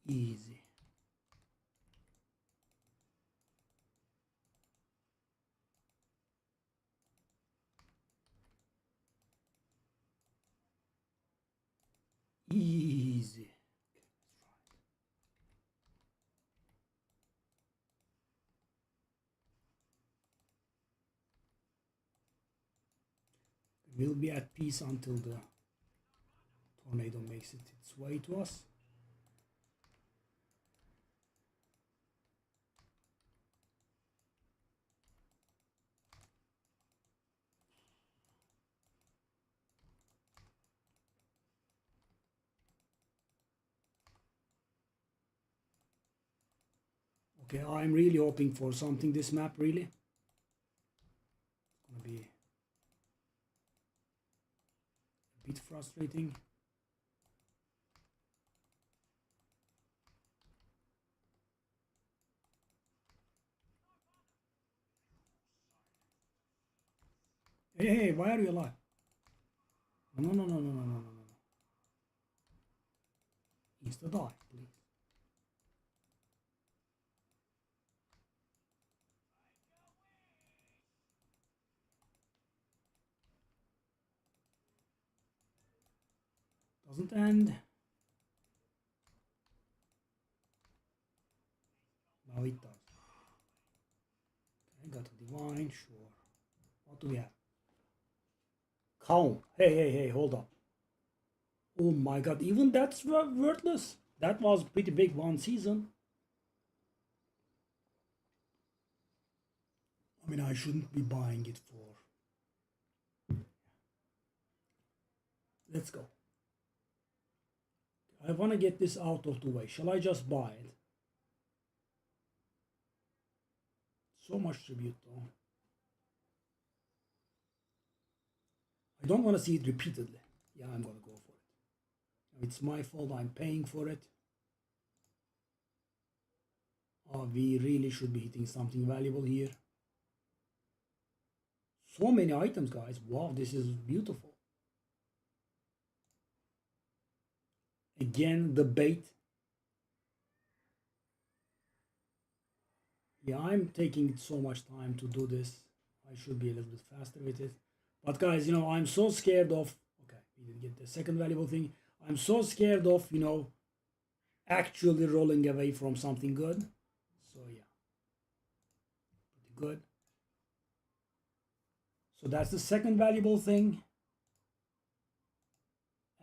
Easy. Easy. We'll be at peace until the tornado makes it its way to us. Okay, I'm really hoping for something this map, really. It's gonna be a bit frustrating. Hey, why are you alive? No, no, no, no, no, no, no, no. Insta die, please. Doesn't end. Now it does. Okay, got a divine, sure. What do we have? Count. Hey, hold up. Oh my god, even that's worthless. That was pretty big one season. I mean, I shouldn't be buying it for. Let's go. I want to get this out of the way. Shall I just buy it? So much tribute though. I don't want to see it repeatedly. Yeah, I'm gonna go for it. It's my fault. I'm paying for it. We really should be hitting something valuable here. So many items, guys. Wow, this is beautiful. Again, the bait. Yeah, I'm taking so much time to do this. I should be a little bit faster with it. But guys, you know, I'm so scared of... Okay, we didn't get the second valuable thing. I'm so scared of, you know, actually rolling away from something good. So yeah, pretty good. So that's the second valuable thing.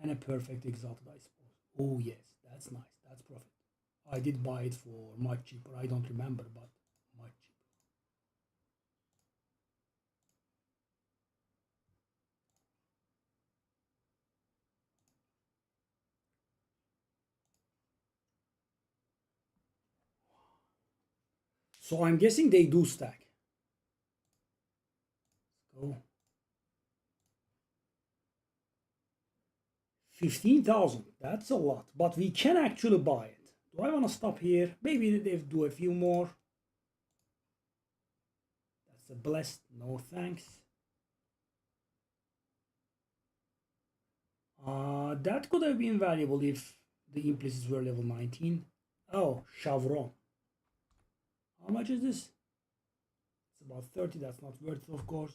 And a perfect exalted, I suppose. Oh yes, that's nice. That's profit. I did buy it for much cheaper. I don't remember, but much cheaper. So I'm guessing they do stack. Let's go. 15,000. That's a lot, but we can actually buy it. Do I want to stop here? Maybe they do a few more. That's a blessed. No thanks. That could have been valuable if the implicits were level 19. Oh, Chevron. How much is this? It's about 30. That's not worth it, of course.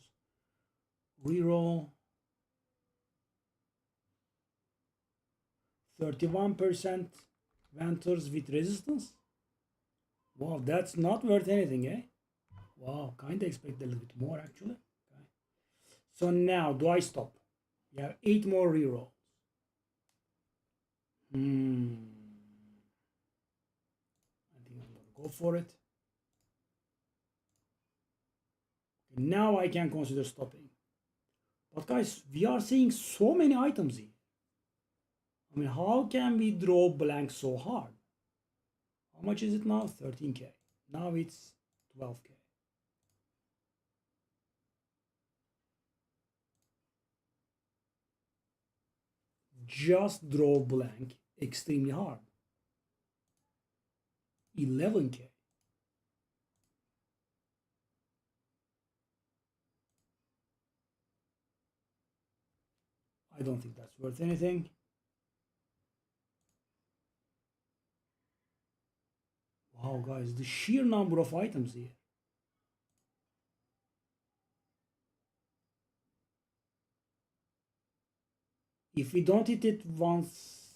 Reroll. 31% Ventures with resistance. Wow, that's not worth anything, eh? Wow, kind of expect a little bit more actually. Okay. So now, do I stop? You have 8 more rerolls. I think I'm gonna go for it. Okay, now I can consider stopping. But guys, we are seeing so many items here. I mean, how can we draw blank so hard? How much is it now? 13k. Now it's 12k. Just draw blank extremely hard. 11k. I don't think that's worth anything. Wow, guys, the sheer number of items here. If we don't hit it once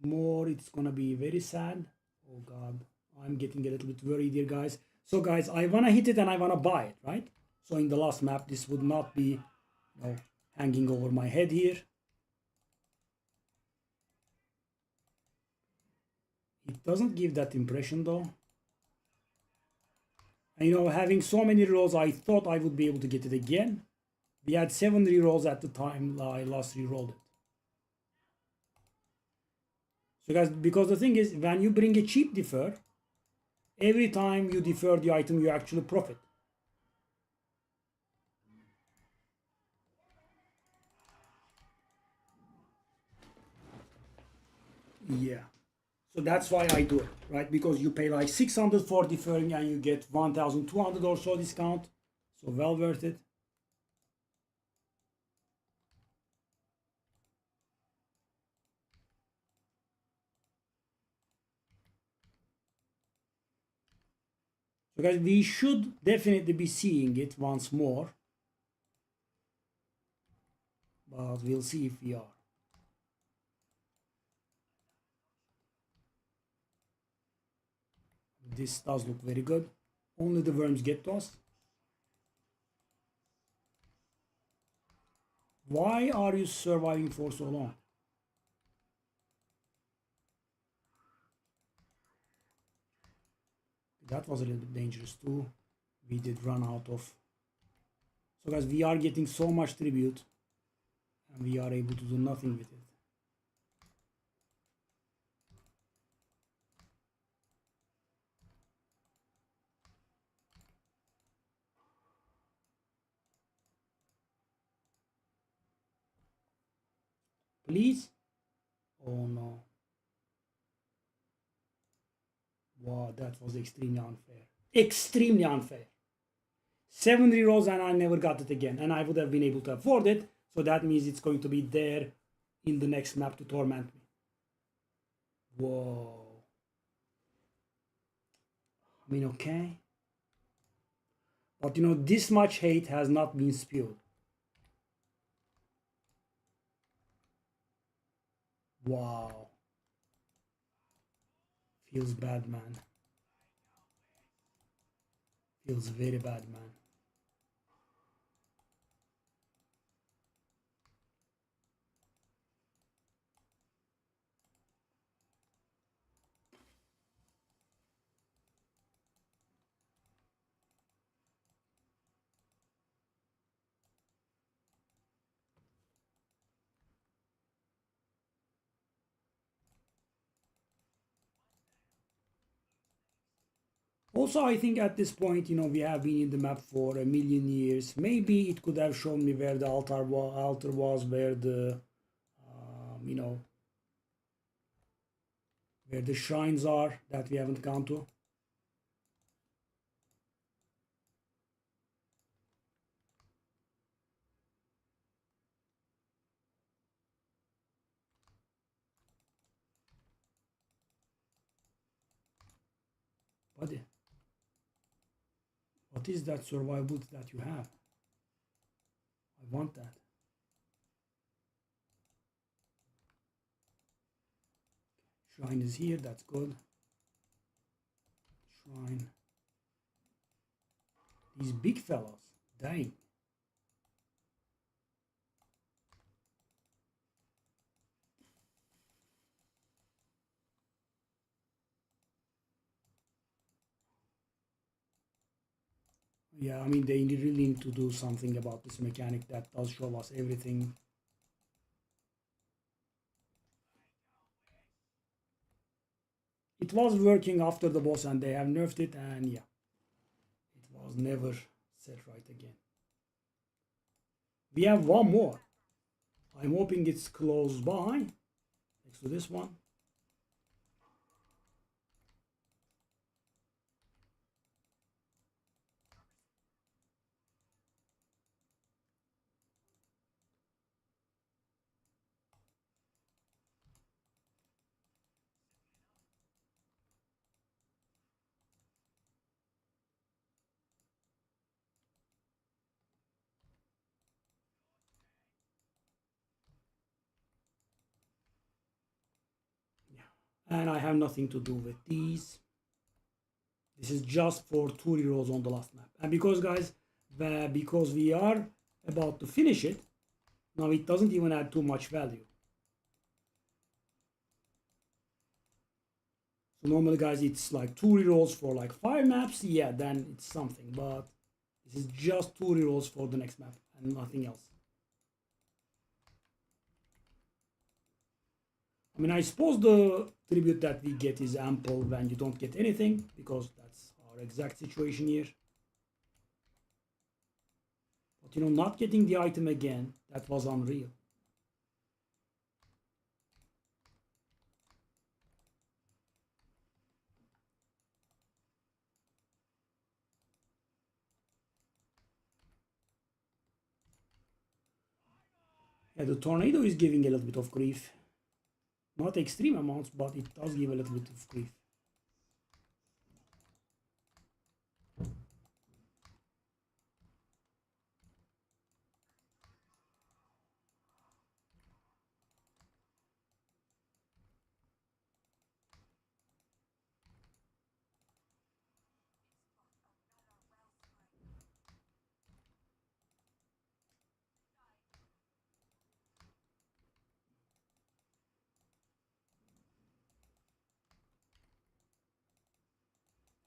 more, it's gonna be very sad. Oh God, I'm getting a little bit worried here, guys. So guys, I wanna hit it and I wanna buy it, right? So in the last map, this would not be, you know, hanging over my head here. It doesn't give that impression though. And you know, having so many rerolls, I thought I would be able to get it again. We had 7 rerolls at the time I last rerolled it. So guys, because the thing is, when you bring a cheap defer, every time you defer the item, you actually profit. Yeah. So that's why I do it, right? Because you pay like 600 for deferring and you get 1,200 or so discount. So well worth it. So guys, we should definitely be seeing it once more. But we'll see if we are. This does look very good. Only the worms get to us. Why are you surviving for so long? That was a little bit dangerous too. We did run out of. So guys, we are getting so much tribute and we are able to do nothing with it. Please? Oh no. Wow, that was extremely unfair. Extremely unfair. 7 rerolls and I never got it again. And I would have been able to afford it. So that means it's going to be there in the next map to torment me. Whoa. I mean, okay. But you know, this much hate has not been spewed. Wow. Feels bad, man. Feels very bad, man. Also, I think at this point, you know, we have been in the map for a million years. Maybe it could have shown me where the altar was, where the, you know, where the shrines are that we haven't gone to. Buddy, what is that survival that you have? I want that. Shrine is here, that's good. Shrine. These big fellas, dang. Yeah, I mean, they really need to do something about this mechanic that does show us everything. It was working after the boss and they have nerfed it, and yeah, it was never set right again. We have one more. I'm hoping it's close by, next to this one. And I have nothing to do with these. This is just for 2 rerolls on the last map. And because guys, because we are about to finish it, now it doesn't even add too much value. So normally guys, it's like 2 rerolls for like 5 maps, yeah, then it's something. But this is just 2 rerolls for the next map and nothing else. I mean, I suppose the tribute that we get is ample when you don't get anything, because that's our exact situation here. But you know, not getting the item again, that was unreal. Yeah, the tornado is giving a little bit of grief. Not extreme amounts, but it does give a little bit of grief.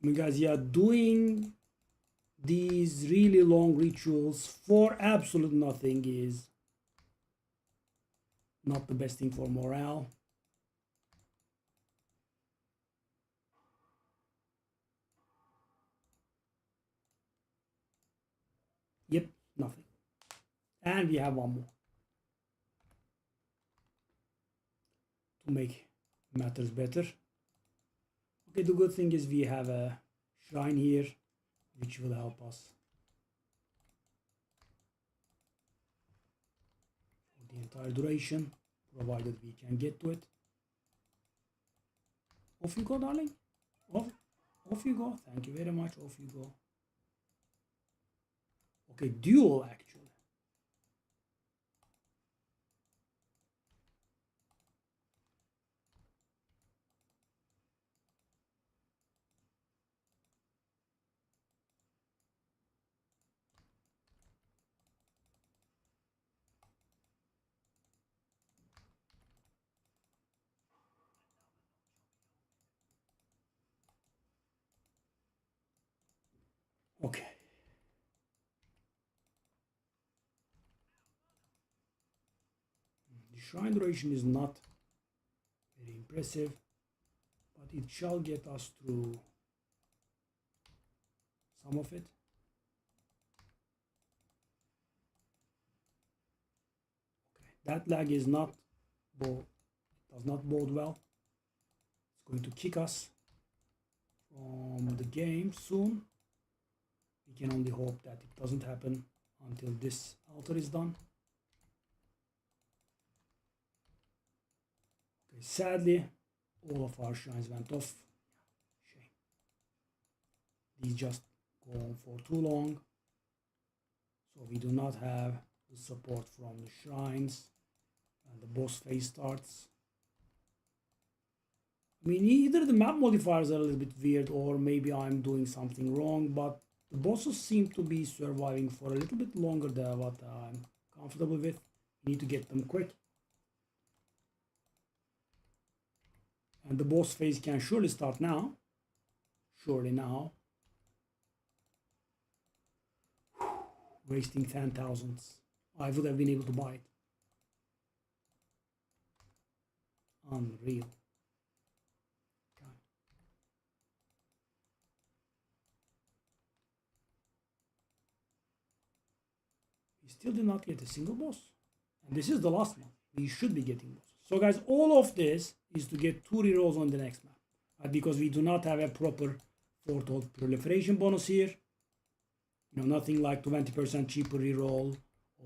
I mean, guys, yeah, doing these really long rituals for absolute nothing is not the best thing for morale. Yep, nothing. And we have one more to make matters better. Okay, the good thing is we have a shrine here which will help us for the entire duration, provided we can get to it. Off you go, darling. Off you go. Thank you very much. Off you go. Okay, duel actually. Okay. The shrine duration is not very impressive, but it shall get us through some of it. Okay. That lag is not does not bode well. It's going to kick us from the game soon. We can only hope that it doesn't happen until this altar is done. Okay, sadly, all of our shrines went off. Shame. These just go on for too long. So we do not have the support from the shrines, and the boss phase starts. I mean, either the map modifiers are a little bit weird, or maybe I'm doing something wrong, but the bosses seem to be surviving for a little bit longer than what I'm comfortable with. We need to get them quick. And the boss phase can surely start now. Surely now. Wasting 10,000. I would have been able to buy it. Unreal. Okay. We still did not get a single boss. And this is the last one. We should be getting bosses. So guys, all of this is to get 2 rerolls on the next map. Because we do not have a proper foretold proliferation bonus here. You know, nothing like 20% cheaper reroll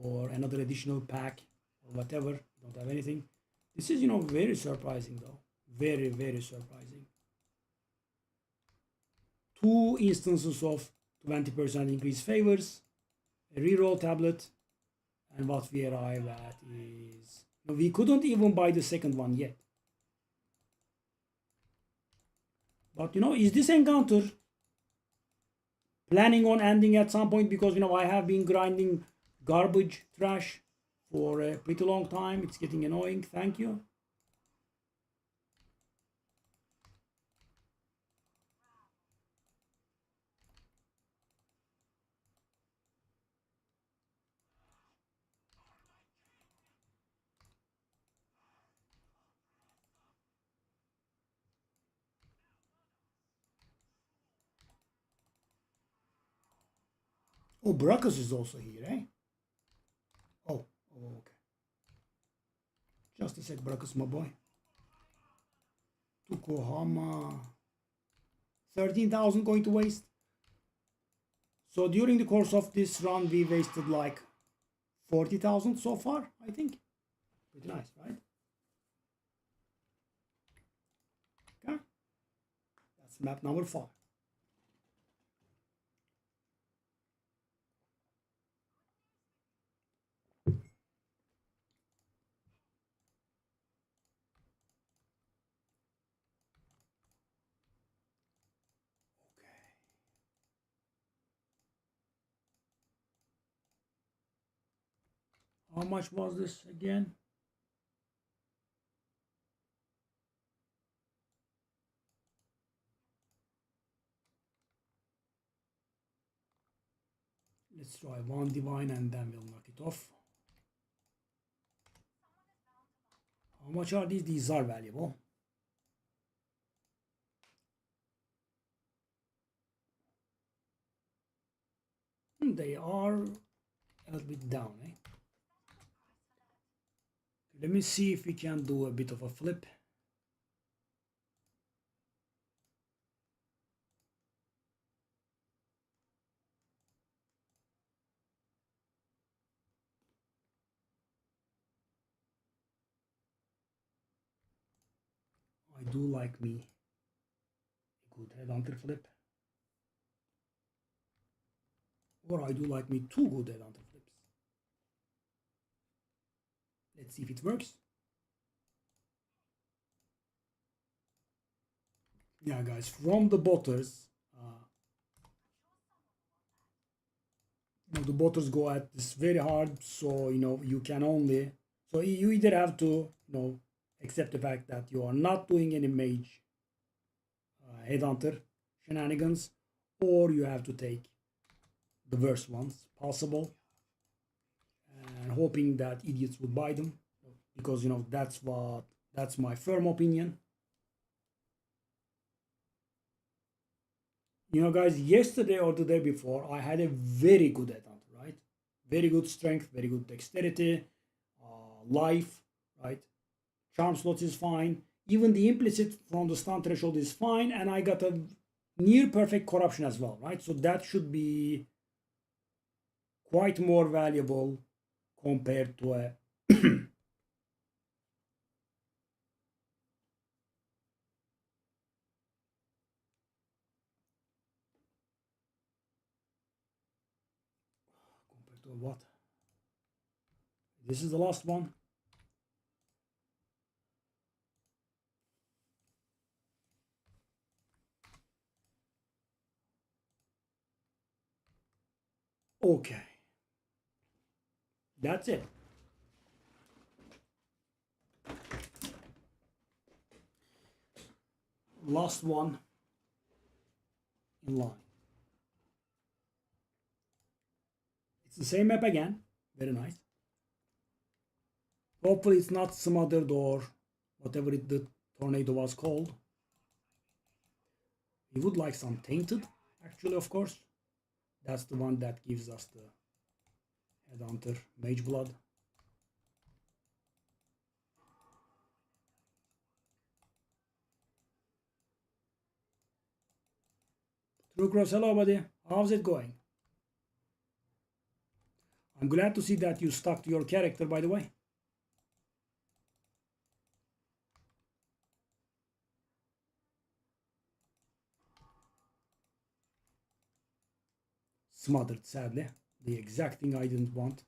or another additional pack or whatever. We don't have anything. This is, you know, very surprising though. Very, very surprising. 2 instances of 20% increased favors, a reroll tablet, and what we arrive at is... No, we couldn't even buy the second one yet. But, you know, is this encounter planning on ending at some point? Because, you know, I have been grinding garbage trash for a pretty long time. It's getting annoying. Thank you. Oh, Brackus is also here, eh? Oh, okay. Just a sec, Brackus, my boy. Tukohama. 13,000 going to waste. So during the course of this run, we wasted like 40,000 so far, I think. Pretty nice, right? Okay. That's map number 5. How much was this again? Let's try one divine and then we'll knock it off. How much are these? These are valuable. They are a little bit down, eh? Let me see if we can do a bit of a flip. I do like me a good Headhunter flip. Or I do like me two good Headhunter flips. Let's see if it works. Yeah, guys, from the botters, the botters go at this very hard, so you can only, so you either have to accept the fact that you are not doing any mage Headhunter shenanigans, or you have to take the worst ones possible and hoping that idiots would buy them, because that's my firm opinion. Guys, yesterday or the day before I had a very good Headhunter, right? Very good strength, very good dexterity, life, right? Charm slots is fine, even the implicit from the stun threshold is fine, and I got a near perfect corruption as well, right? So that should be quite more valuable compared to a compared to what? This is the last one. Okay, that's it. Last one in line. It's the same map again. Very nice. Hopefully it's not smothered or whatever the tornado was called. We would like some tainted, actually, of course. That's the one that gives us the Headhunter Mageblood. True Cross, hello buddy. How's it going? I'm glad to see that you stuck to your character, by the way. Smothered, sadly. The exact thing I didn't want.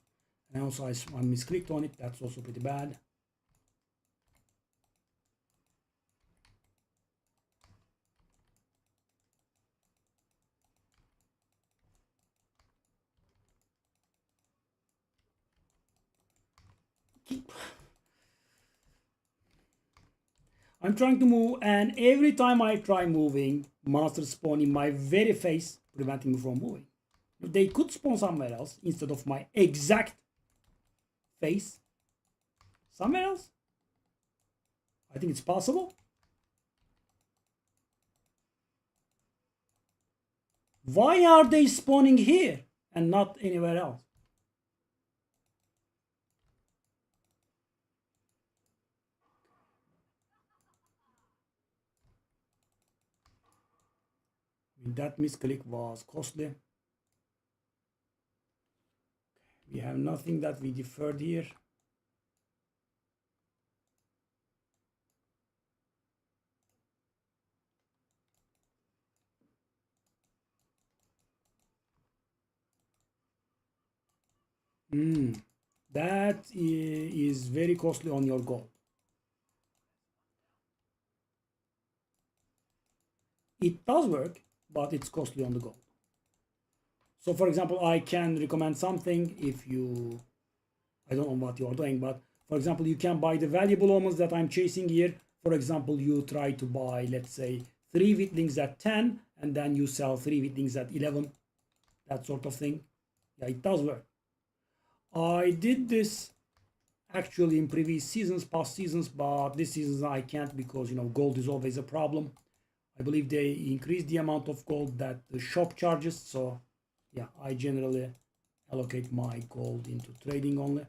And also I misclicked on it. That's also pretty bad. I'm trying to move, and every time I try moving, monsters spawn in my very face, preventing me from moving. They could spawn somewhere else instead of my exact face. Somewhere else? I think it's possible. Why are they spawning here and not anywhere else? That misclick was costly. We have nothing that we deferred here. That is very costly on your goal. It does work, but it's costly on the goal. So for example, I can recommend something if you, I don't know what you are doing, but for example, you can buy the valuable omens that I'm chasing here. For example, you try to buy, let's say, 3 withlings at 10, and then you sell 3 withlings at 11. That sort of thing. Yeah, it does work. I did this actually in previous seasons, past seasons, but this season I can't because gold is always a problem. I believe they increased the amount of gold that the shop charges, so yeah, I generally allocate my gold into trading only.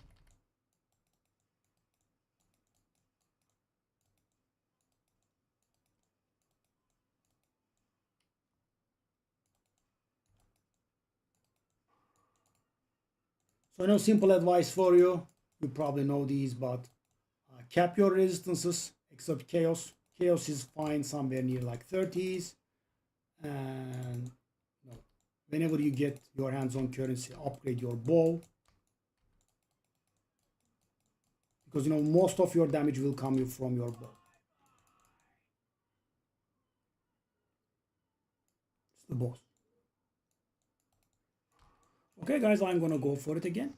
So no simple advice for you. You probably know these, but cap your resistances except chaos. Chaos is fine somewhere near like 30s, and whenever you get your hands on currency, upgrade your bow, because most of your damage will come from your bow. It's the boss. Okay, guys, I'm gonna go for it again.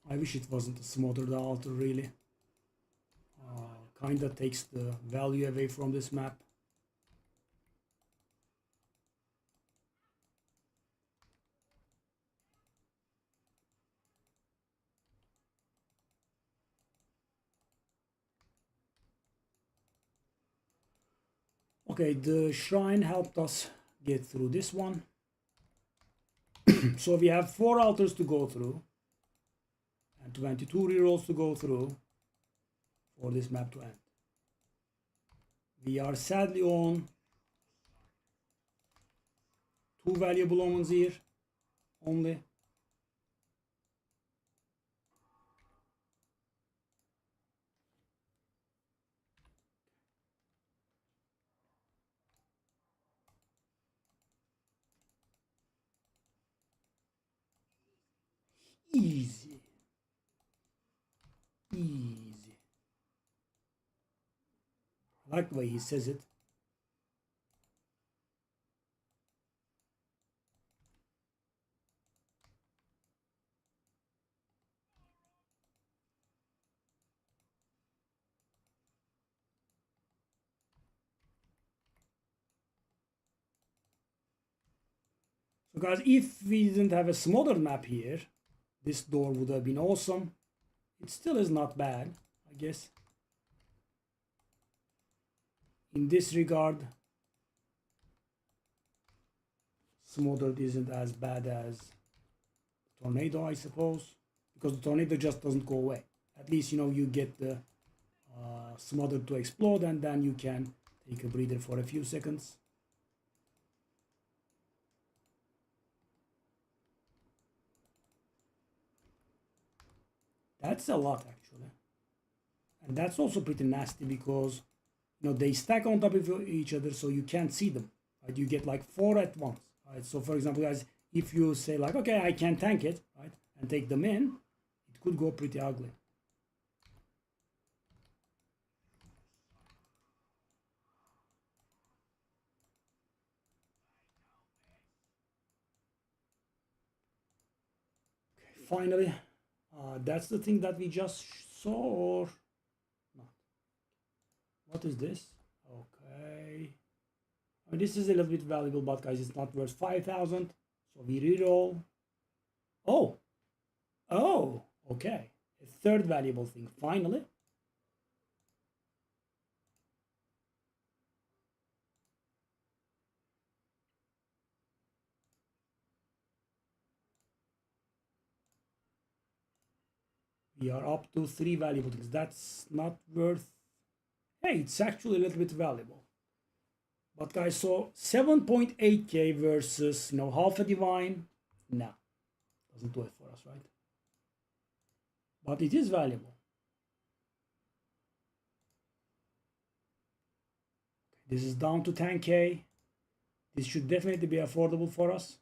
I wish it wasn't a smothered altar, really. Kinda takes the value away from this map. Okay, the shrine helped us get through this one. So we have 4 altars to go through and 22 rerolls to go through for this map to end. We are sadly on 2 valuable omens here only. Easy. Easy. I like the way he says it. So guys, if we didn't have a smothered map here, this door would have been awesome. It still is not bad, I guess. In this regard, smothered isn't as bad as tornado, I suppose, because the tornado just doesn't go away. At least you get the smothered to explode, and then you can take a breather for a few seconds. That's a lot actually, and that's also pretty nasty because they stack on top of each other, so you can't see them. Right? You get like 4 at once. Right? So for example, guys, if you say like, okay, I can tank it, right, and take them in, it could go pretty ugly. Okay, finally, that's the thing that we just saw, or not? What is this? Okay. I mean, this is a little bit valuable, but guys, it's not worth 5,000. So we reroll. Oh, oh, okay. A third valuable thing, finally. We are up to 3 valuable things. That's not worth. Hey, it's actually a little bit valuable. But guys, so 7.8k versus half a divine. No, doesn't do it for us, right? But it is valuable. This is down to 10k. This should definitely be affordable for us.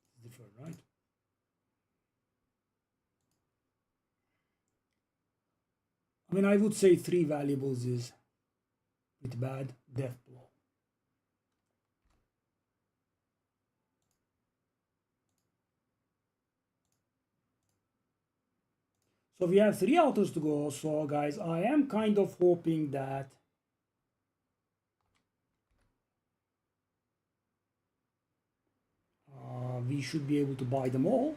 It's different, right? I mean, I would say 3 valuables is pretty bad. Death blow. So we have 3 autos to go. So guys, I am kind of hoping that we should be able to buy them all.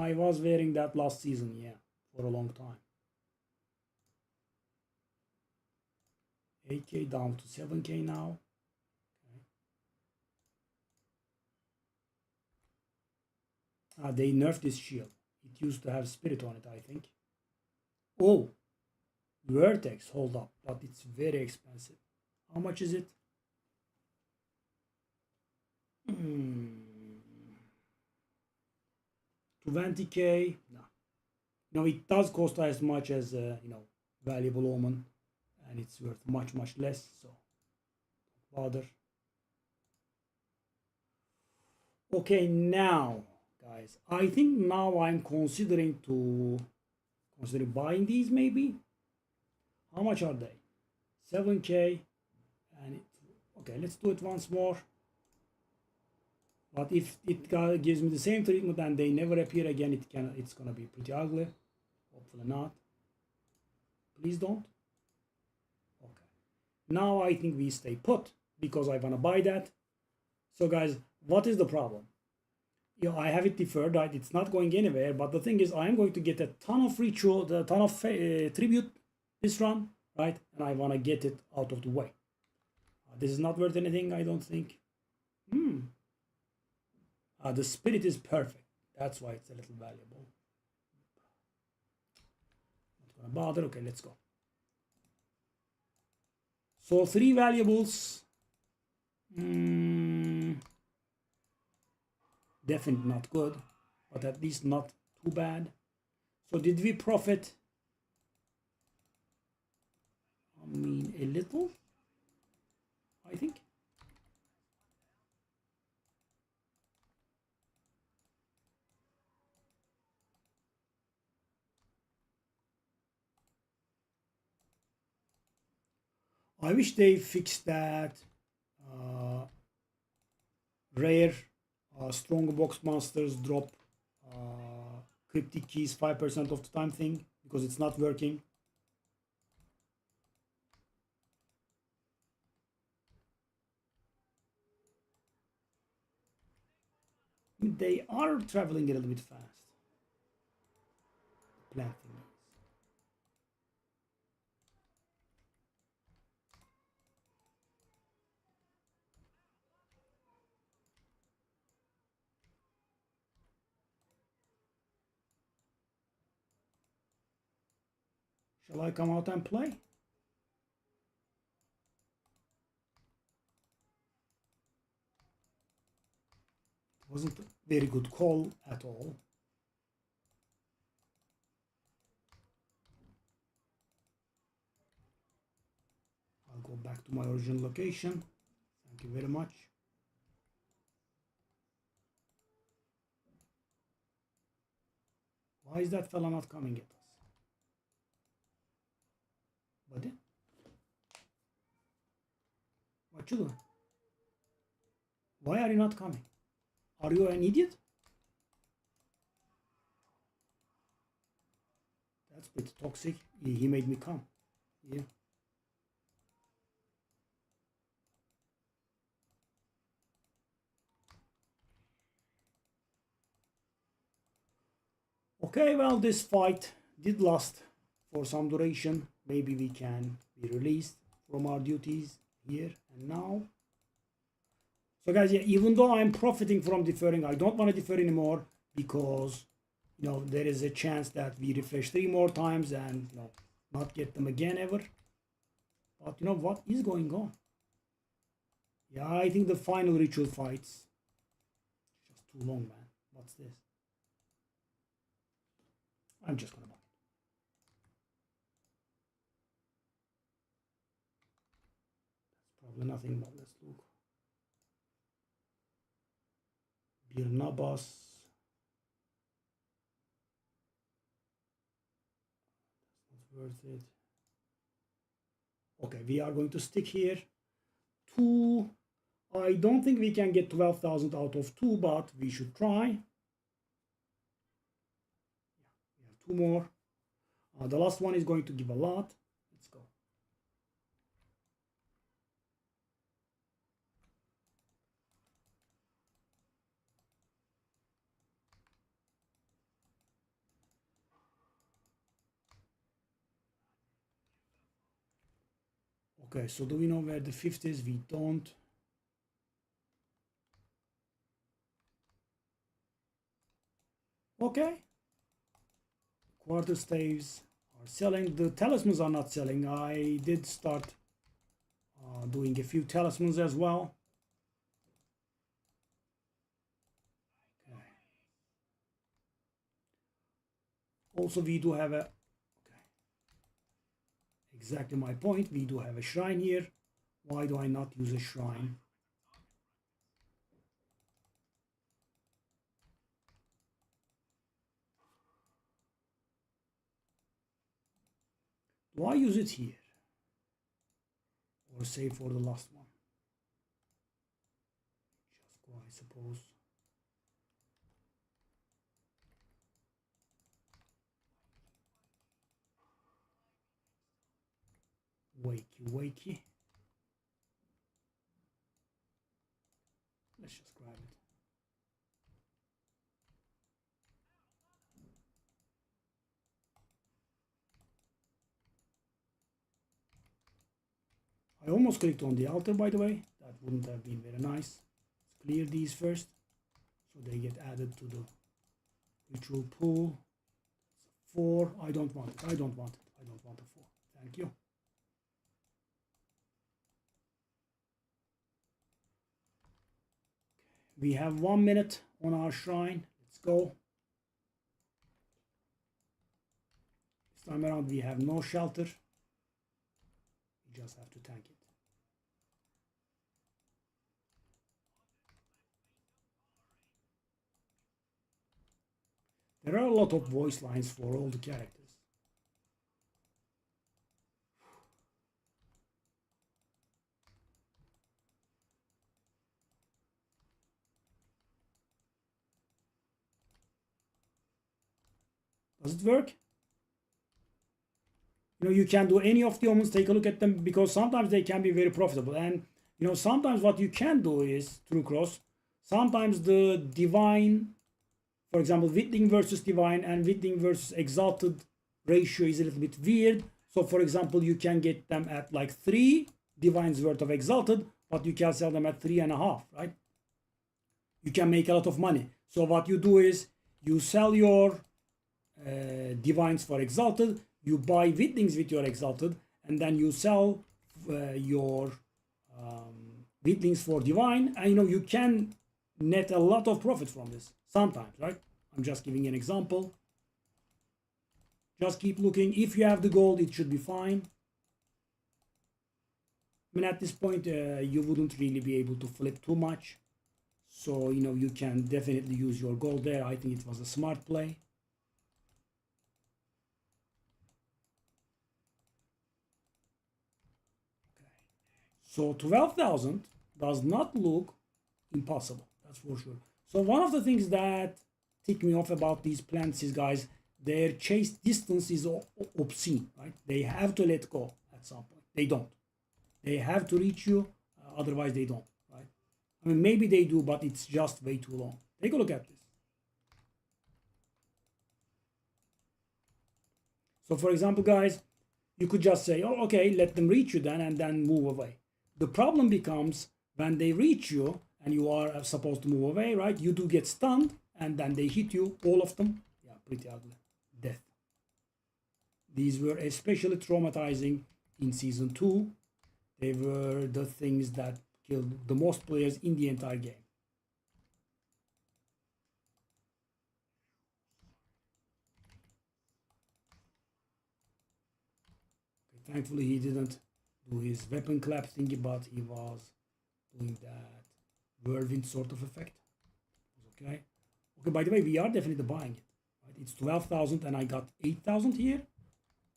I was wearing that last season, yeah, for a long time. 8K down to 7K now. Okay. They nerfed this shield. It used to have spirit on it, I think. Oh, Vertex, hold up, but it's very expensive. How much is it? 20K. No, it does cost as much as valuable omen, and it's worth much less. So bother. Okay, now guys, I think now I'm considering buying these maybe. How much are they? 7K, and okay, let's do it once more. But if it gives me the same treatment and they never appear again, it's gonna be pretty ugly. Hopefully not. Please don't. Okay. Now I think we stay put because I wanna buy that. So guys, what is the problem? I have it deferred, right? It's not going anywhere. But the thing is, I am going to get a ton of ritual, a ton of tribute this run, right? And I wanna get it out of the way. This is not worth anything, I don't think. The spirit is perfect. That's why it's a little valuable. Not gonna bother. Okay, let's go. So 3 valuables. Definitely not good, but at least not too bad. So did we profit? I mean, a little, I think. I wish they fixed that rare strong box monsters drop cryptic keys 5% of the time thing, because it's not working. They are traveling a little bit fast. Plant thing. Shall I come out and play? Wasn't a very good call at all. I'll go back to my original location. Thank you very much. Why is that fella not coming at us? Buddy? What you doing? Why are you not coming? Are you an idiot? That's a bit toxic. He made me come. Yeah. Okay, well, this fight did last for some duration. Maybe we can be released from our duties here and now. So guys, yeah, even though I'm profiting from deferring, I don't want to defer anymore, because there is a chance that we refresh 3 more times and not get them again ever. But what is going on? Yeah, I think the final ritual fights just too long, man. What's this? I'm just gonna buy it. That's probably nothing, but let's look. Birnabas. worth it. Okay, we are going to stick here. 2. I don't think we can get 12,000 out of 2, but we should try. Yeah, we have 2 more. The last one is going to give a lot. Let's go. Okay, so do we know where the 5th is? We don't. Okay. Quarter staves are selling. The talismans are not selling. I did start doing a few talismans as well. Okay. Also, we do have a... Okay. Exactly my point. We do have a shrine here. Why do I not use a shrine? Do I use it here? Or save for the last one? Just go, I suppose. Wakey, wakey. Let's just grab it. I almost clicked on the altar, by the way. That wouldn't have been very nice. Let's clear these first, so they get added to the ritual pool. 4. I don't want it. I don't want it. I don't want a 4. Thank you. We have 1 minute on our shrine. Let's go. This time around we have no shelter. We just have to tank it. There are a lot of voice lines for all the characters. Does it work? You know, you can do any of the omens, take a look at them, because sometimes they can be very profitable. And, you know, sometimes what you can do is, through cross, sometimes the divine, for example, Witling versus divine and Witling versus exalted ratio is a little bit weird. So, for example, you can get them at like 3 divines worth of exalted, but you can sell them at 3.5, right? You can make a lot of money. So what you do is you sell your divines for exalted, you buy Witlings with your exalted, and then you sell your Witlings for divine, and you know you can net a lot of profit from this sometimes, right? I'm just giving an example. Just keep looking. If you have the gold, it should be fine. I mean, at this point, you wouldn't really be able to flip too much. So, you know, you can definitely use your gold there. I think it was a smart play. Okay. So 12,000 does not look impossible. That's for sure. So one of the things that tick me off about these plants is, guys, their chase distance is obscene, right? They have to let go at some point. They don't. They have to reach you, otherwise they don't, right? I mean, maybe they do, but it's just way too long. Take a look at this. So, for example, guys, you could just say, oh, okay, let them reach you then, and then move away. The problem becomes when they reach you and you are supposed to move away, right? You do get stunned, and then they hit you, all of them. Yeah, pretty ugly. Death. These were especially traumatizing in Season 2. They were the things that killed the most players in the entire game. Okay, thankfully, he didn't do his weapon clap thingy, but he was doing that whirlwind sort of effect. Okay. Okay, by the way, we are definitely buying it. Right? It's 12,000 and I got 8,000 here.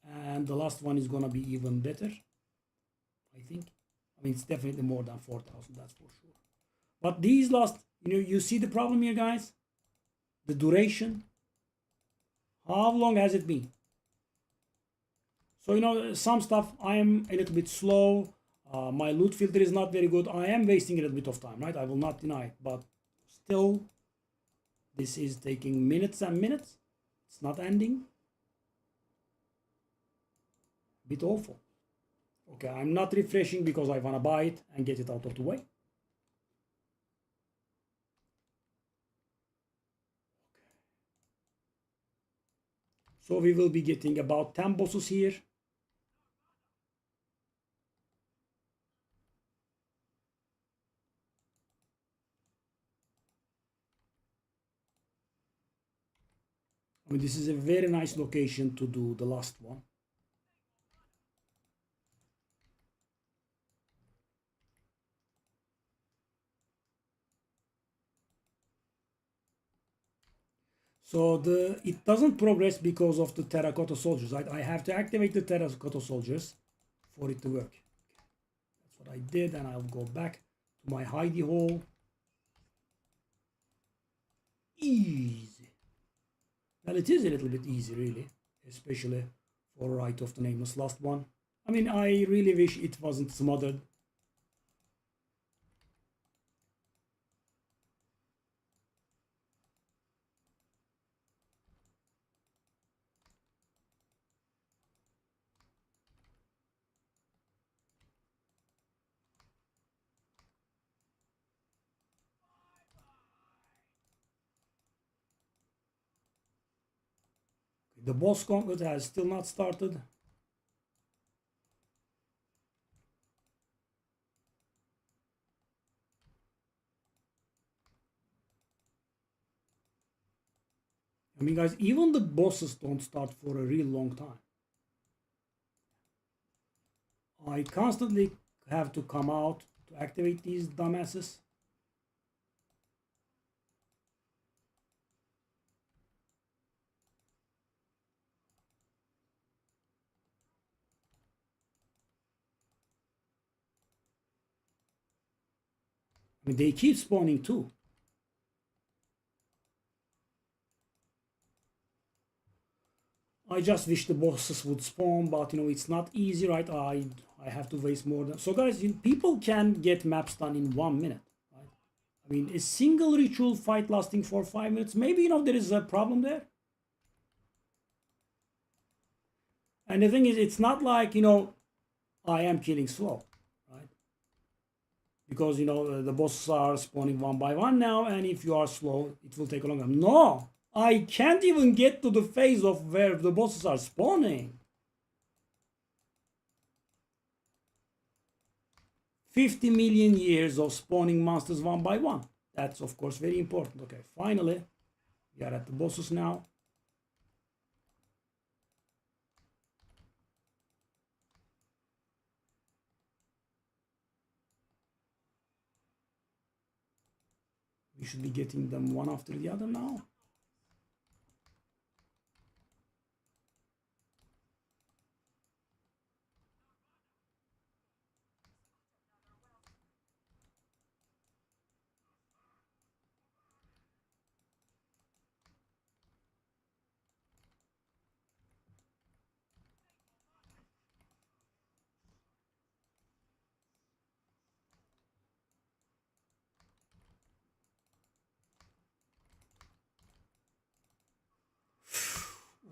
and the last one is gonna be even better, I think. I mean, it's definitely more than 4,000, that's for sure. But these last, you see the problem here, guys? The duration. How long has it been? So, some stuff I am a little bit slow. My loot filter is not very good. I am wasting a little bit of time, right? I will not deny it. But still, this is taking minutes and minutes. It's not ending. Bit awful. Okay, I'm not refreshing because I want to buy it and get it out of the way. So we will be getting about 10 bosses here. I mean, this is a very nice location to do the last one. So it doesn't progress because of the terracotta soldiers. I have to activate the terracotta soldiers for it to work. That's what I did, and I'll go back to my hidey hole. Easy. Well, it is a little bit easy, really, especially for Rite of the Nameless last one. I mean, I really wish it wasn't smothered. The boss gauntlet has still not started. I mean, guys, even the bosses don't start for a real long time. I constantly have to come out to activate these dumbasses. I mean, they keep spawning too. I just wish the bosses would spawn, but it's not easy, right? I have to waste more than. So, guys, people can get maps done in 1 minute, right? I mean, a single ritual fight lasting for 5 minutes. Maybe there is a problem there. And the thing is, it's not like I am killing slow, right? Because the bosses are spawning one by one now, and if you are slow, it will take a long time. No, I can't even get to the phase of where the bosses are spawning. 50 million years of spawning monsters one by one. That's of course very important. Okay, finally, we are at the bosses now. We should be getting them one after the other now.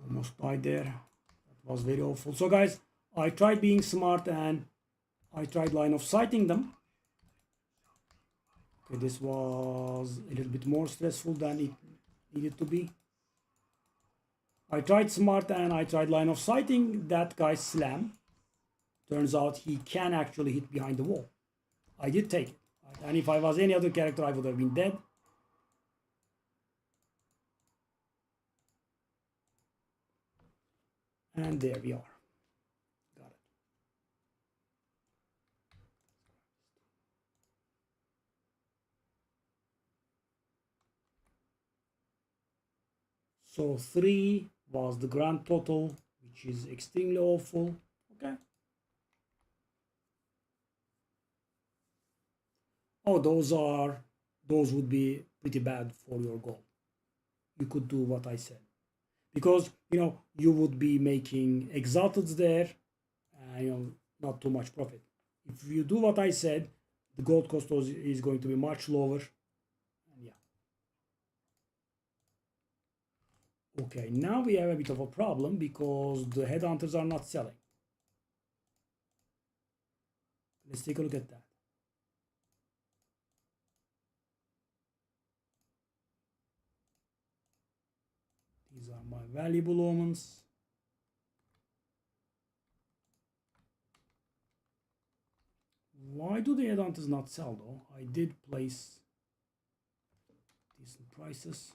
Almost died there. That was very awful. So guys, I tried being smart and I tried line of sighting them. Okay, this was a little bit more stressful than it needed to be. I tried smart and I tried line of sighting that guy's slam. Turns out he can actually hit behind the wall. I did take it. Right? And if I was any other character, I would have been dead. And there we are. Got it. So 3 was the grand total. We which is extremely awful. Okay. Oh, those would be pretty bad for your goal. You could do what I said, because you would be making exalted there, not too much profit. If you do what I said, the gold cost is going to be much lower. And yeah. Okay, now we have a bit of a problem because the headhunters are not selling. Let's take a look at that. These are my valuable omens. Why do the headhunters not sell though? I did place decent prices.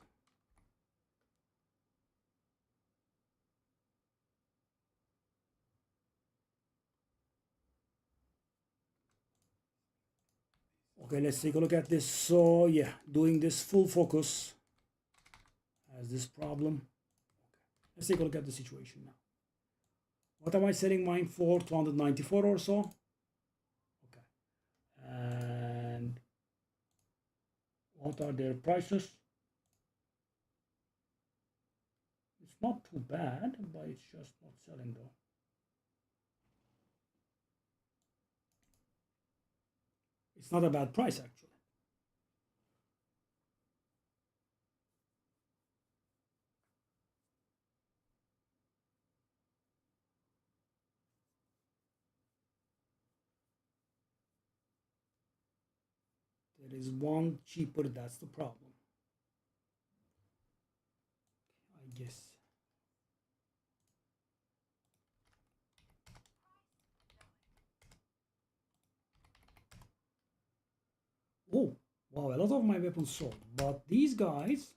Okay, let's take a look at this. So yeah, doing this full focus has this problem. Okay. Let's take a look at the situation now. What am I selling mine for? 294 or so. Okay. And what are their prices? It's not too bad, but it's just not selling though. It's not a bad price actually. There is one cheaper, that's the problem. I guess. Oh, wow, a lot of my weapons sold. But these guys,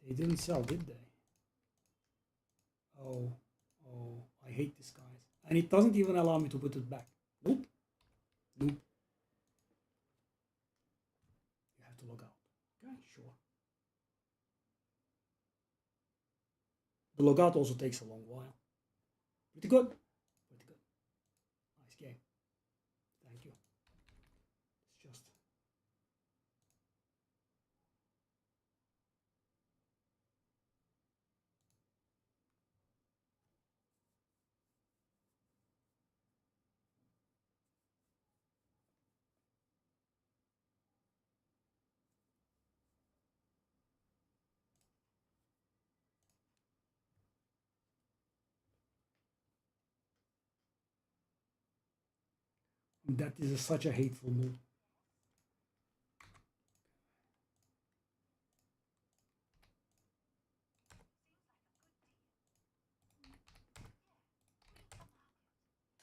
they didn't sell, did they? Oh, I hate this guys. And it doesn't even allow me to put it back. Nope. Nope. You have to log out. Okay, sure. The logout also takes a long while. Pretty good. Pretty good. Nice game. Thank you. It's just... That is such a hateful move.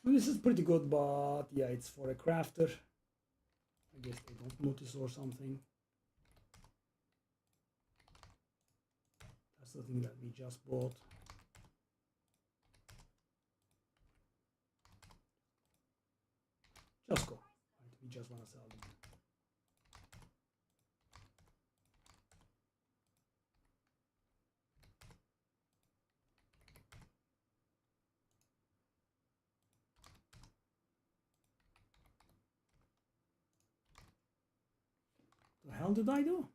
This is pretty good, but yeah, it's for a crafter. I guess they don't notice or something. That's the thing that we just bought. Just go. Right, we just want to sell them. The hell did I do?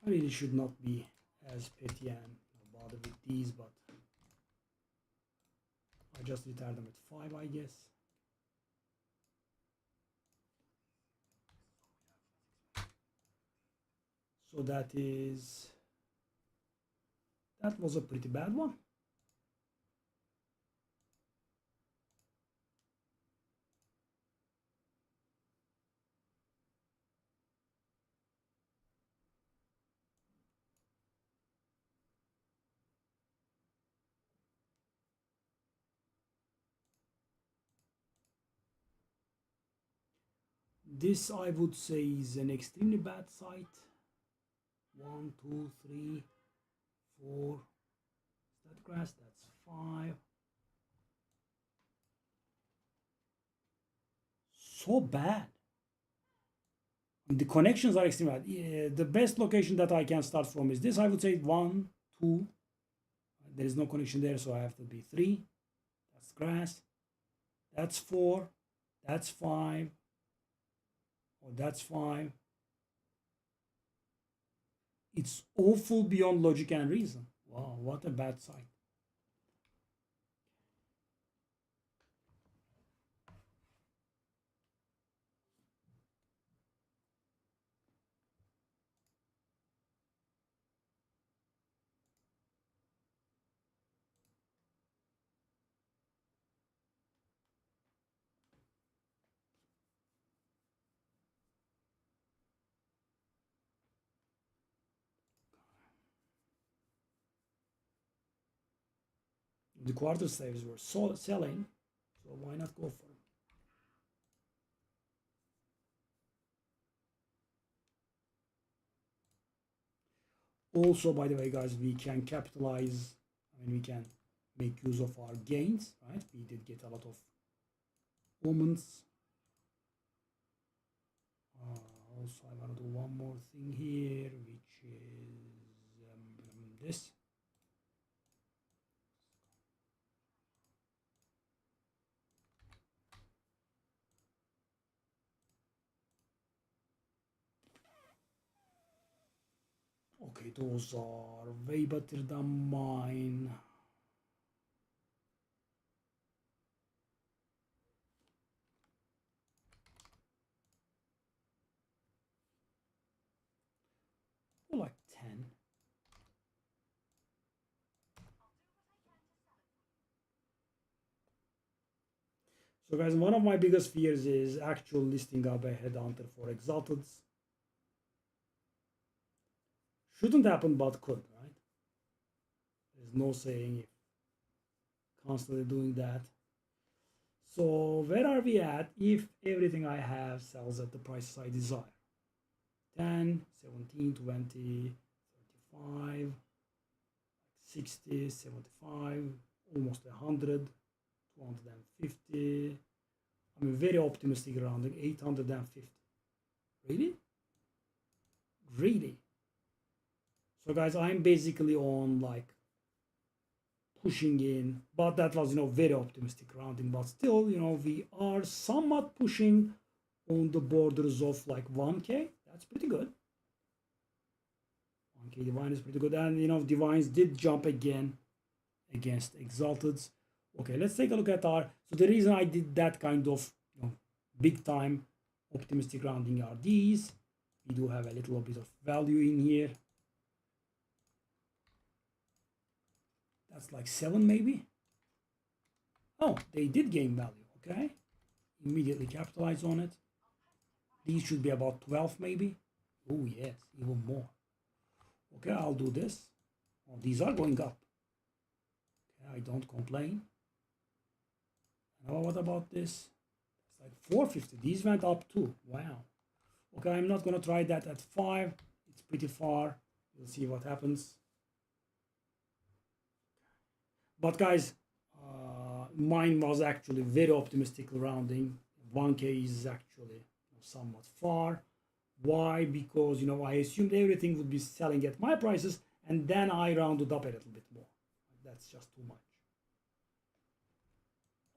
I really should not be as petty and bothered with these, but I just retire them at 5, I guess. So that was a pretty bad one. This I would say is an extremely bad site. 1, 2, 3, 4. Is that grass? That's 5. so bad. The connections are extremely bad. Yeah, the best location that I can start from is this. I would say 1, 2. There is no connection there, so I have to be 3. That's grass. That's 4. That's 5. Or that's 5. It's awful beyond logic and reason. Wow, what a bad site. The quarter slaves were selling, so why not go for them? Also, by the way, guys, we can capitalize. I mean, we can make use of our gains, right? We did get a lot of moments. Also, I want to do one more thing here, which is this. Okay, those are way better than mine. Or like 10. So guys, one of my biggest fears is actual listing up a Headhunter for Exalted. Shouldn't happen, but could, right? There's no saying if constantly doing that. So where are we at if everything I have sells at the prices I desire? 10, 17, 20, 35, 60, 75, almost 100, 250. I'm very optimistic around 850. Really? Really? So guys, I'm basically on like pushing in, but that was, very optimistic rounding, but still, we are somewhat pushing on the borders of like 1k. That's pretty good. 1k divine is pretty good, and divines did jump again against exalteds. Okay, let's take a look at our, so the reason I did that kind of big time optimistic rounding are these. We do have a little bit of value in here. That's like 7 maybe. Oh, they did gain value. Okay, immediately capitalize on it. These should be about 12 maybe. Oh yes, even more. Okay, I'll do this. Oh, these are going up. Okay, I don't complain. Now what about this? It's like 450. These went up too. Wow. Okay, I'm not gonna try that at 5. It's pretty far. We'll see what happens. But guys, mine was actually very optimistic rounding. 1k is actually somewhat far. Why? Because I assumed everything would be selling at my prices, and then I rounded up a little bit more. That's just too much.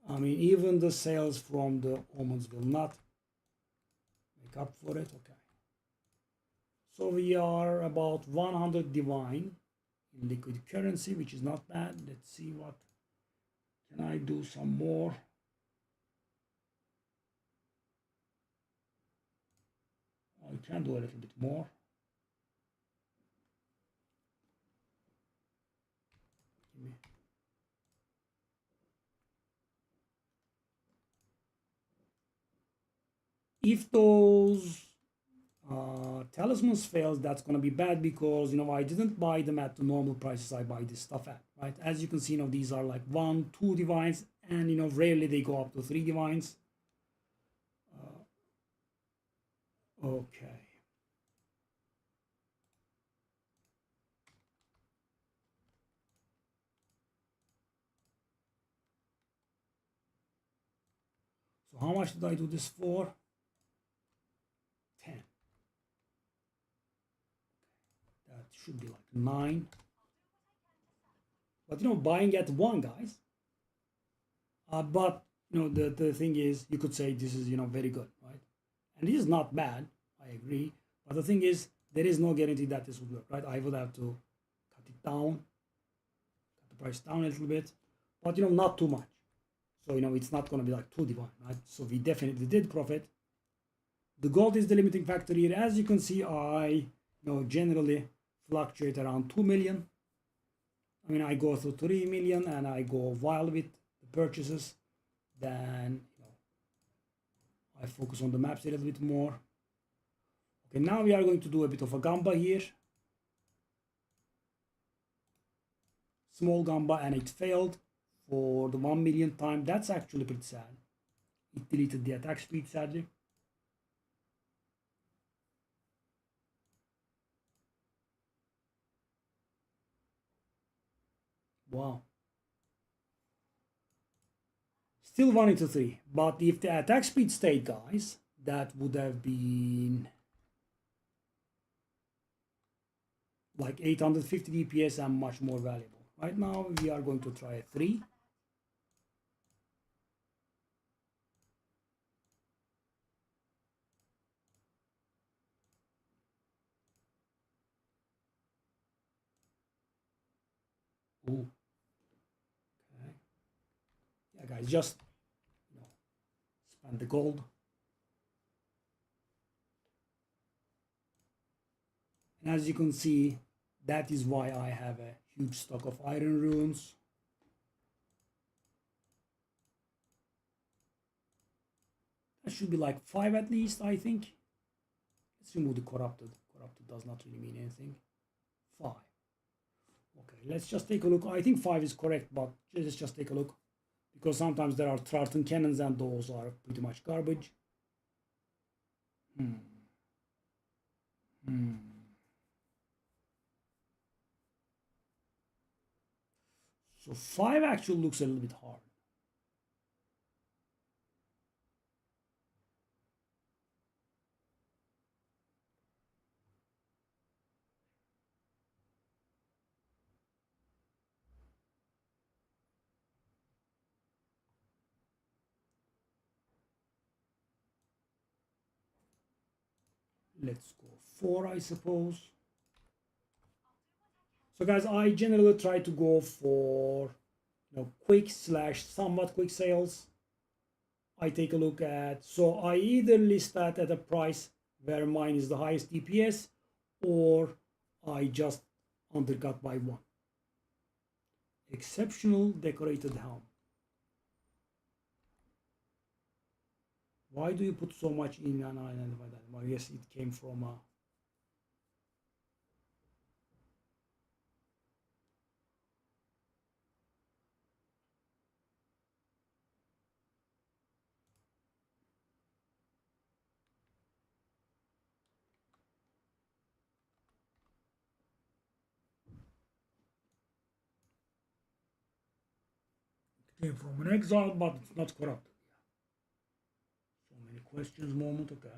I mean, even the sales from the omens will not make up for it. Okay. So we are about 100 divine in liquid currency, which is not bad. Let's see what can I do some more. I can do a little bit more. If those talismans fails, that's going to be bad because I didn't buy them at the normal prices I buy this stuff at, right? As you can see, these are like 1, 2 divines, and rarely they go up to 3 divines. Okay. So how much did I do this for? should be like 9. But buying at 1, guys. But the thing is, you could say this is very good, right? And it is not bad, I agree. But the thing is, there is no guarantee that this would work, right? I would have to cut it down, cut the price down a little bit, but not too much. So it's not going to be like too divine, right? So we definitely did profit. The gold is the limiting factor here. As you can see, I generally fluctuate around 2 million. I mean, I go through 3 million and I go wild with the purchases. Then I focus on the maps a little bit more. Okay, now we are going to do a bit of a gamba here. Small gamba, and it failed for the 1 millionth time. That's actually pretty sad. It deleted the attack speed, sadly. Wow. Still 1 into 3. But if the attack speed stayed, guys, that would have been like 850 DPS and much more valuable. Right now, we are going to try a 3. Ooh. Okay. Yeah, guys, just spend the gold. And as you can see, that is why I have a huge stock of iron runes. That should be like 5 at least, I think. Let's remove the corrupted. Corrupted does not really mean anything. 5. Okay, let's just take a look. I think 5 is correct, but let's just take a look. Because sometimes there are Triton cannons and those are pretty much garbage. So 5 actually looks a little bit hard. Let's go 4, I suppose. So guys, I generally try to go for quick / somewhat quick sales. I take a look at, so I either list that at a price where mine is the highest DPS, or I just undercut by 1. Exceptional decorated helm. Why do you put so much in an island by that? Well, I guess it came from came from an exile, but it's not corrupted. So many questions moment, okay.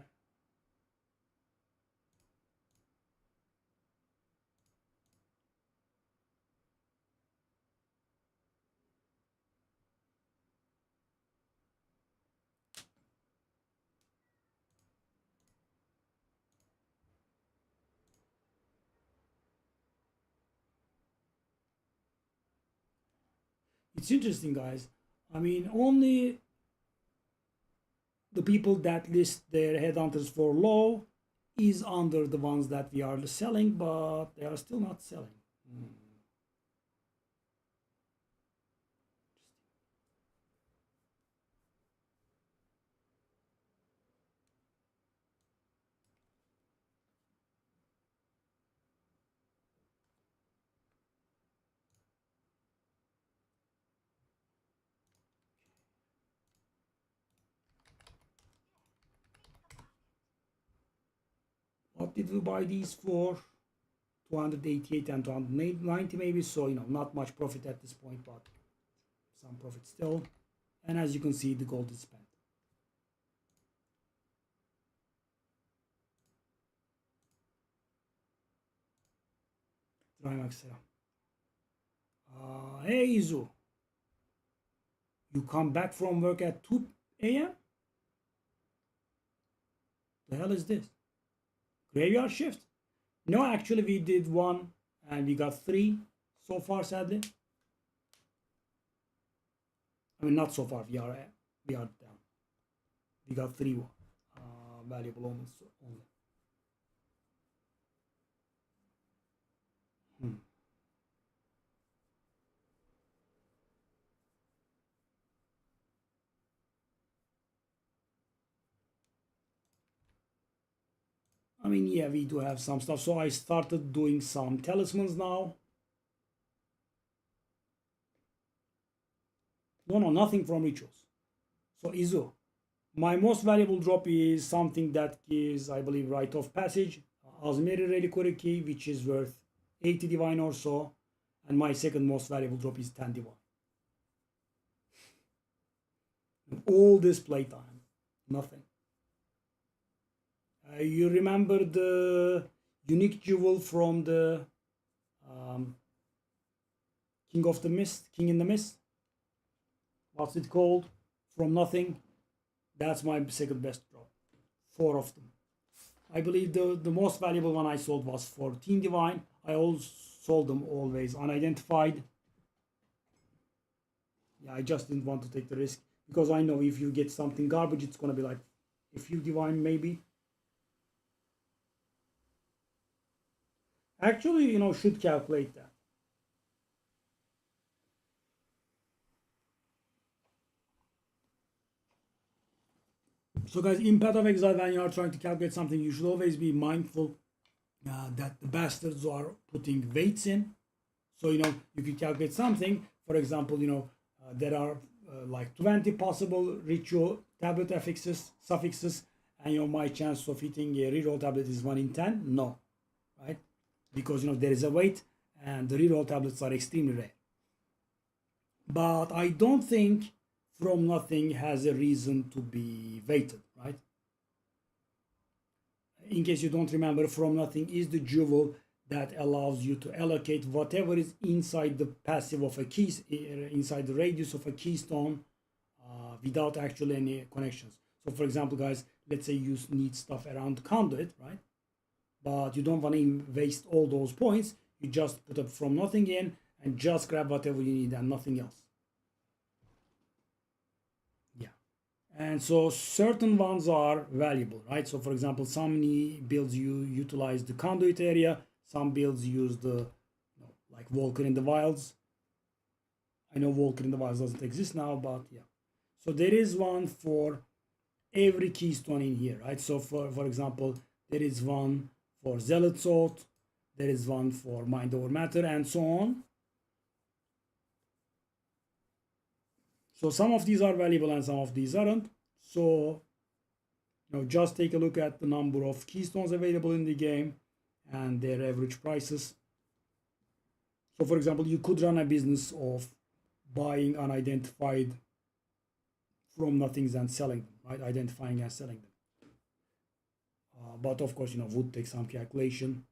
It's interesting, guys. I mean, only the people that list their headhunters for low is under the ones that we are selling, but they are still not selling. What did we buy these for? 288 and 290 maybe, so not much profit at this point, but some profit still. And as you can see, the gold is spent. İbrahim Akselam. Hey Izu, you come back from work at 2 a.m.? The hell is this? Graveyard shift? No, actually we did one and we got 3 so far, sadly. I mean, not so far, we are down. We got 3 valuable omens only. I mean, yeah, we do have some stuff. So I started doing some talismans now. No, nothing from rituals. So Izu, my most valuable drop is something that gives, I believe, Rite of Passage, Azmeri Reliquary Key, which is worth 80 divine or so. And my second most valuable drop is 10 divine. And all this playtime, nothing. You remember the unique jewel from the King of the Mist, King in the Mist? What's it called? From nothing. That's my second best drop. 4 of them. I believe the most valuable one I sold was 14 divine. I also sold them always unidentified. Yeah, I just didn't want to take the risk because I know if you get something garbage, it's gonna be like a few divine maybe. Actually, should calculate that. So guys, in Path of Exile, when you are trying to calculate something, you should always be mindful that the bastards are putting weights in. So, you could calculate something. For example, there are like 20 possible ritual tablet affixes, suffixes, and my chance of hitting a reroll tablet is 1 in 10. No, right? Because, there is a weight and the reroll tablets are extremely rare. But I don't think From Nothing has a reason to be weighted, right? In case you don't remember, From Nothing is the jewel that allows you to allocate whatever is inside the passive of a key, inside the radius of a keystone without actually any connections. So for example, guys, let's say you need stuff around conduit, right? But you don't want to waste all those points. You just put up From Nothing in and just grab whatever you need and nothing else. Yeah. And so certain ones are valuable, right? So for example, some builds you utilize the conduit area. Some builds use the, like Walker in the Wilds. I know Walker in the Wilds doesn't exist now, but yeah. So there is one for every keystone in here, right? So for example, there is one for Zealot Salt, there is one for Mind Over Matter, and so on. So some of these are valuable and some of these aren't. So just take a look at the number of keystones available in the game and their average prices. So for example, you could run a business of buying unidentified From Nothings and selling them, right? Identifying and selling them. But of course, would take some calculation.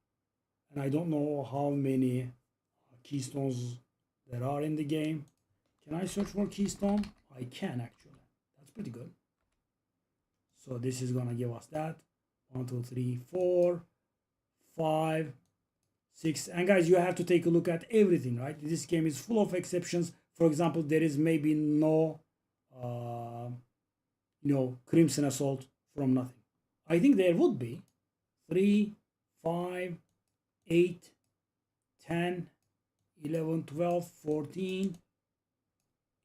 And I don't know how many keystones there are in the game. Can I search for keystone? I can actually. That's pretty good. So this is gonna give us that. 1, 2, 3, 4, 5, 6. And guys, you have to take a look at everything, right? This game is full of exceptions. For example, there is maybe no Crimson Assault From Nothing. I think there would be 3, 5, 8, 10, 11, 12, 14,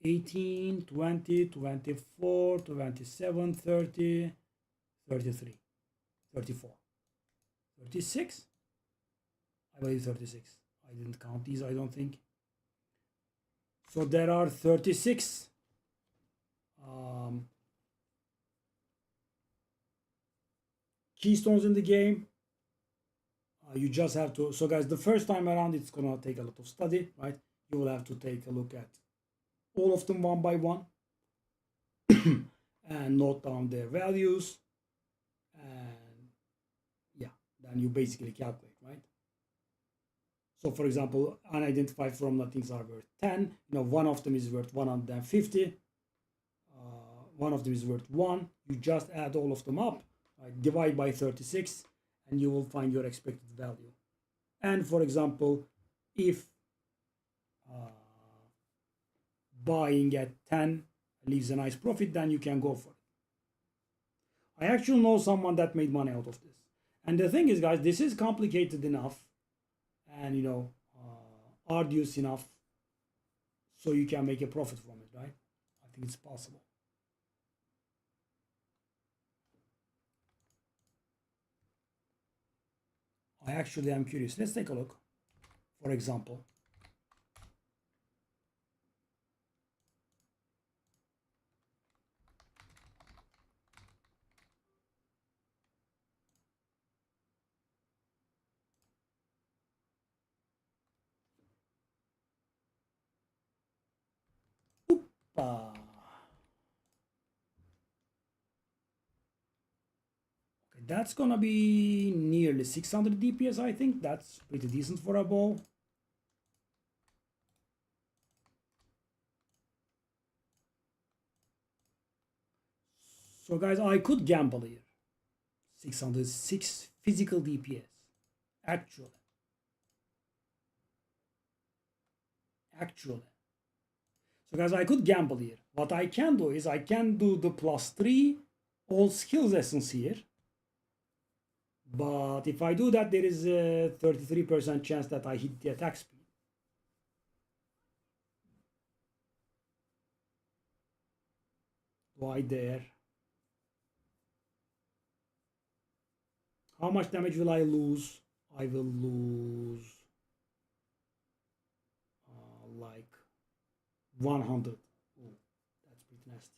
18, 20, 24, 27, 30, 33, 34, 36. I believe 36. I didn't count these, I don't think. So there are 36 keystones in the game. You just have to, so guys, the first time around it's gonna take a lot of study, right? You will have to take a look at all of them one by one and note down their values, and yeah, then you basically calculate, right? So for example, unidentified from nothings are worth 10. One of them is worth 150. One of them is worth 1. You just add all of them up, right? Divide by 36, and you will find your expected value. And for example, if buying at 10 leaves a nice profit, then you can go for it. I actually know someone that made money out of this. And the thing is, guys, this is complicated enough and arduous enough so you can make a profit from it, right? I think it's possible. I actually am curious. Let's take a look. For example, okay, that's gonna be nearly 600 DPS. I think that's pretty decent for a bow. So guys, I could gamble here. 606 physical DPS. Actually. So guys, I could gamble here. What I can do is I can do the +3 all skills essence here. But if I do that, there is a 33% chance that I hit the attack speed. Why there? How much damage will I lose? I will lose like 100. Oh, that's pretty nasty.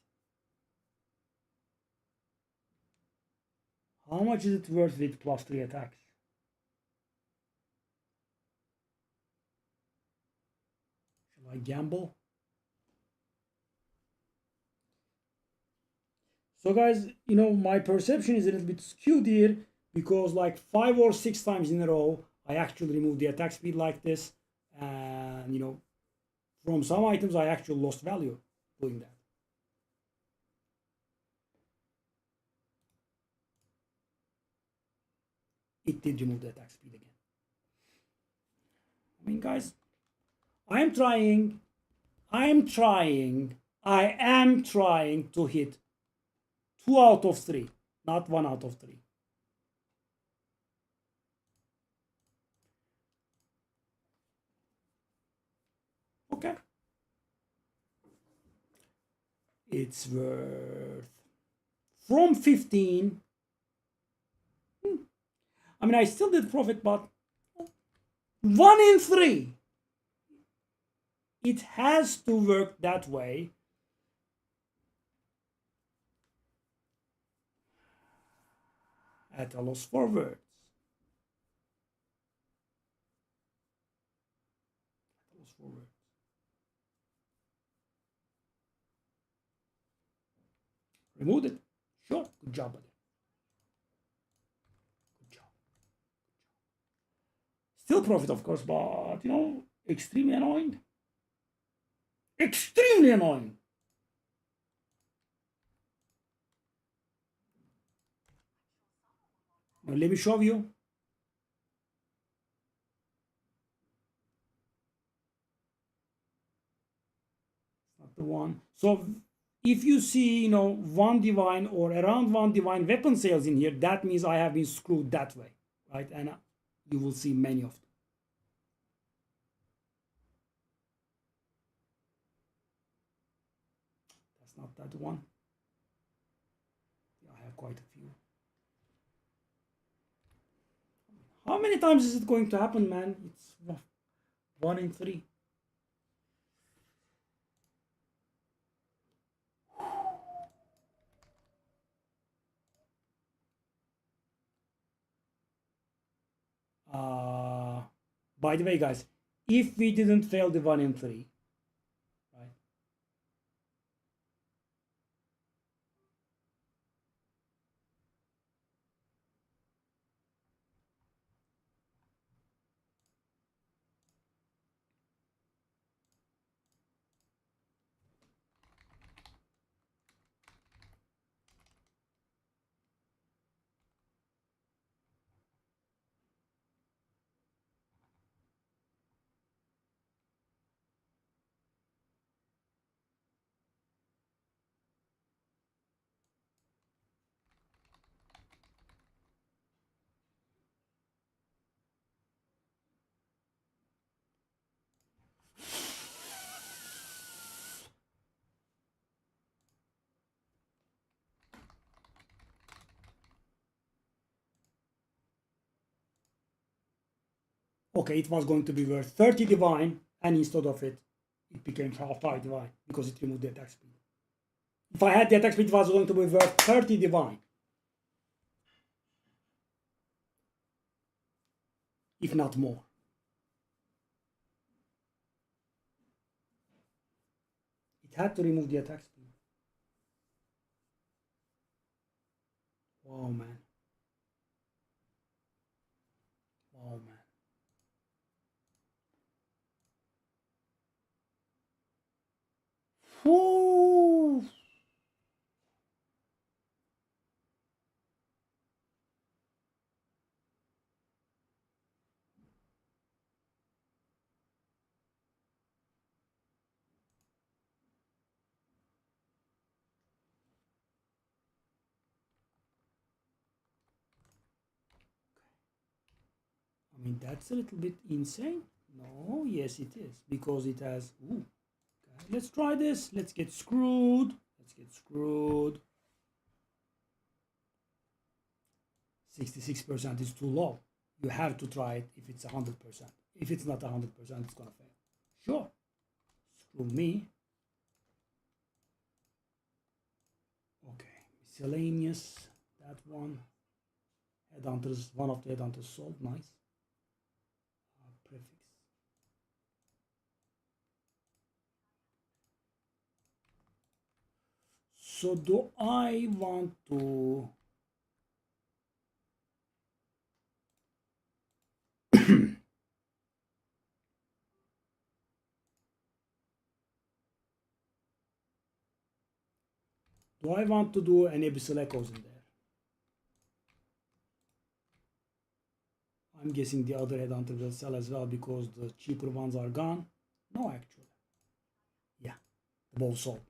How much is it worth with +3 attacks? Shall I gamble? So guys, my perception is a little bit skewed here because like 5 or 6 times in a row, I actually removed the attack speed like this. And from some items, I actually lost value doing that. It did remove the attack speed again. I mean, guys, I am trying to hit 2 out of 3, not 1 out of 3. Okay. It's worth from 15. I mean, I still did profit, but 1 in 3. It has to work that way. At a loss for words. Removed it. Sure. Good job, buddy. Good job. Still profit, of course, but extremely annoying. Extremely annoying. Now let me show you. Not the one. So if you see, 1 divine or around 1 divine weapon sales in here, that means I have been screwed that way, right? And you will see many of them. That's not that one. I have quite a few. How many times is it going to happen, man? It's 1 in 3. By the way, guys, if we didn't fail the 1 in 3, right? Okay, it was going to be worth 30 divine, and instead of it, it became half divine because it removed the attack speed. If I had the attack speed, it was going to be worth 30 divine. If not more. It had to remove the attack speed. Wow, man. Wow, man. Whew. I mean, that's a little bit insane. No, yes, it is. Because it has... Ooh. Okay, let's try this. Let's get screwed. Let's get screwed. 66% is too low. You have to try it if it's 100%. If it's not 100%, it's gonna fail. Sure. Screw me. Okay. Miscellaneous. That one. Headhunters. One of the headhunters sold. Nice. Prefix. So do I want to... Do I want to do any abyssal echoes in there? I'm guessing the other headhunter will sell as well because the cheaper ones are gone. No, actually. Yeah, the bow sold.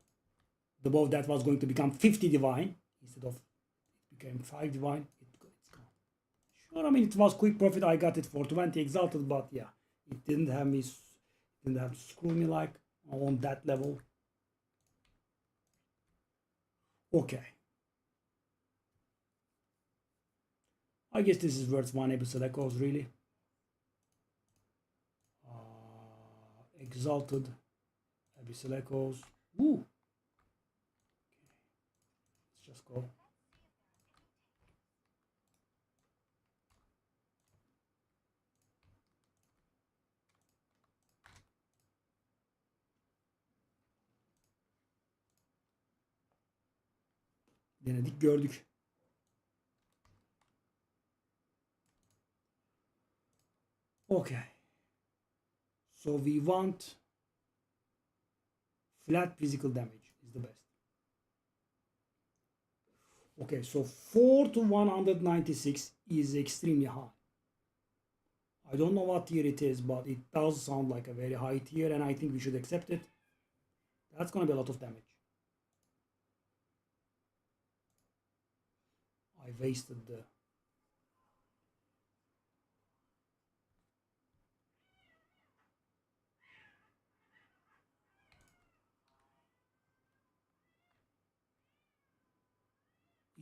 The bow that was going to become 50 divine instead of it became 5 divine. It's gone. Sure, I mean it was quick profit. I got it for 20 exalted, but yeah, it didn't have me. Didn't have to screw me like on that level. Okay. I guess this is worth one abyssal echoes really. Exalted abyssal echoes. Woo. Okay. Let's just go. Denedik gördük. Okay. So we want flat physical damage is the best. Okay, so 4 to 196 is extremely high. I don't know what tier it is, but it does sound like a very high tier, and I think we should accept it. That's gonna be a lot of damage. I wasted the...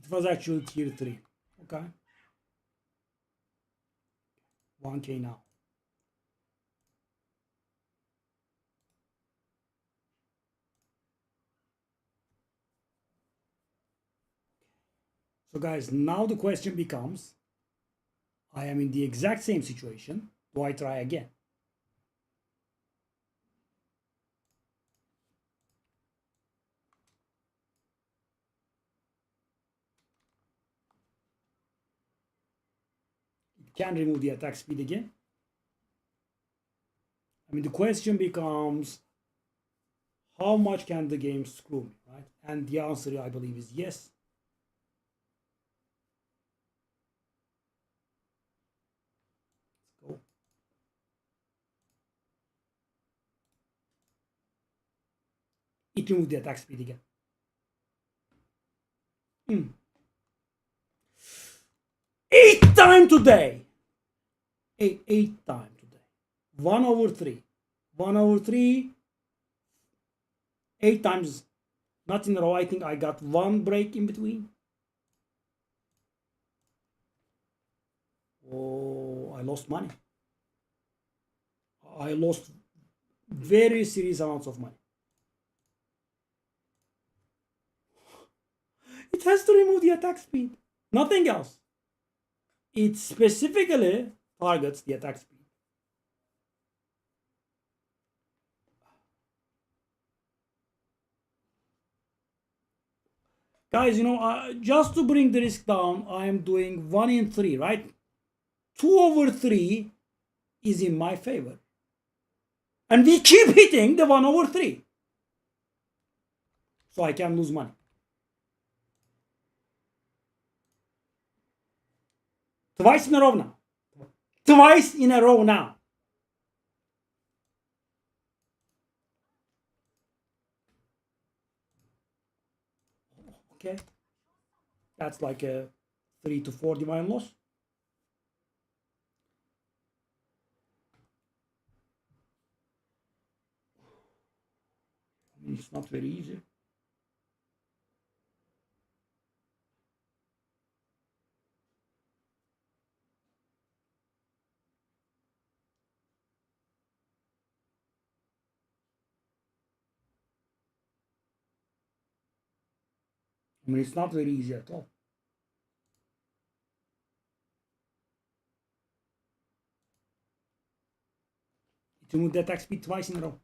It was actually tier 3. Okay. 1k now. So guys, now the question becomes, I am in the exact same situation. Do I try again? It can remove the attack speed again. I mean, the question becomes, how much can the game screw me, right? And the answer, I believe, is yes. Let's go. It removed the attack speed again. 8 times today. 8 times today. 1/3. 1/3. 8 times. Not in a row. I think I got one break in between. Oh, I lost money. I lost very serious amounts of money. It has to remove the attack speed, nothing else. It specifically targets the attack speed. Guys, just to bring the risk down, I am doing 1 in 3, right? 2 over 3 is in my favor. And we keep hitting the 1 over 3. So I can lose money. Twice in a row now. Twice in a row now. Okay. That's like a 3 to 4 divine loss. It's not very easy. I mean, it's not very easy at all. To move the attack speed twice in a row.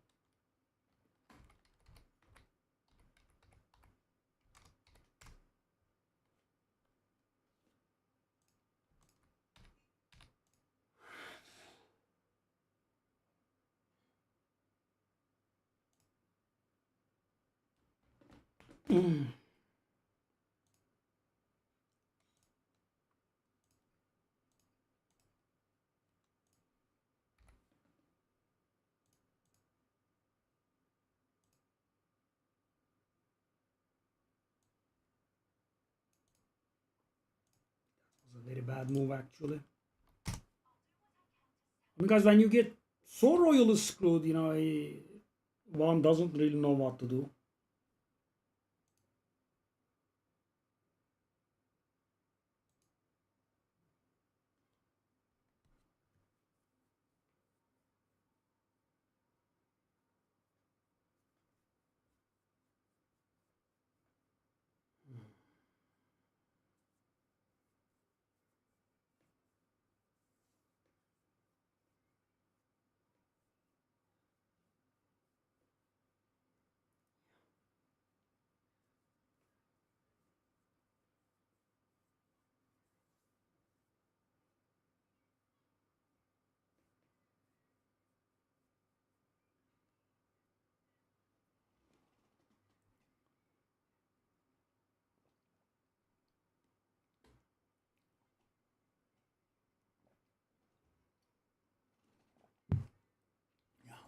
A very bad move, actually. Because when you get so royally screwed, one doesn't really know what to do.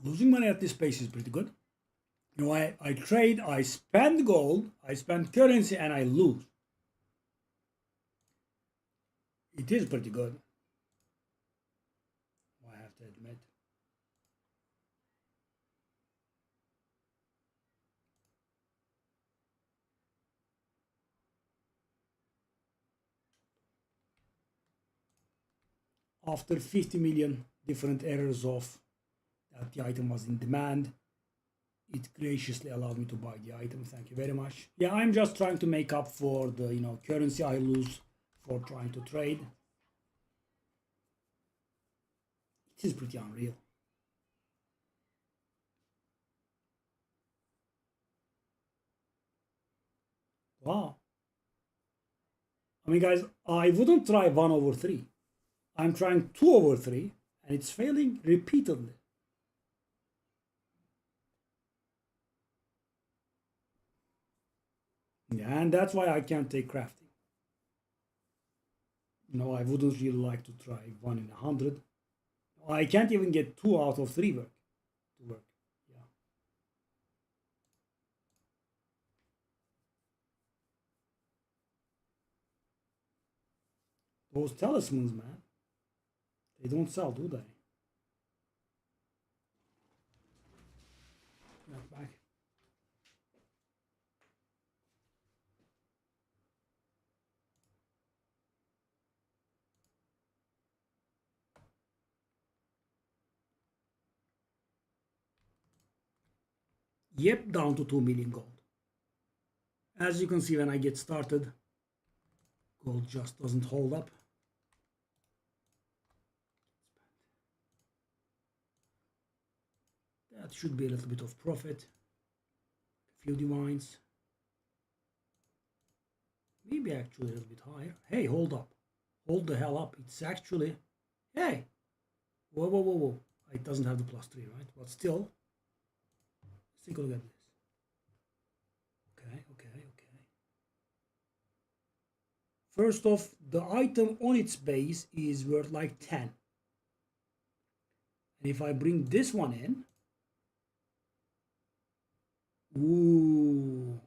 Losing money at this pace is pretty good. I trade, I spend gold, I spend currency, and I lose. It is pretty good, I have to admit. After 50 million different errors of that the item was in demand, it graciously allowed me to buy the item. Thank you very much. Yeah, I'm just trying to make up for the currency I lose for trying to trade. It is pretty unreal. Wow. I mean, guys, I wouldn't try 1 over 3. I'm trying 2 over 3, and it's failing repeatedly. Yeah, and that's why I can't take crafting. I wouldn't really like to try 1 in 100. I can't even get 2 out of 3 work to work. Yeah. Those talismans, man, they don't sell, do they? Not back. Yep, down to 2 million gold. As you can see, when I get started, gold just doesn't hold up. That should be a little bit of profit. A few divines. Maybe actually a little bit higher. Hey, hold up. Hold the hell up. It's actually... Hey! Whoa, whoa, whoa, whoa. It doesn't have the +3, right? But still, let's take a look at this. Okay, okay, okay. First off, the item on its base is worth like 10. And if I bring this one in, ooh,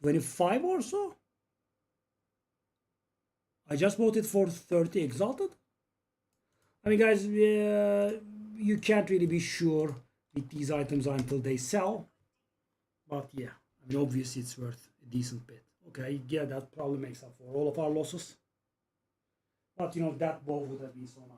25 or so? I just bought it for 30 exalted. I mean, guys, you can't really be sure with these items until they sell. But yeah, I mean, obviously it's worth a decent bit. Okay, yeah, that probably makes up for all of our losses. But you know, that bow would have been so nice.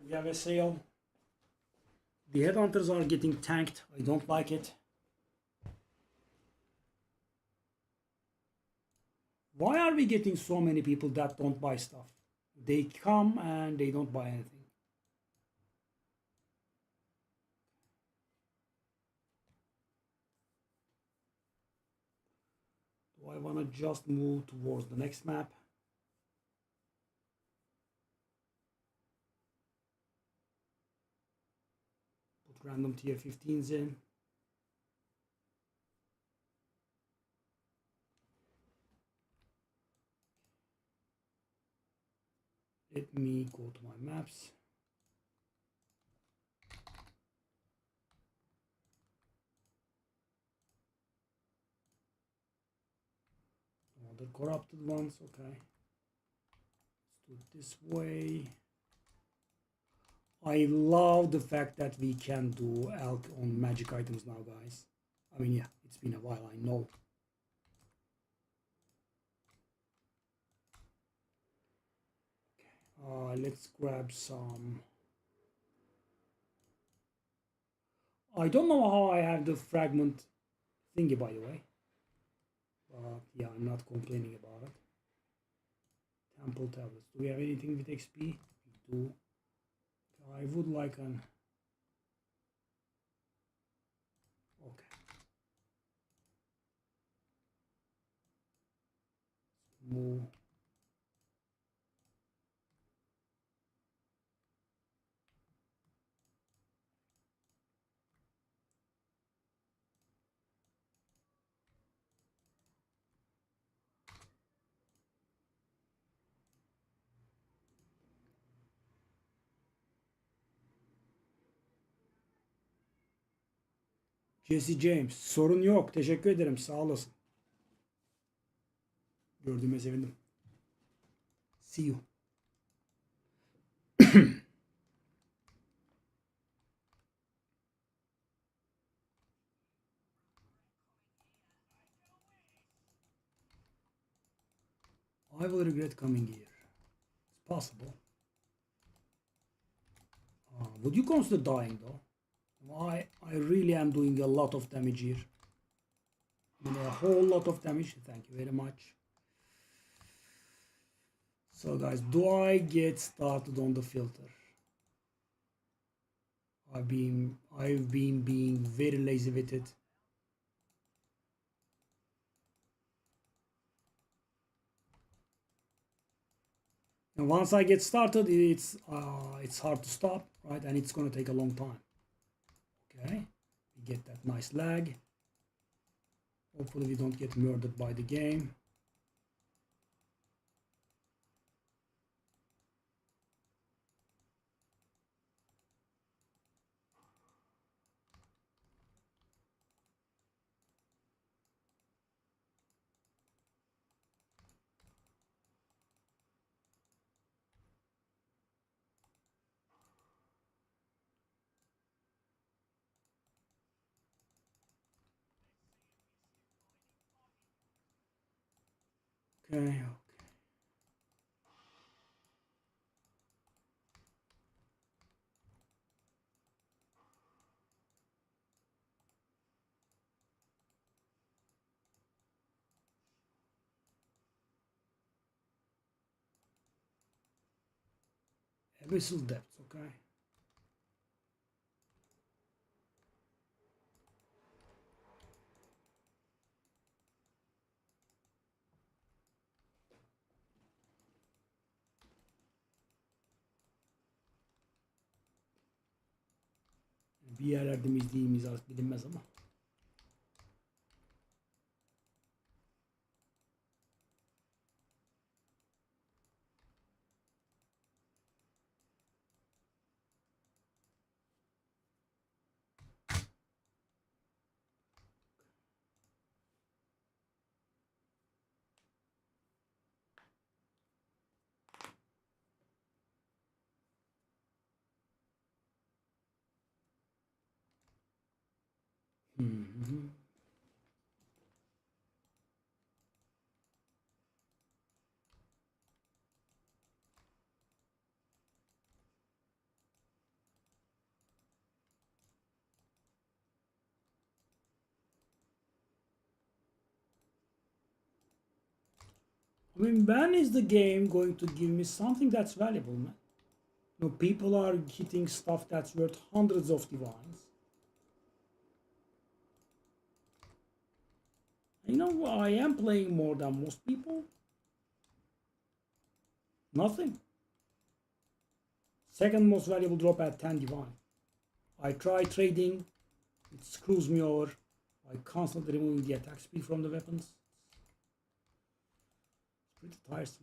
We have a sale. The headhunters are getting tanked. I don't like it. Why are we getting so many people that don't buy stuff? They come and they don't buy anything. Do I want to just move towards the next map? Put random tier 15s in. Let me go to my maps. The corrupted ones, okay. Let's do it this way. I love the fact that we can do elk on magic items now, guys. I mean, yeah, it's been a while, I know. Okay, let's grab some. I don't know how I have the fragment thingy, by the way. But yeah, I'm not complaining about it. Temple tablets. Do we have anything with XP? We do. I would like an... Okay. Move. Jesse James. Sorun yok. Teşekkür ederim. Sağ olasın. Gördüğüme sevindim. See you. I will regret coming here. It's possible. Would you consider dying though? I really am doing a lot of damage here. I mean, a whole lot of damage. Thank you very much. So guys, do I get started on the filter? I've been being very lazy with it. And once I get started, it's hard to stop, right? And it's gonna take a long time. Okay, we get that nice lag. Hopefully we don't get murdered by the game. Okay. Abyssal depth, okay. Bir yerlerde izlediğimiz artık bilinmez ama. Hmm. I mean, when is the game going to give me something that's valuable, man? You know, people are hitting stuff that's worth hundreds of divines. You know, I am playing more than most people. Nothing. Second most valuable drop at 10 divine. I try trading, it screws me over. I constantly removing the attack speed from the weapons. It's pretty tiresome.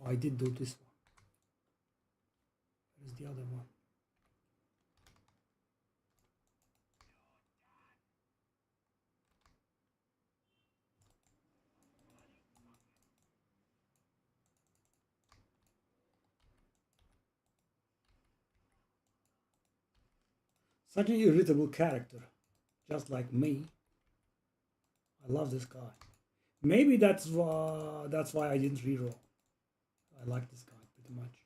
Oh, I did do this one. Where's the other one? Such an irritable character, just like me. I love this guy. Maybe that's why I didn't reroll. I like this guy pretty much.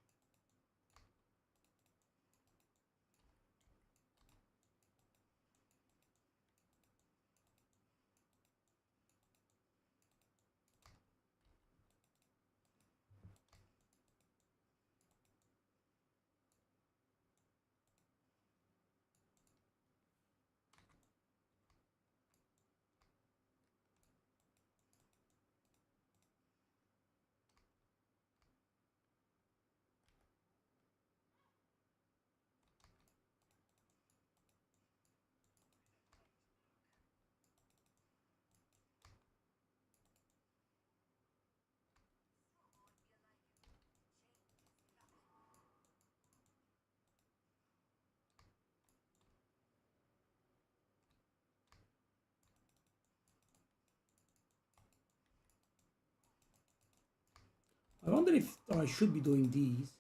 I wonder if I should be doing these,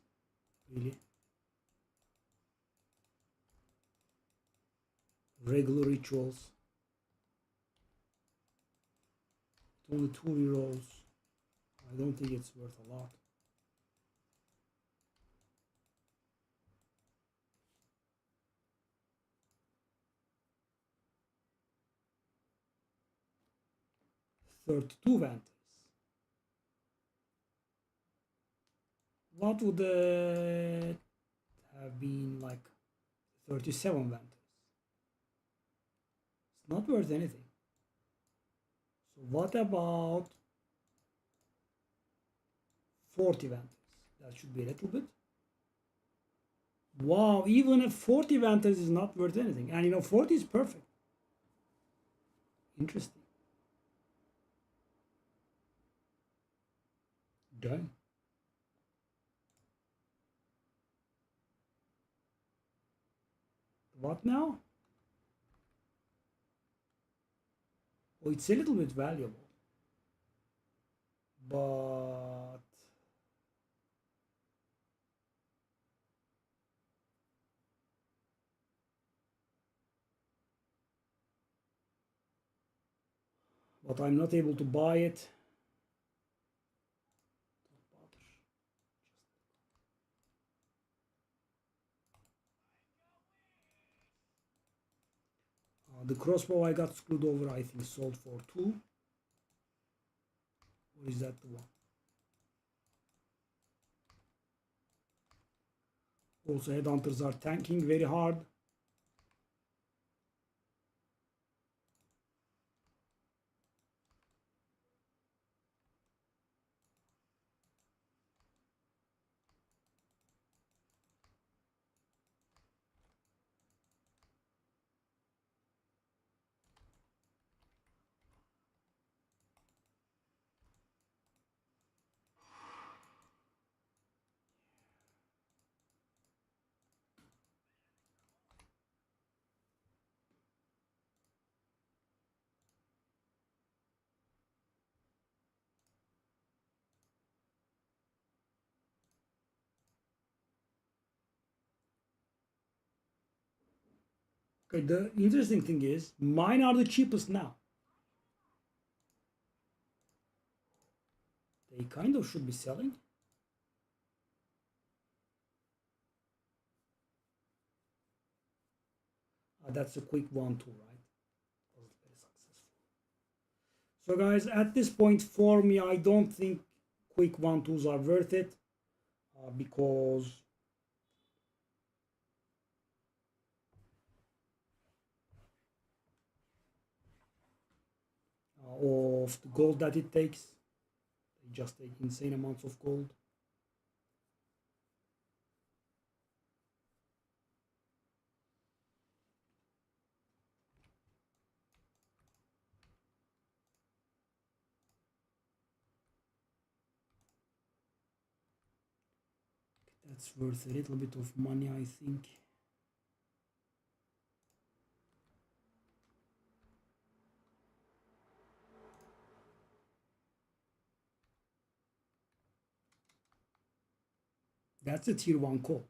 really. Regular rituals Only 2 rerolls. I don't think it's worth a lot. $32 Vantas. What would have been like 37 Vantas? It's not worth anything. So what about 40 Vantas? That should be a little bit. Wow, even a 40 Vantas is not worth anything. And you know, 40 is perfect. Interesting. Done. What now? Oh, it's a little bit valuable. But I'm not able to buy it. The crossbow I got screwed over, I think sold for 2. Or is that the one? Also, headhunters are tanking very hard. Okay, the interesting thing is, mine are the cheapest now. They kind of should be selling. That's a quick 1-2, right? That was very successful. So guys, at this point for me, I don't think quick 1-2s are worth it because of the gold that it takes. They just take insane amounts of gold. That's worth a little bit of money, I think. That's a tier 1 call.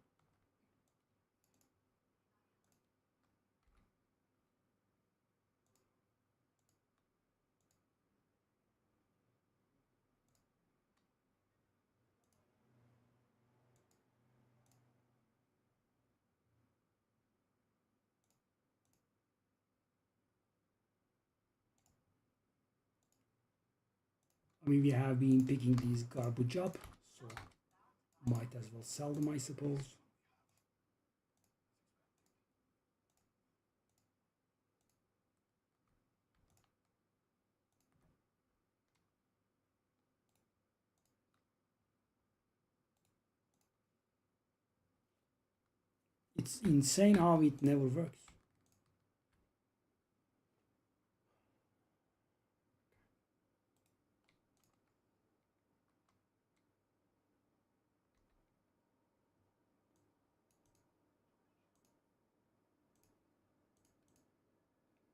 I mean, we have been picking these garbage up, so might as well sell them, I suppose. It's insane how it never works.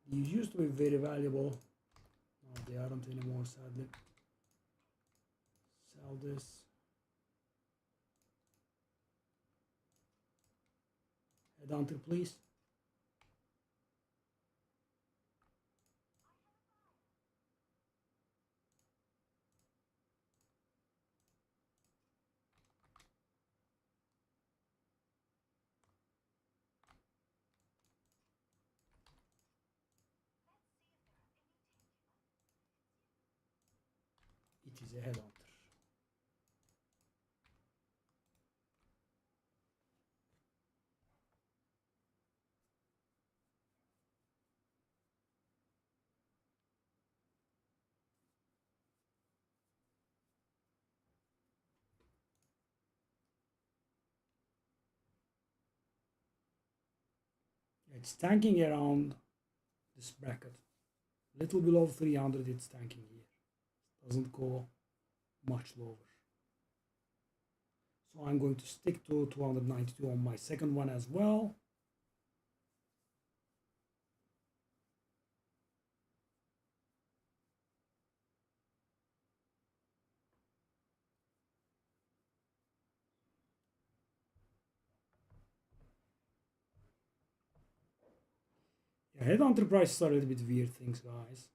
These used to be very valuable. No, they aren't anymore, sadly. Sell this. Headhunter, please. It is a Headhunter. It's tanking around this bracket. Little below 300 it's tanking here. Doesn't go much lower. So I'm going to stick to 292 on my second one as well. Yeah, Headhunter prices are a little bit weird things, guys.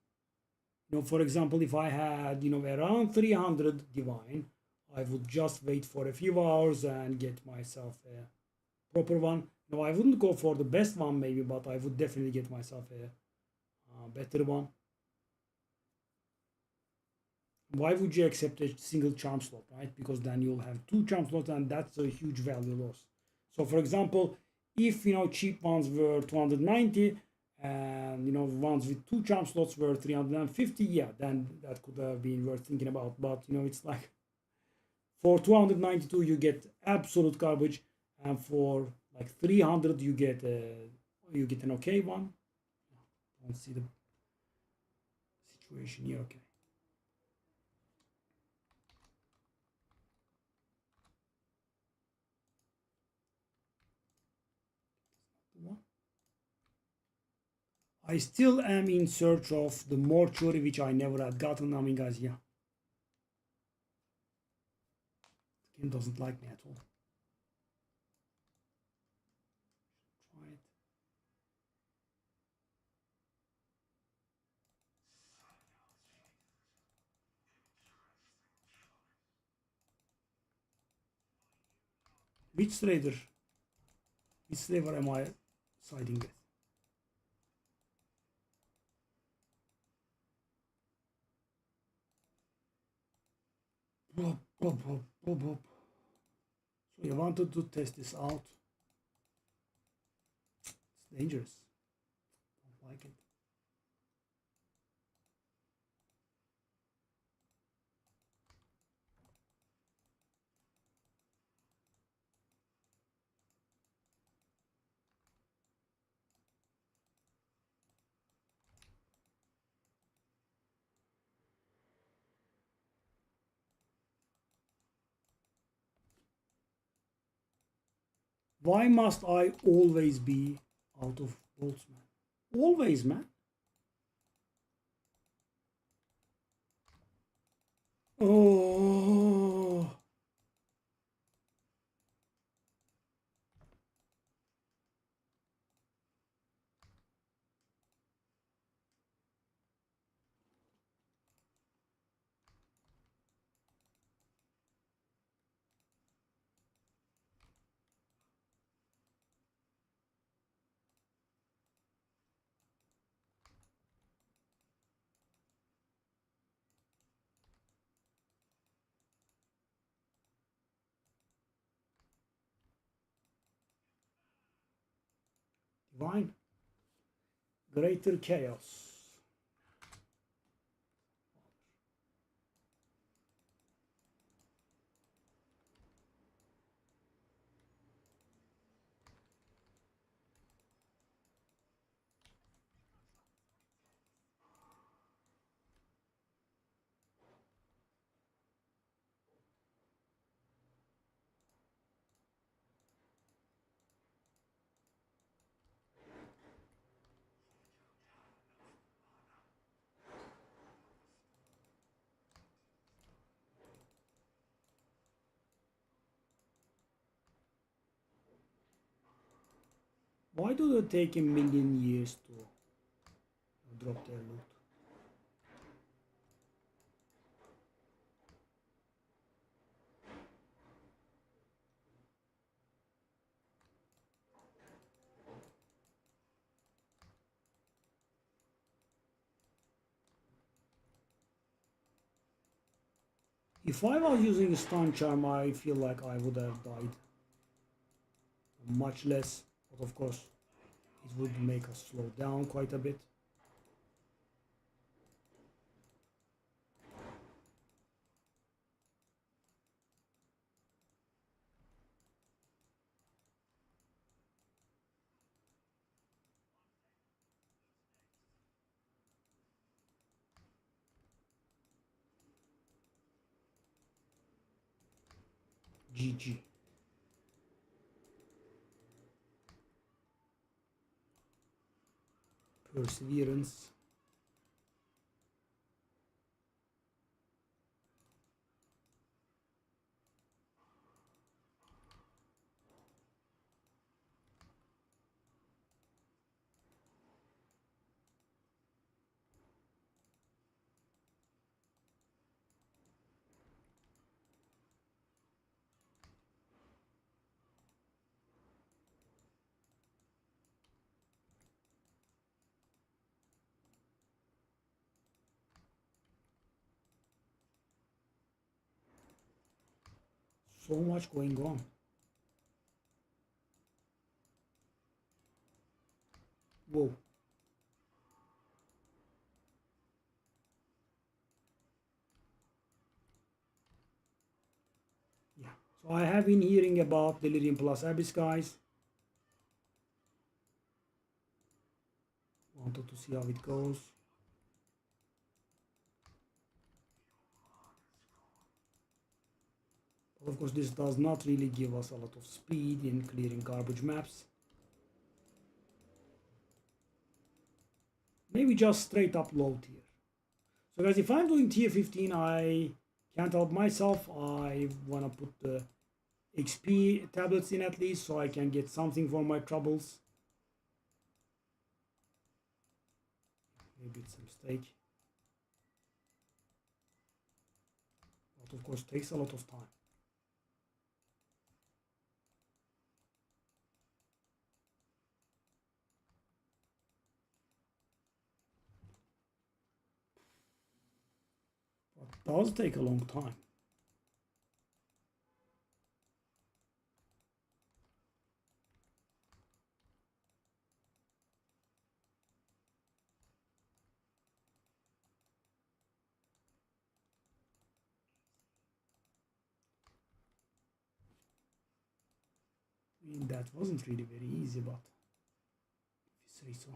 For example, if I had, around 300 divine, I would just wait for a few hours and get myself a proper one. I wouldn't go for the best one maybe, but I would definitely get myself a better one. Why would you accept a single charm slot, right? Because then you'll have two charm slots and that's a huge value loss. So for example, if cheap ones were 290 and ones with two charm slots were 350, yeah, then that could have been worth thinking about. But it's like for 292 you get absolute garbage, and for like 300 you get an okay one. Don't see the situation here. Okay. I still am in search of the mortuary, which I never had gotten. I mean, guys, yeah. The game doesn't like me at all. Try it. Which trader? Which slaver am I siding with? Bop, bop, bop, bop, bop. So you wanted to test this out. It's dangerous. Don't like it. Why must I always be out of bolts, man? Always, man. Oh. Divine. Greater chaos. Why do they take a million years to drop their loot? If I was using a stun charm, I feel like I would have died much less, but of course it would make us slow down quite a bit. GG. Perseverance. So much going on. Whoa. Yeah. So I have been hearing about Delirium Plus Abyss, guys. Wanted to see how it goes. But of course, this does not really give us a lot of speed in clearing garbage maps. Maybe just straight up low tier. So guys, if I'm doing tier 15, I can't help myself. I want to put the XP tablets in at least so I can get something for my troubles. Maybe it's a mistake. But of course, takes a lot of time. But it does take a long time. I mean, that wasn't really very easy, but if you say so.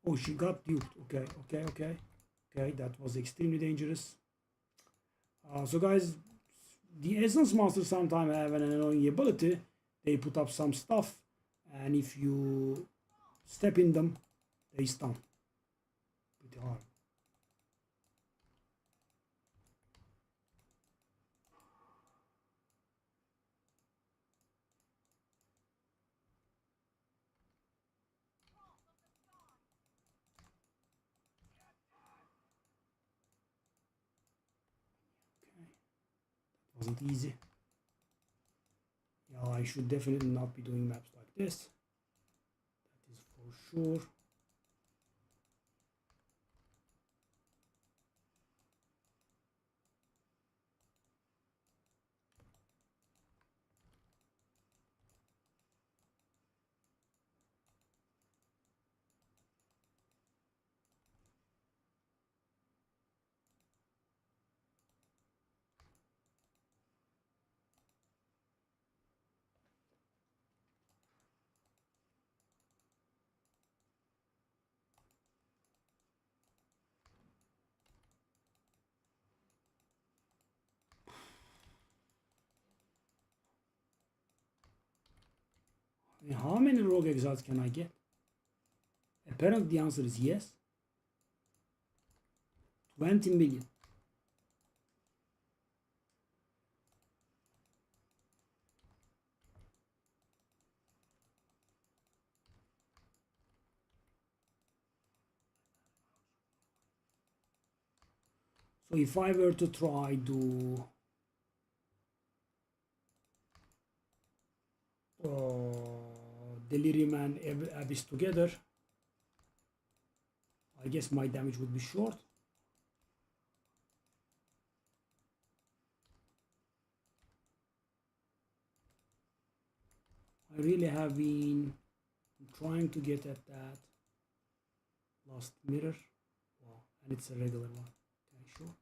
Oh, she got duped. Okay, that was extremely dangerous. So guys, the Essence Monsters sometimes have an annoying ability. They put up some stuff, and if you step in them, they stun. Pretty hard. Okay, that wasn't easy. Yeah, I should definitely not be doing maps like this. That is for sure. I mean, how many rogue exiles can I get? Apparently the answer is yes. 20 million. So if I were to try to Delirium and Abyss together, I guess my damage would be short. I really have been trying to get at that last mirror. Wow, and it's a regular one. Okay, sure.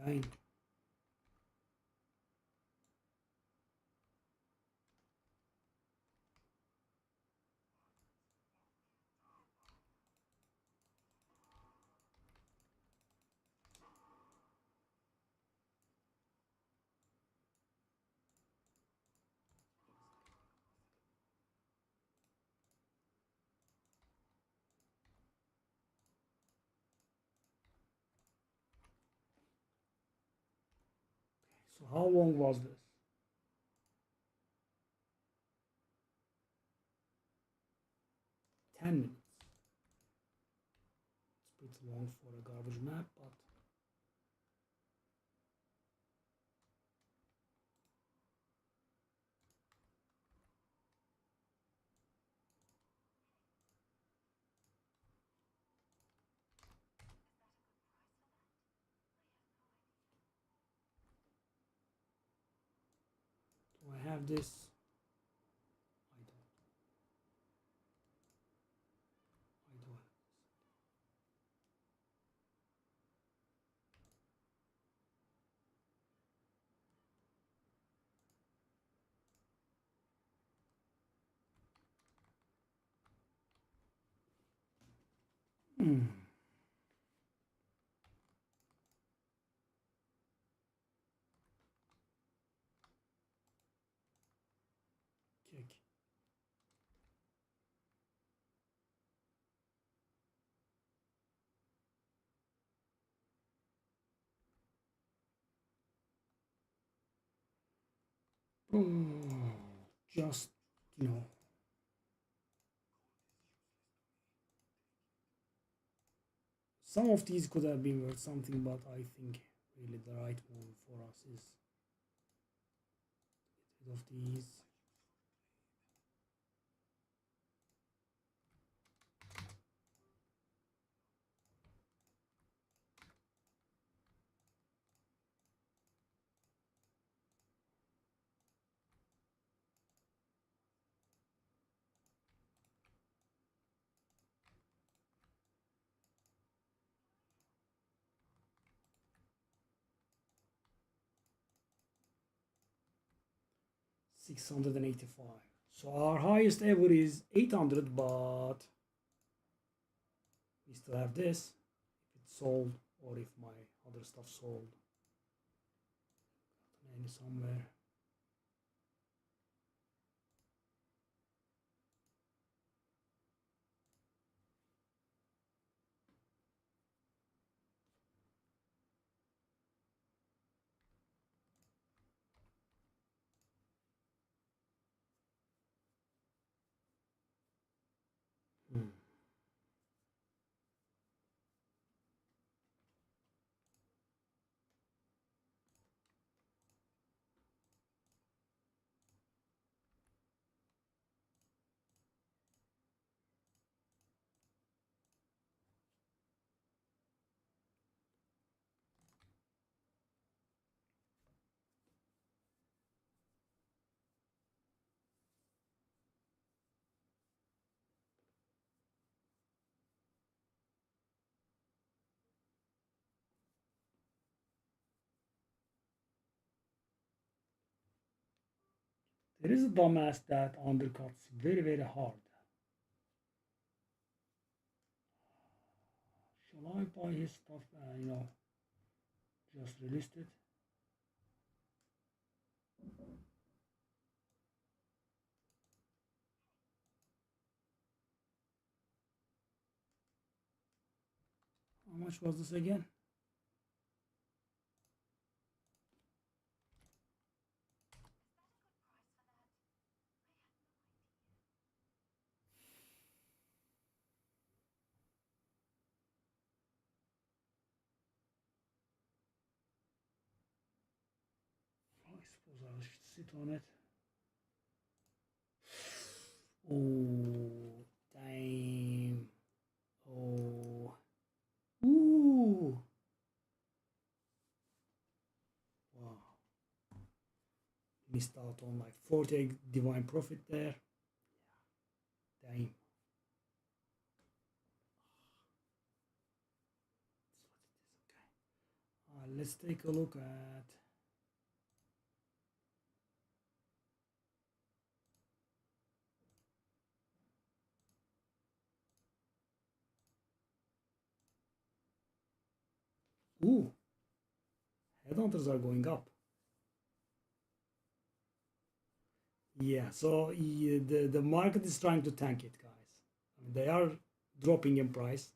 Dang. So how long was this? 10 minutes. It's pretty long for a garbage map, but do I have this? I don't. I don't. Hmm. Kick. Oh, just, you know, some of these could have been worth something, but I think really the right move for us is get rid of these. 685. So our highest ever is 800, but we still have this. If it's sold or if my other stuff sold. Maybe somewhere. Hmm. There is a dumbass that undercuts very, very hard. Shall I buy his stuff? just released it. How much was this again? I suppose I should sit on it. Oh, damn. Oh. Ooh. Wow. Missed out on like 40 divine profit there. Damn. Let's take a look at ooh, headhunters are going up. Yeah, so the market is trying to tank it, guys. I mean, they are dropping in price.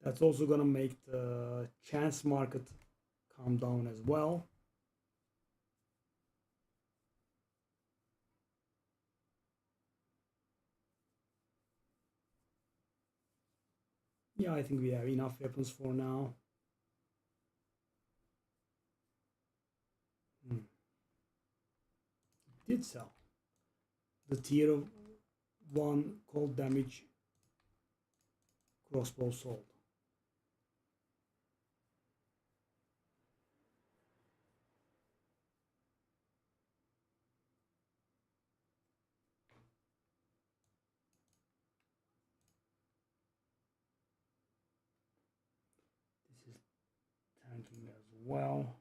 That's also gonna make the chance market come down as well. Yeah, I think we have enough weapons for now. Did sell. The tier 1 cold damage crossbow sold. This is tanking as well.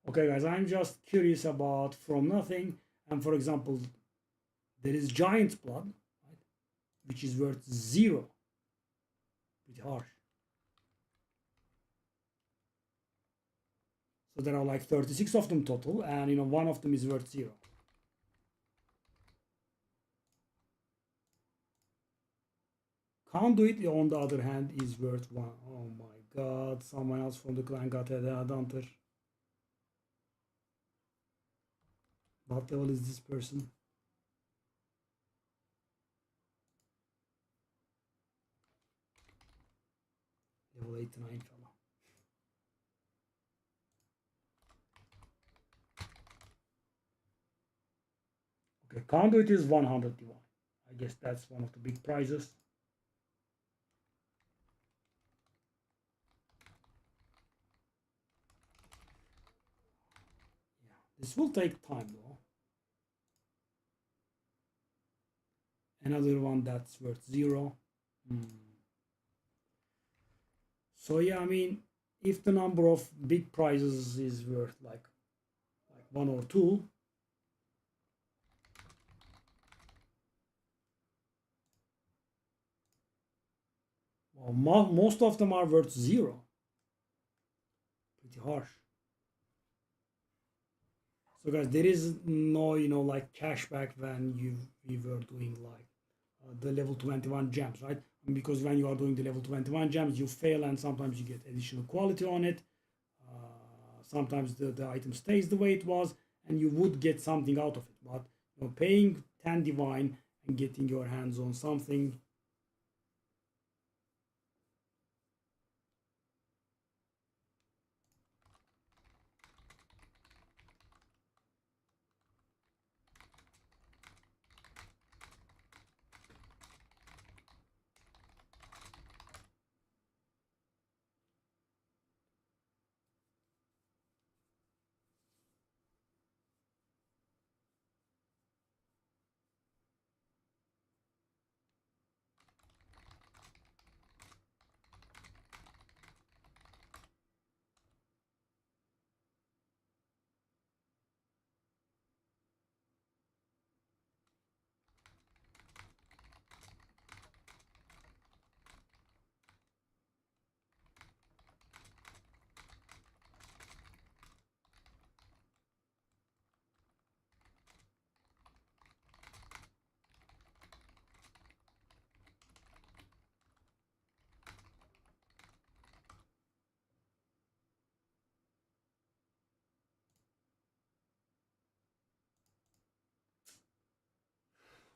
Okay, guys, I'm just curious about From Nothing. And for example, there is Giant's Blood, right, which is worth 0. Pretty harsh. So there are like 36 of them total, and one of them is worth 0. Conduit, on the other hand, is worth 1. Oh my god, someone else from the clan got a Headhunter. What level is this person? Level 89 fella. Okay, Conduit is 100 divine. I guess that's one of the big prizes. Yeah, this will take time though. Another one that's worth 0. So yeah, I mean, if the number of big prizes is worth like 1 or 2, well, most of them are worth 0. Pretty harsh. So guys, there is no like cashback when we were doing like the level 21 gems, right? Because when you are doing the level 21 gems, you fail and sometimes you get additional quality on it. Sometimes the item stays the way it was and you would get something out of it. But paying 10 divine and getting your hands on something,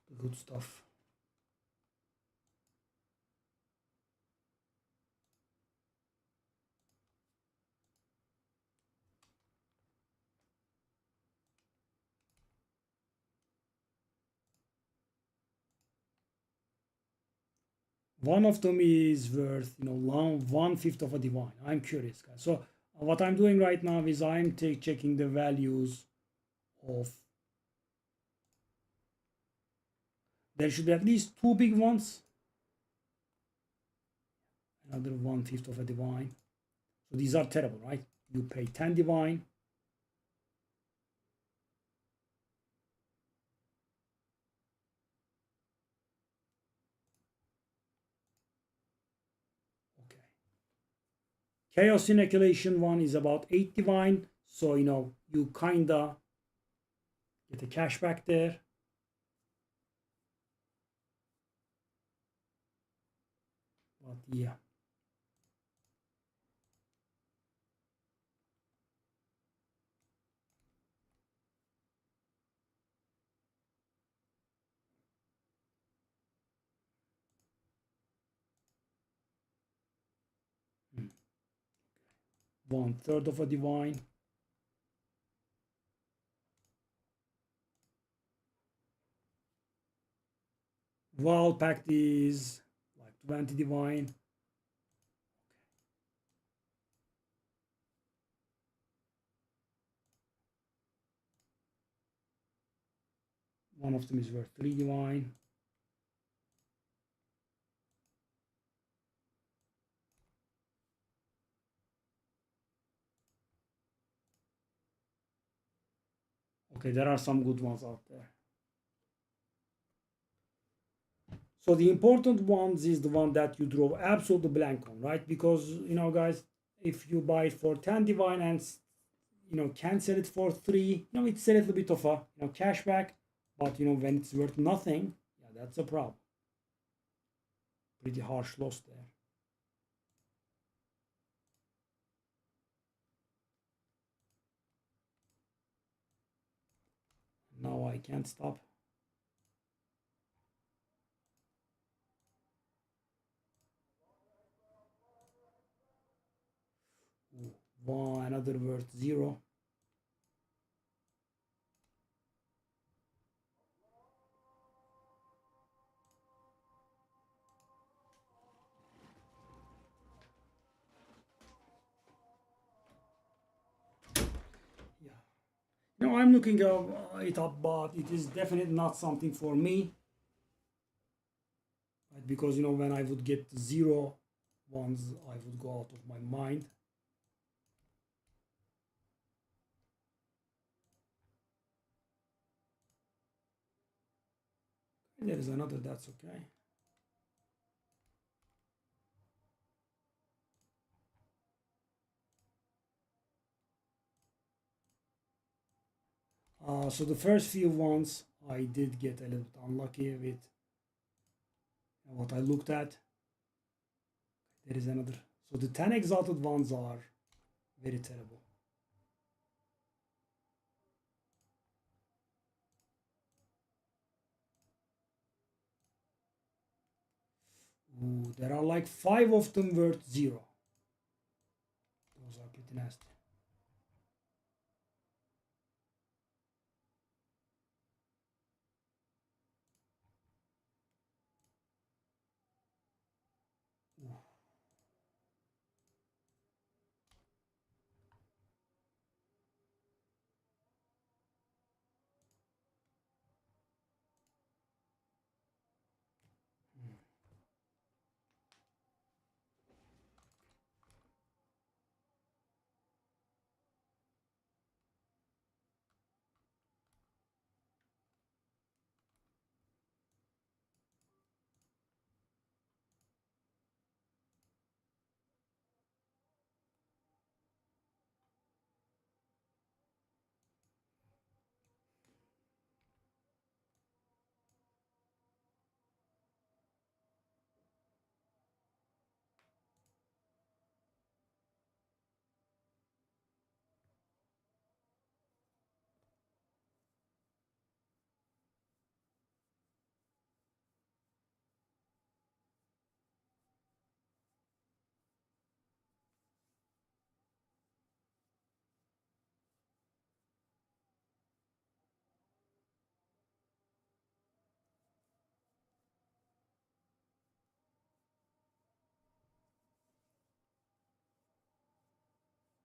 the good stuff. One of them is worth, you know, 1/5 of a divine. I'm curious, guys. So what I'm doing right now is I'm checking the values of. There should be at least 2 big ones. Another 1/5 of a divine. So these are terrible, right? You pay 10 divine. Okay. Chaos inoculation one is about 8 divine. So, you know, you kinda get a cashback there. But yeah. Hmm. 1/3 of a divine. Val pact is like 20 divine. One of them is worth 3 divine. Okay, there are some good ones out there. So the important ones is the one that you draw absolutely blank on, right? Because, you know, guys, if you buy it for 10 divine and, you know, can sell it for 3, you know, it's a little bit of a, you know, cashback. But, you know, when it's worth nothing, yeah, that's a problem. Pretty harsh loss there. Now I can't stop. One, another worth 0. Yeah. You know, I'm looking it up, but it is definitely not something for me. Right? Because, you know, when I would get 0 ones, I would go out of my mind. There is another, that's okay. So the first few ones I did get a little bit unlucky with what I looked at. There is another. So the 10 exalted ones are very terrible. Ooh, there are like 5 of them worth 0. Those are pretty nasty. Ooh.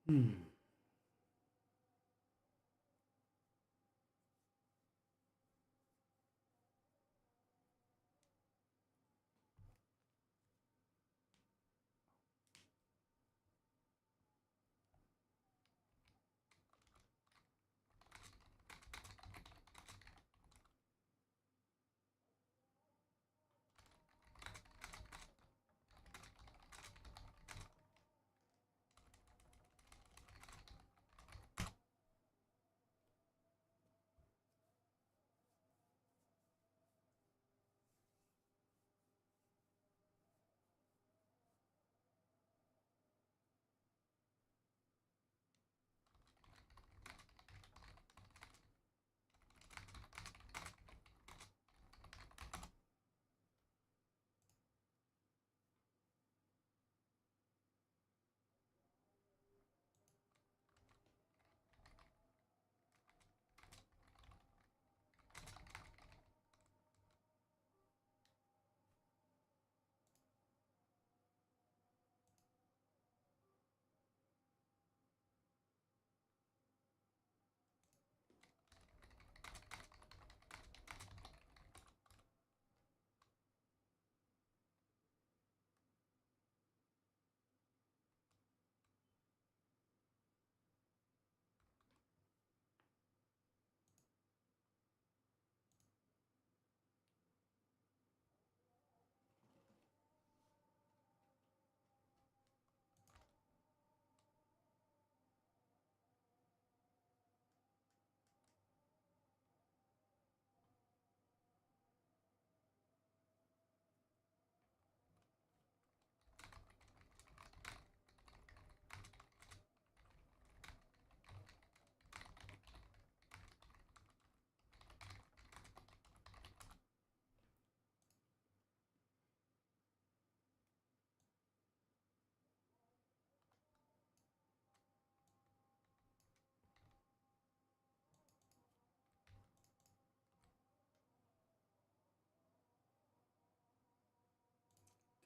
Hmm.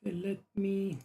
Okay, let me.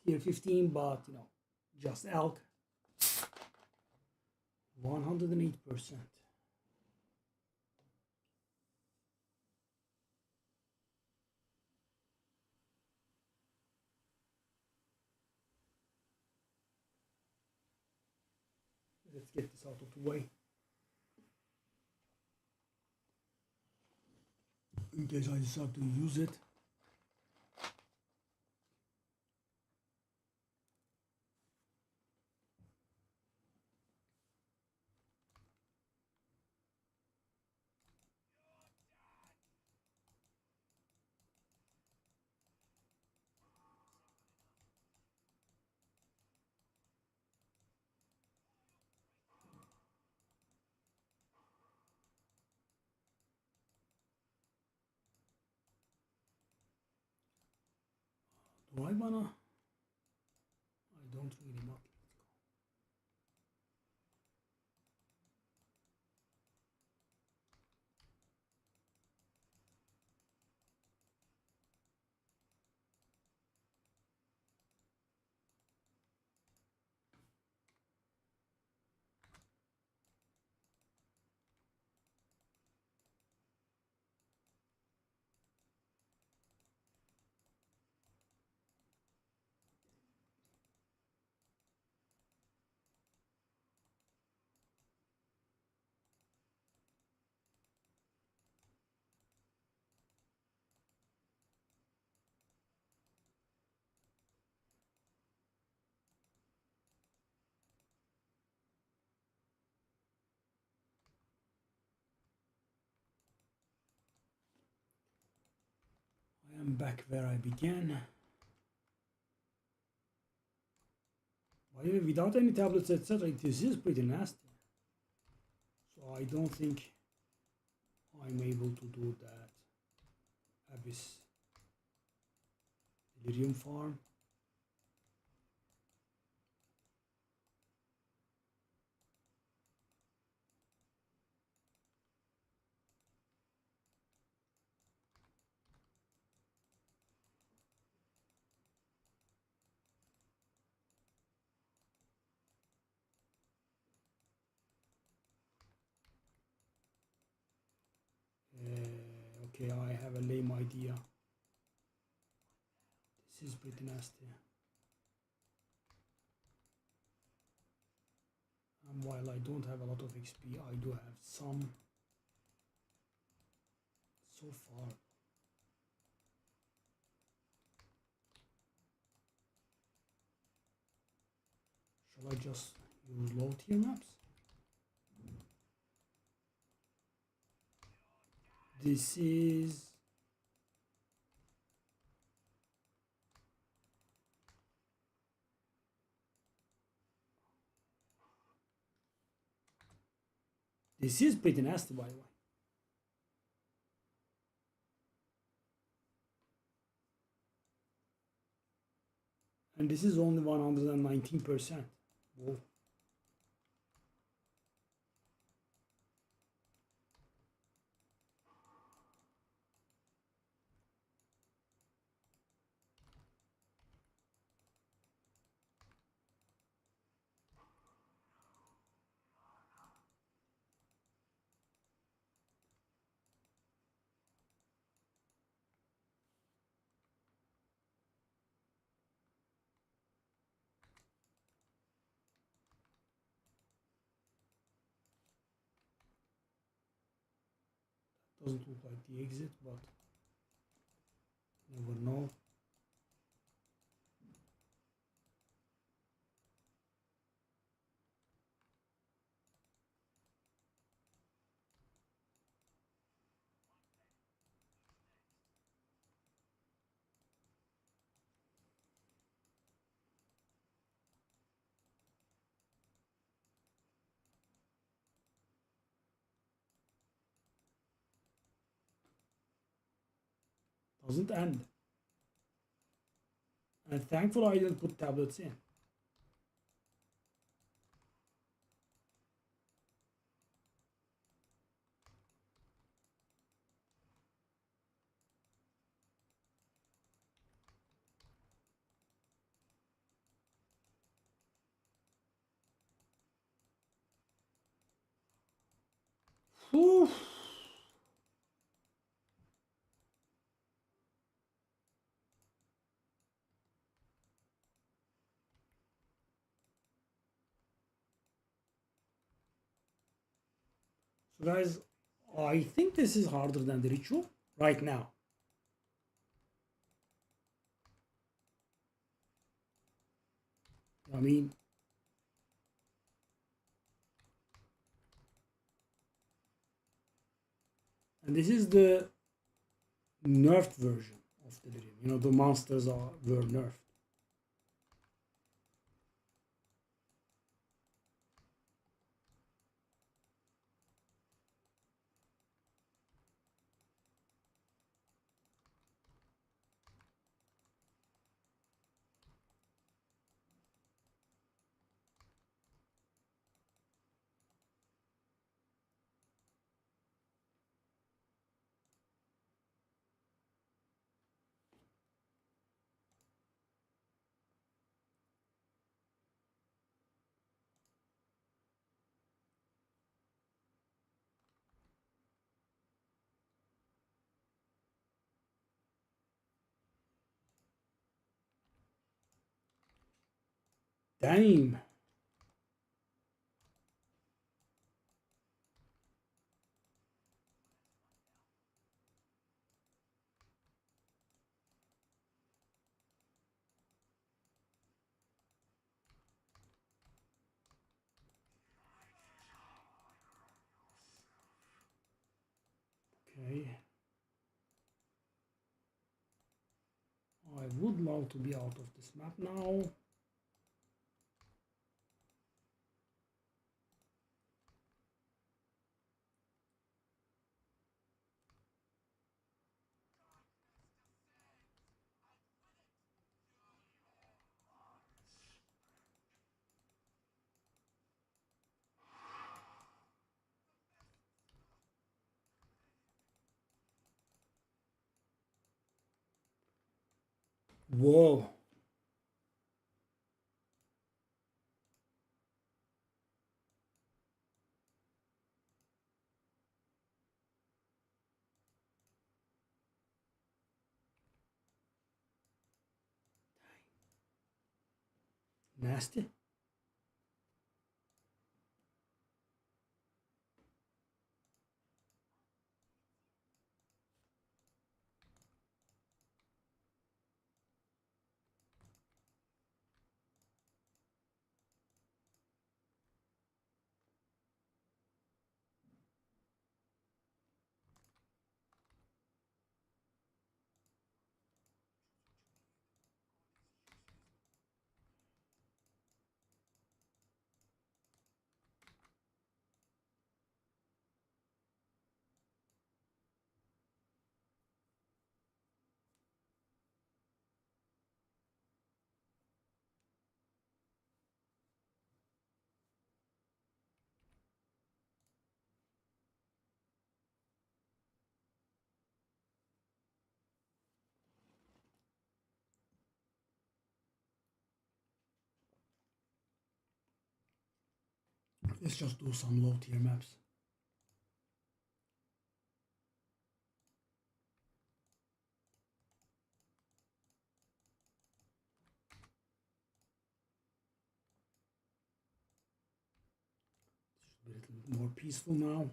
tier 15, but you know, just elk. 108%. Let's get this out of the way, in case I decide to use it. Do I wanna? I don't really want. I am back where I began. By the way, without any tablets, etc., this is pretty nasty. So I don't think I'm able to do that Abyss Delirium farm. Okay, I have a lame idea. This is pretty nasty. And while I don't have a lot of XP, I do have some so far. Shall I just use low tier maps? This is pretty nasty, by the way. And this is only 119%. Whoa. Doesn't look like the exit, but never know. Doesn't end. And thankfully I didn't put tablets in. Whew. So guys, I think this is harder than the ritual right now. I mean, and this is the nerfed version of Delirium. You know, the monsters were nerfed. Damn. Okay. I would love to be out of this map now. Whoa. Nasty. Let's just do some low tier maps. Should be a little bit more peaceful now.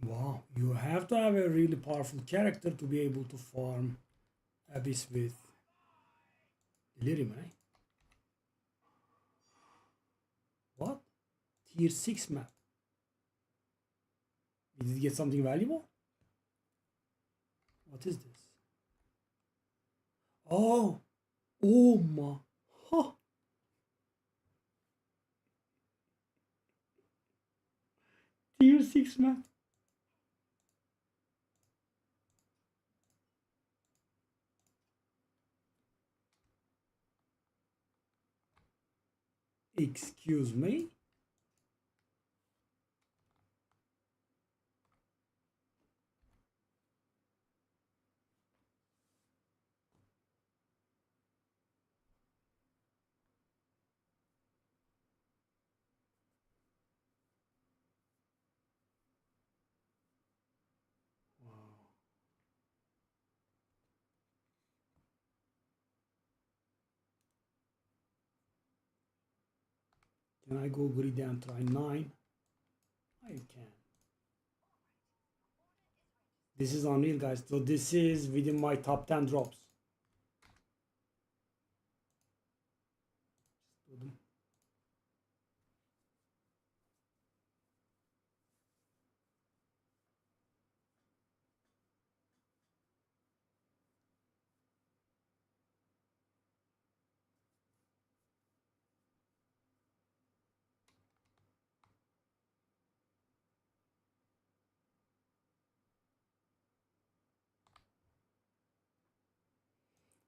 Wow, you have to have a really powerful character to be able to farm Abyss with Delirium, eh? What? Tier 6 map. Did it get something valuable? What is this? Oh! Oh my! Huh. Tier 6 map. Excuse me? Wow. Can I go greedy and try 9? I can. This is unreal, guys. So this is within my top 10 drops.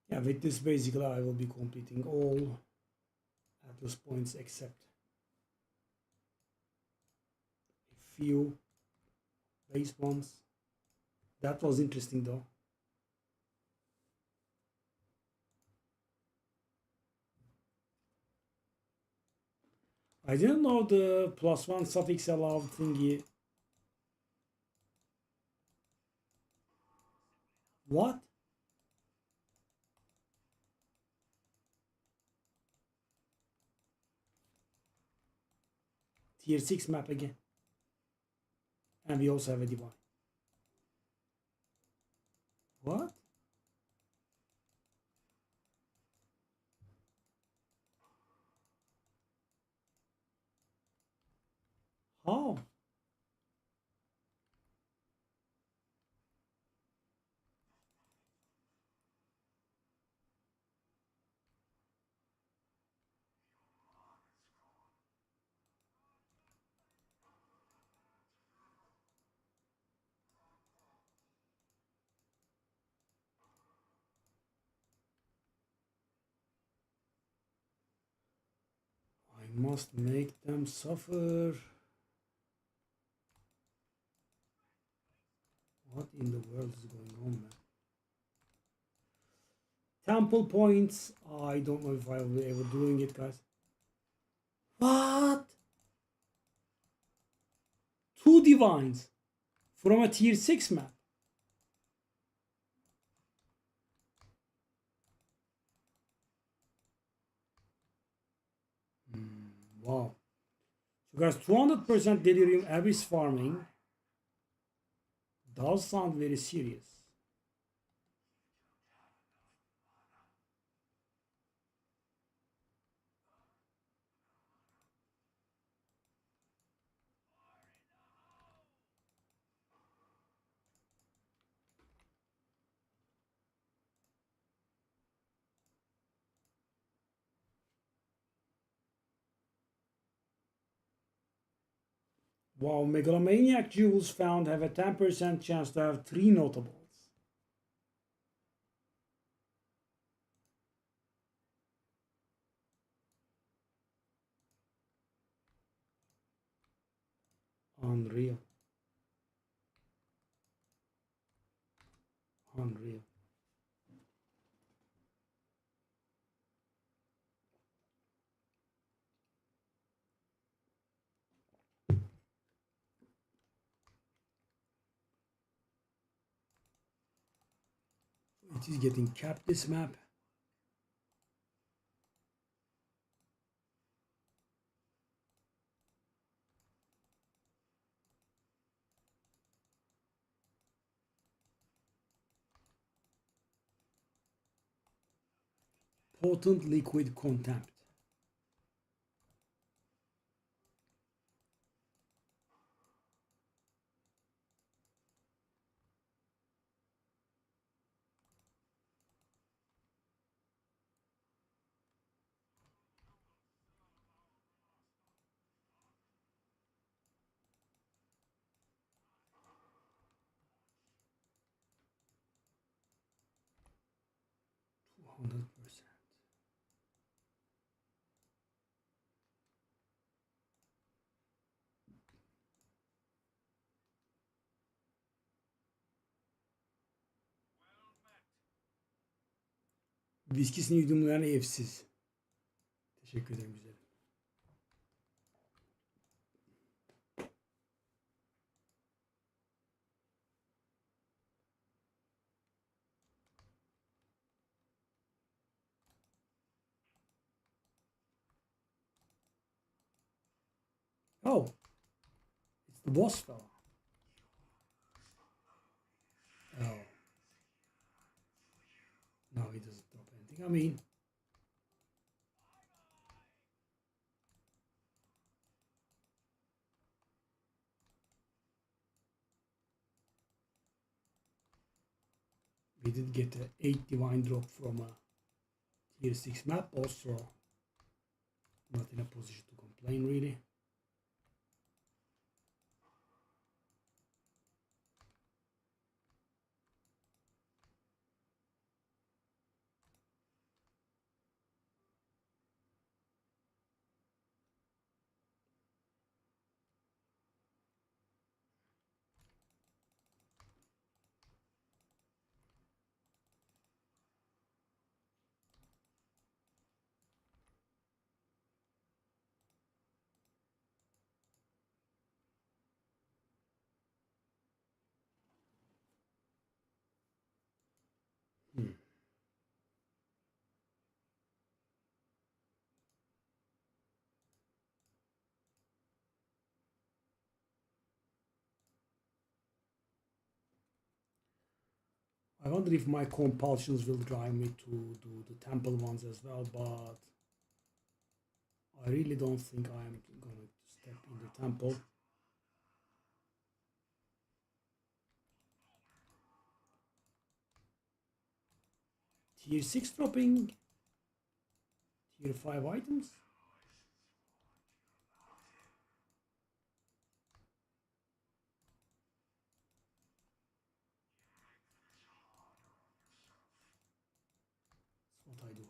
Yeah, with this basically I will be completing all Atlas points except a few base ones. That was interesting though. I didn't know the +1 suffix allowed thingy. What? Tier 6 map again. And we also have a divine. What? How? I must make them suffer. What in the world is going on, man? Temple points. I don't know if I will be ever doing it, guys. What? 2 divines from a tier 6 map. Wow. So guys, 200% delirium abyss farming does sound very serious. Wow, megalomaniac jewels found have a 10% chance to have 3 notables. Unreal. Unreal. It is getting capped, this map. Potent liquid contempt. %200. Viskisini yudumlayan evsiz. Teşekkür ederim güzelim. Oh, it's the boss fella. Oh. No, he doesn't drop anything. I mean, we did get an 8 divine drop from a tier 6 map, also not in a position to complain really. I wonder if my compulsions will drive me to do the temple ones as well, but I really don't think I am going to step in the temple. Tier 6 dropping tier 5 items. That's what I do.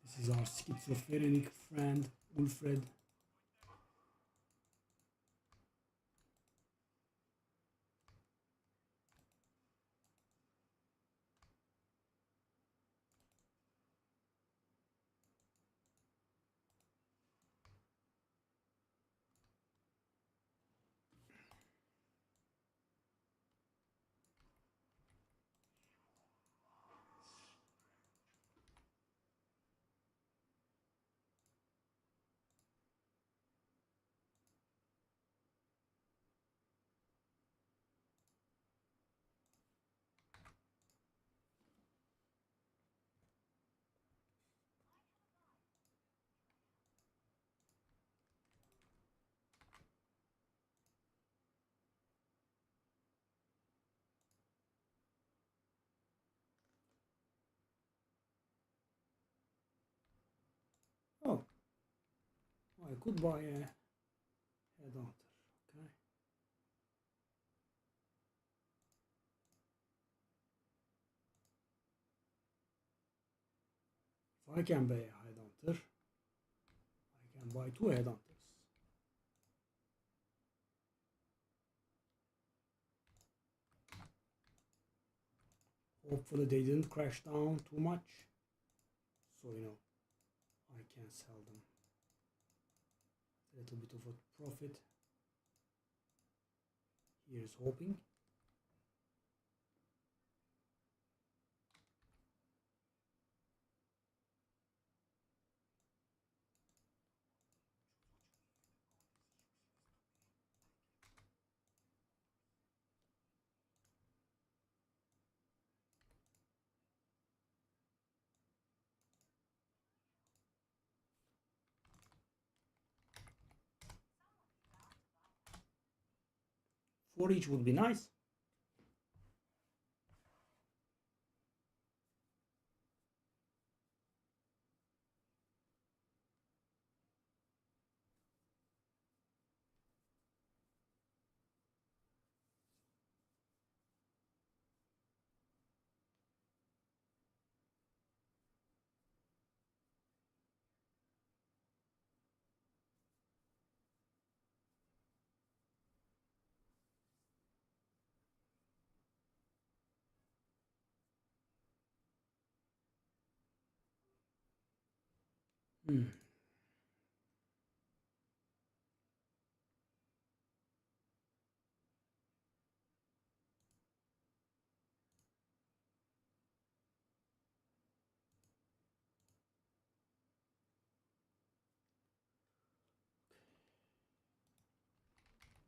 This is our schizophrenic friend, Ulfred. Oh, I could buy a Headhunter. Okay. If I can buy a Headhunter, I can buy 2 Headhunters. Hopefully they didn't crash down too much, so I can sell them a little bit of a profit. Here's hoping. For each would be nice.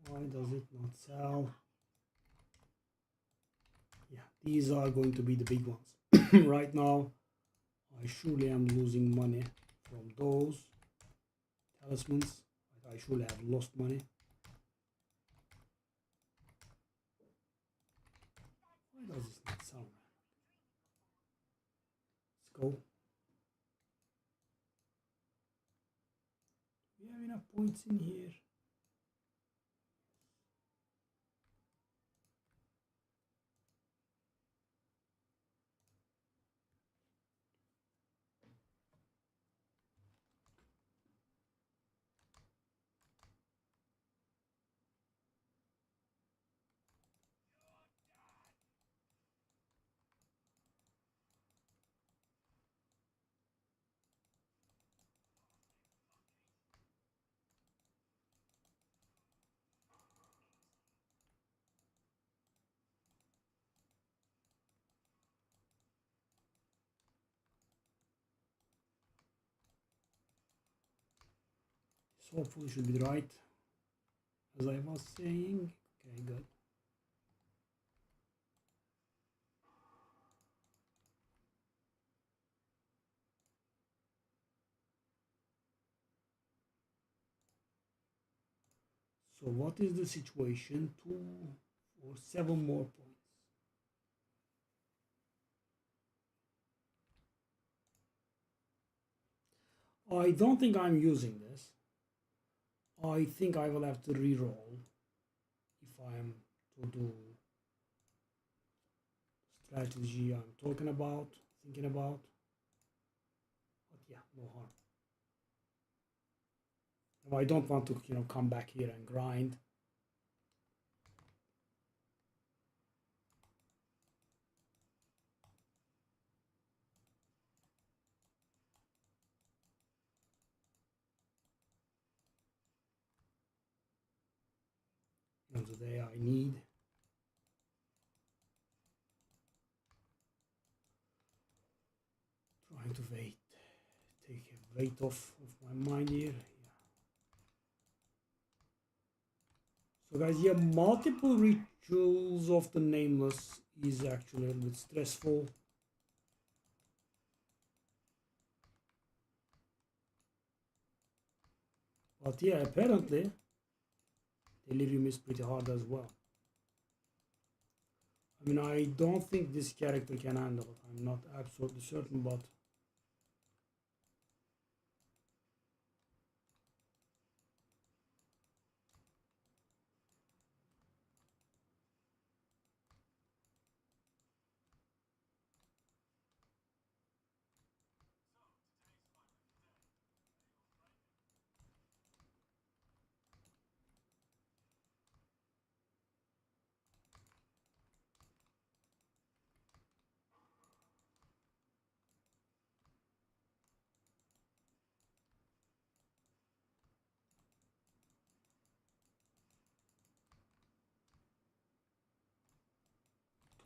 Why does it not sell? Yeah, these are going to be the big ones. Right now, I surely am losing money from those talismans. I surely have lost money. Why does this not sell? Let's go. We have enough points in here. So hopefully should be right, as I was saying. Okay, good. So what is the situation? 2 or 7 more points. I don't think I'm using this. I think I will have to re-roll if I am to do strategy I'm talking about, thinking about. But yeah, no harm. Now, I don't want to come back here and grind. Today I need. Trying to take a weight off of my mind here. Yeah. So guys, yeah, multiple rituals of the nameless is actually a little bit stressful. But yeah, apparently delirium is pretty hard as well. I mean, I don't think this character can handle it. I'm not absolutely certain, but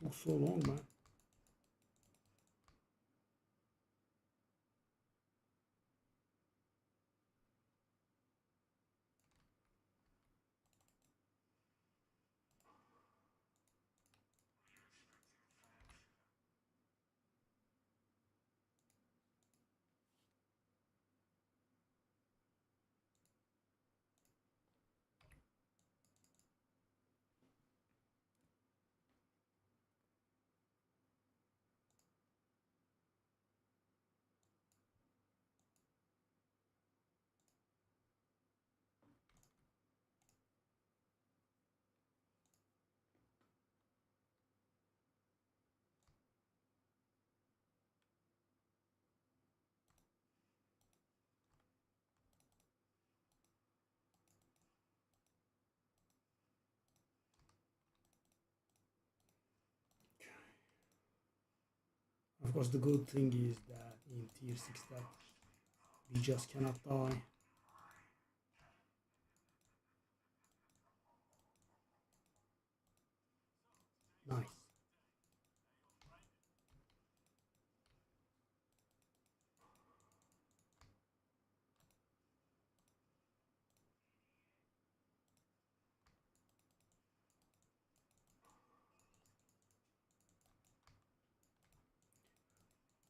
Took so long, man. Of course, the good thing is that in tier 6 that we just cannot die. Nice.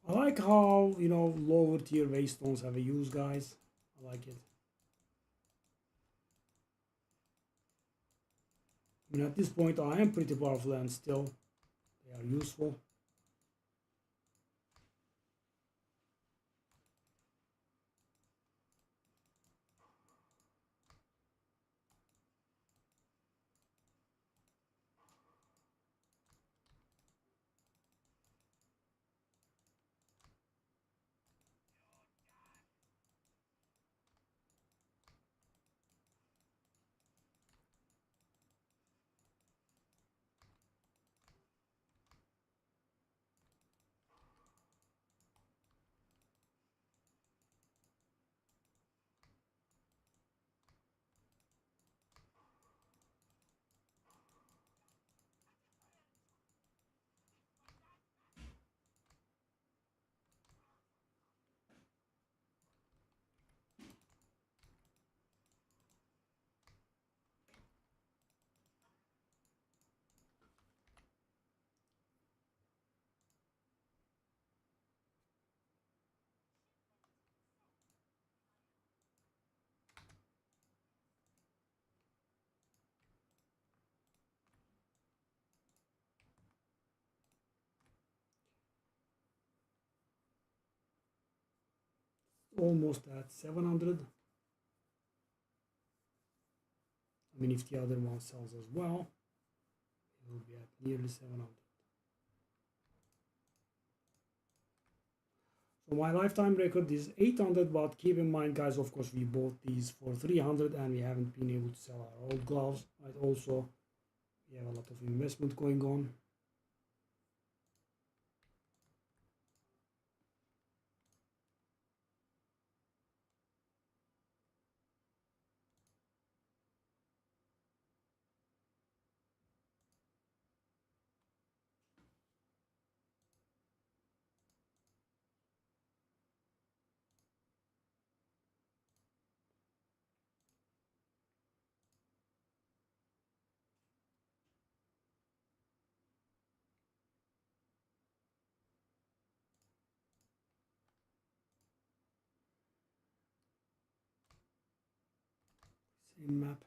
I like how, lower tier waystones have a use, guys. I like it. I mean, at this point, I am pretty powerful and still they are useful. Almost at 700. I mean, if the other one sells as well, it will be at nearly 700. So my lifetime record is 800, but keep in mind, guys, of course, we bought these for 300 and we haven't been able to sell our old gloves. Right? Also, we have a lot of investment going on. Same map.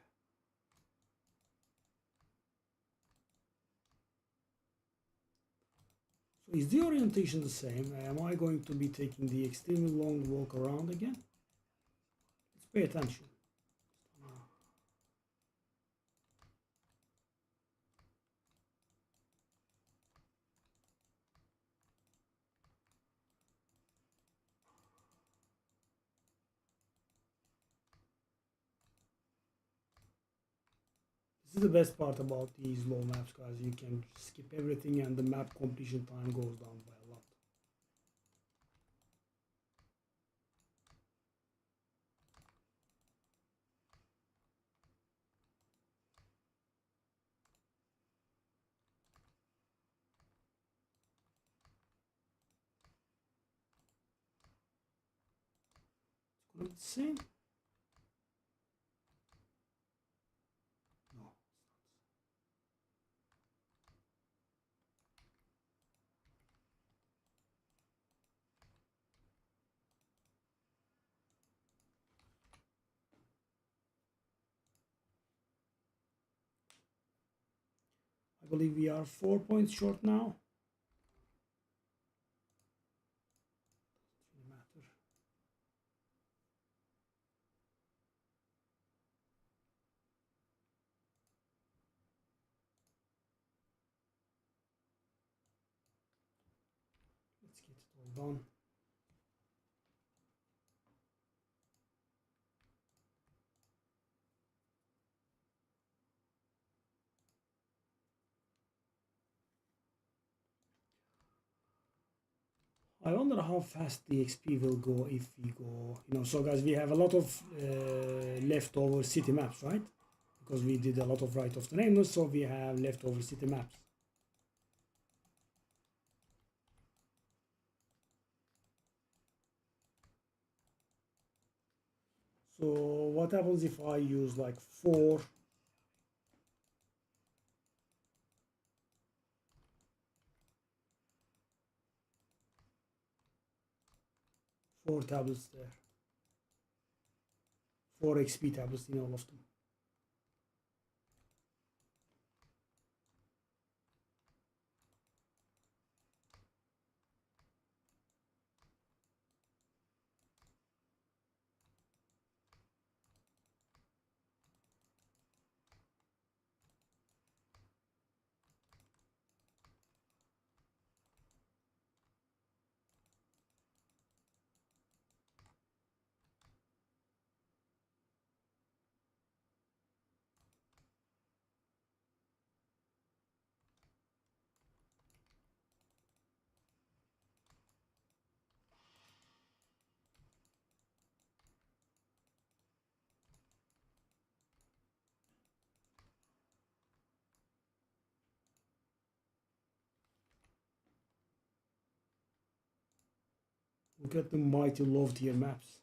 So is the orientation the same? Am I going to be taking the extremely long walk around again? Let's pay attention. This is the best part about these low maps, guys. You can skip everything and the map completion time goes down by a lot. Let's see. No. I believe we are 4 points short now. Doesn't matter. Let's get it all done. I wonder how fast the XP will go if we go, so guys, we have a lot of leftover city maps, right? Because we did a lot of Rite of the Nameless, so we have leftover city maps. So what happens if I use like four tablets there? 4 XP tablets in all of them. Look at the mighty low tier maps.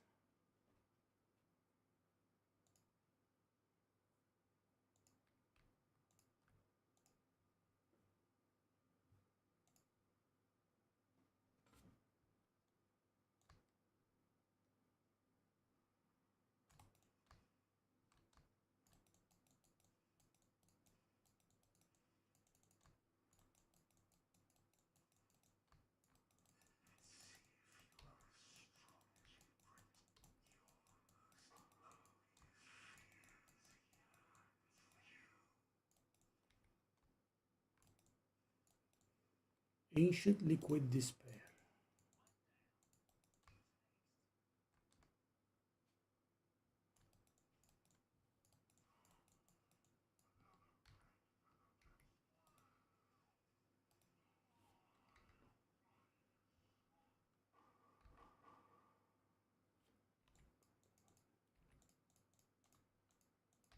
Ancient Liquid Despair.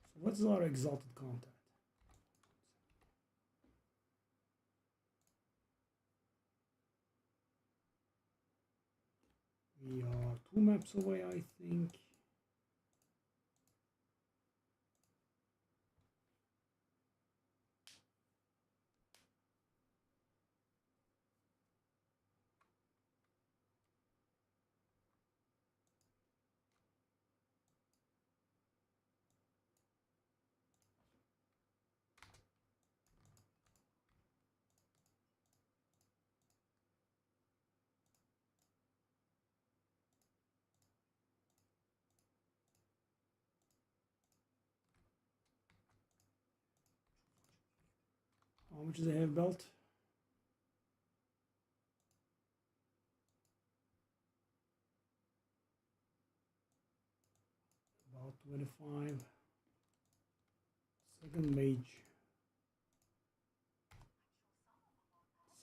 So what is our exalted contact? We are 2 maps away, I think. How much does it have belt? About 25. Second mage.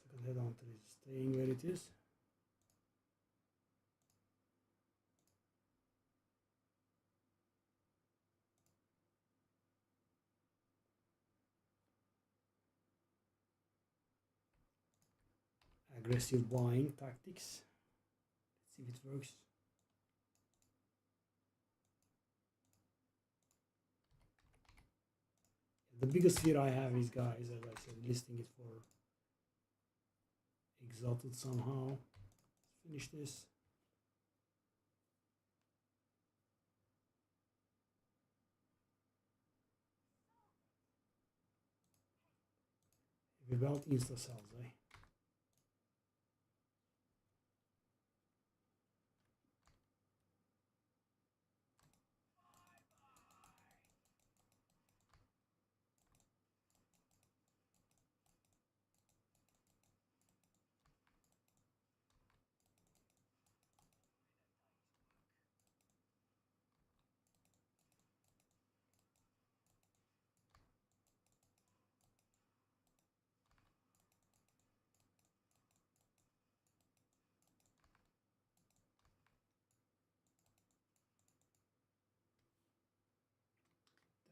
Second headhunter is staying where it is. Aggressive buying tactics. Let's see if it works. The biggest fear I have is, guys, as I said, listing it for exalted somehow. Let's finish this. Heavy belt insta sells, eh?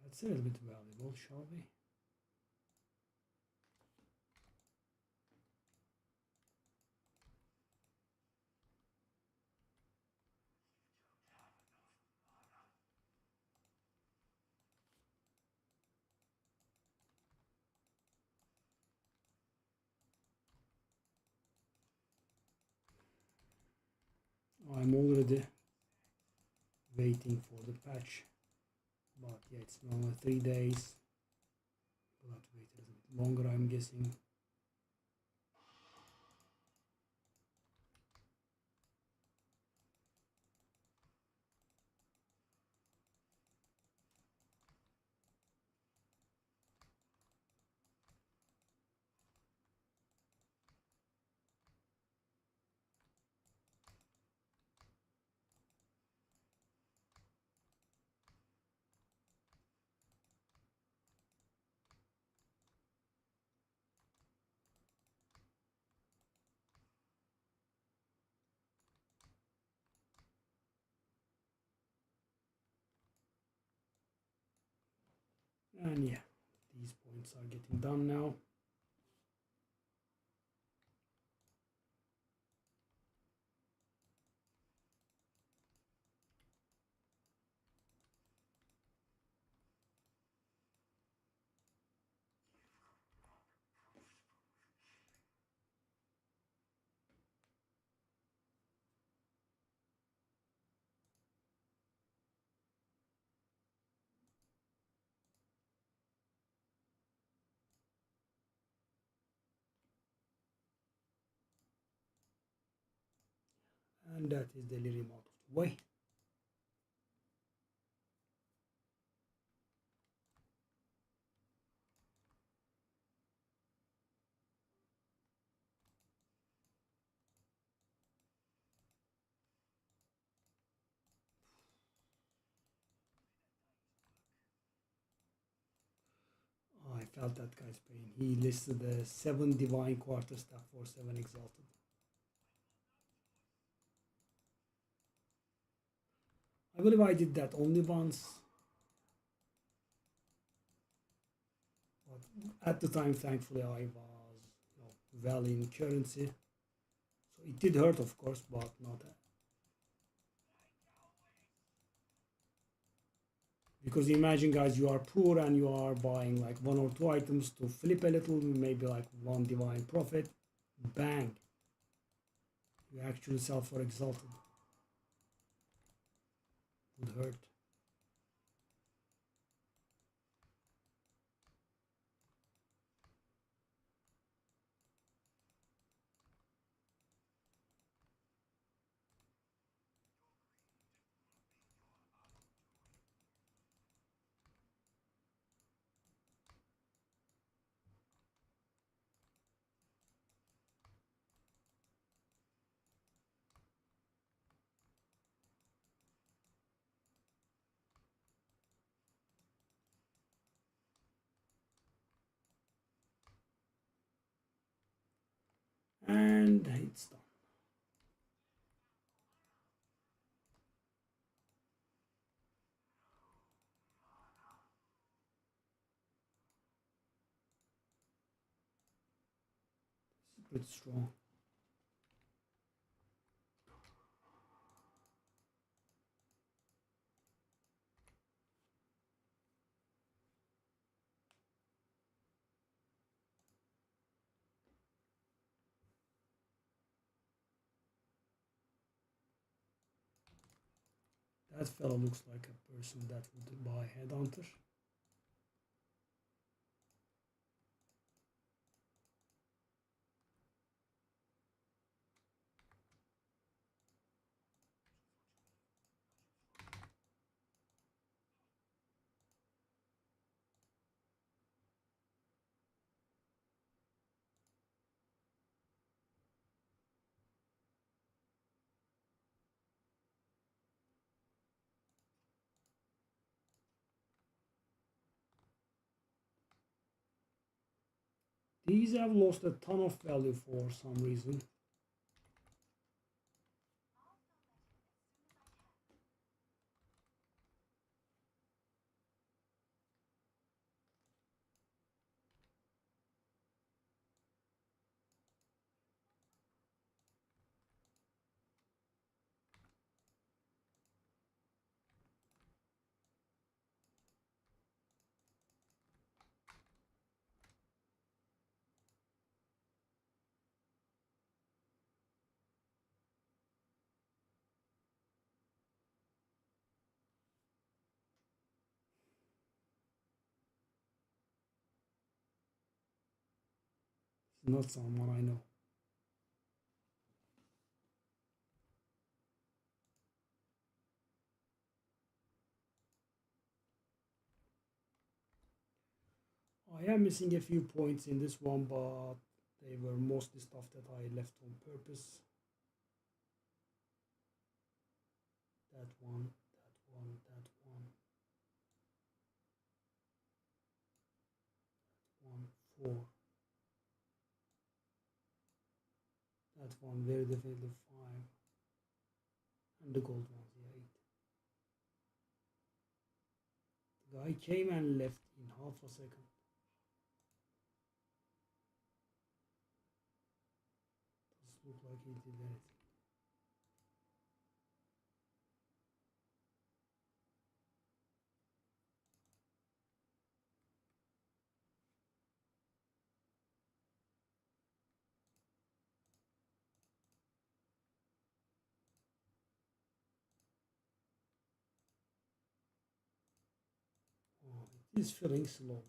That's a little bit valuable, shall we? I'm already waiting for the patch, but yeah, it's only 3 days. We'll have to wait a little bit longer, I'm guessing. And yeah, these points are getting done now. And that is the lyrium out of the way. Oh, I felt that guy's pain. He listed the 7 divine quarterstaff for 7 exalted. I believe I did that only once. But at the time, thankfully, I was well in currency. So it did hurt, of course, but not. Because imagine, guys, you are poor and you are buying like 1 or 2 items to flip a little, maybe like 1 divine profit. Bang. You actually sell for exalted. Would hurt. And it's done. It's pretty strong. That fellow looks like a person that would buy Headhunter. These have lost a ton of value for some reason. It's not someone I know. I am missing a few points in this one, but they were mostly stuff that I left on purpose. That one, that one, that one, 4. That one, very definitely 5. And the gold ones, yeah, 8. The guy came and left in half a second. Doesn't look like he did anything. Oh, it is filling slowly.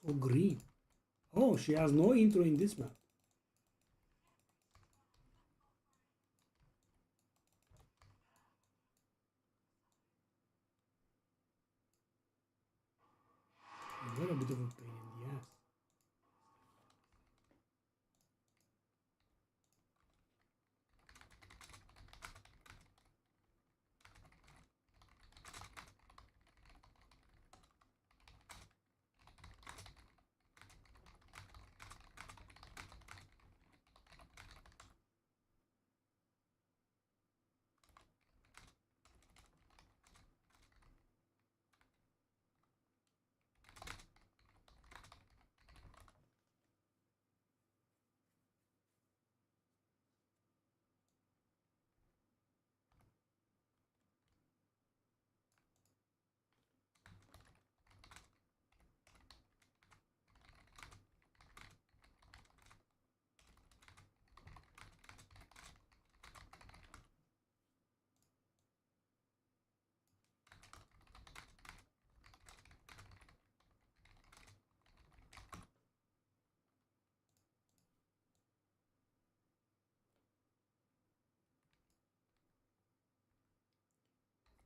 Oh, green. Oh, she has no intro in this map. A little bit of a pain in the ass.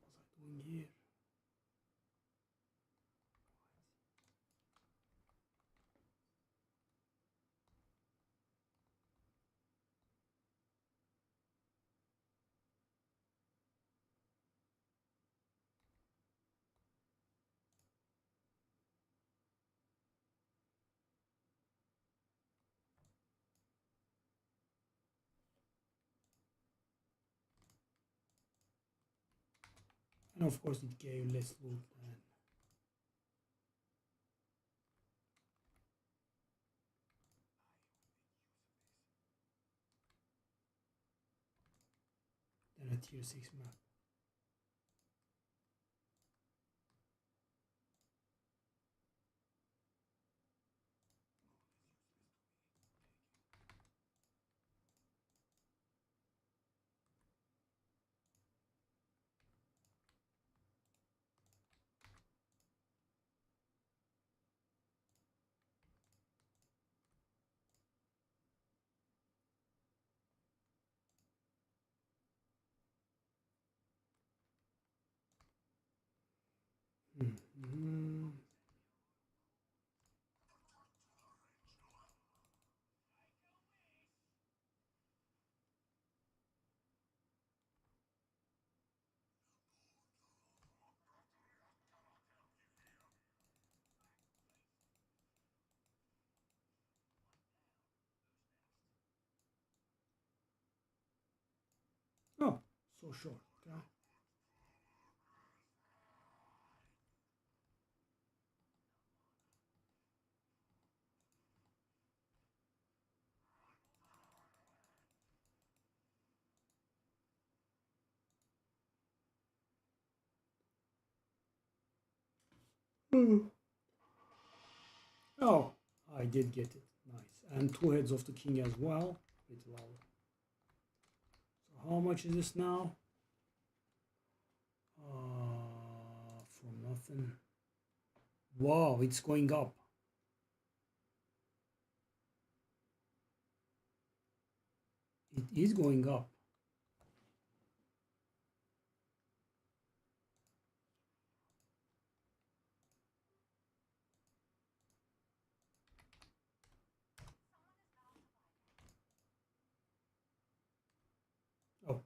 What was I doing here? And of course it gave less loot than a tier 6 map. Mm-hmm. Oh, so short. Okay. Mm. Oh, I did get it. Nice. And two heads of the king as well. Bit low. So how much is this now? From nothing. Wow, it's going up. It is going up. Oh,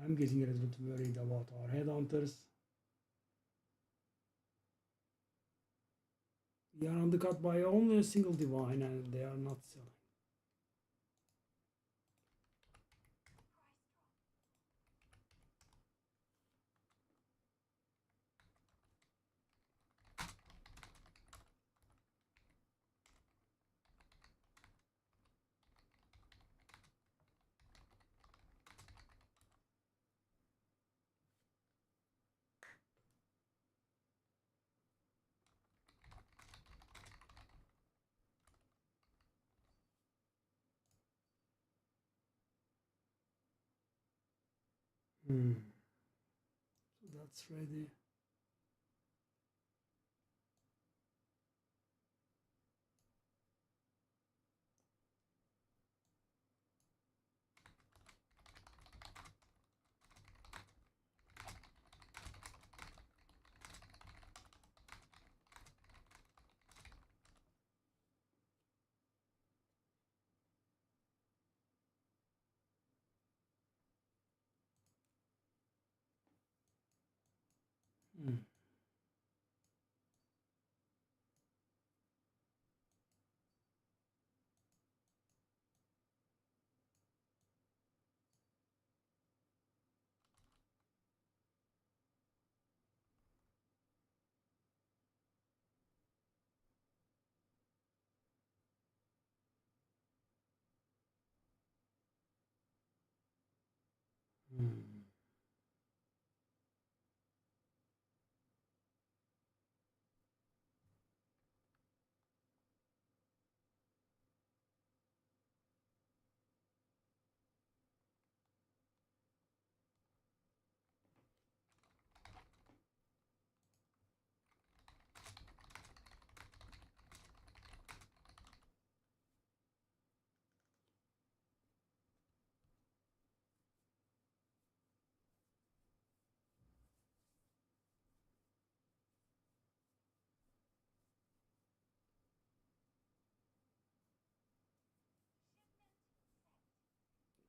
I'm getting a little bit worried about our headhunters. We are undercut by only a single divine and they are not selling. So that's ready. Hmm. Hmm.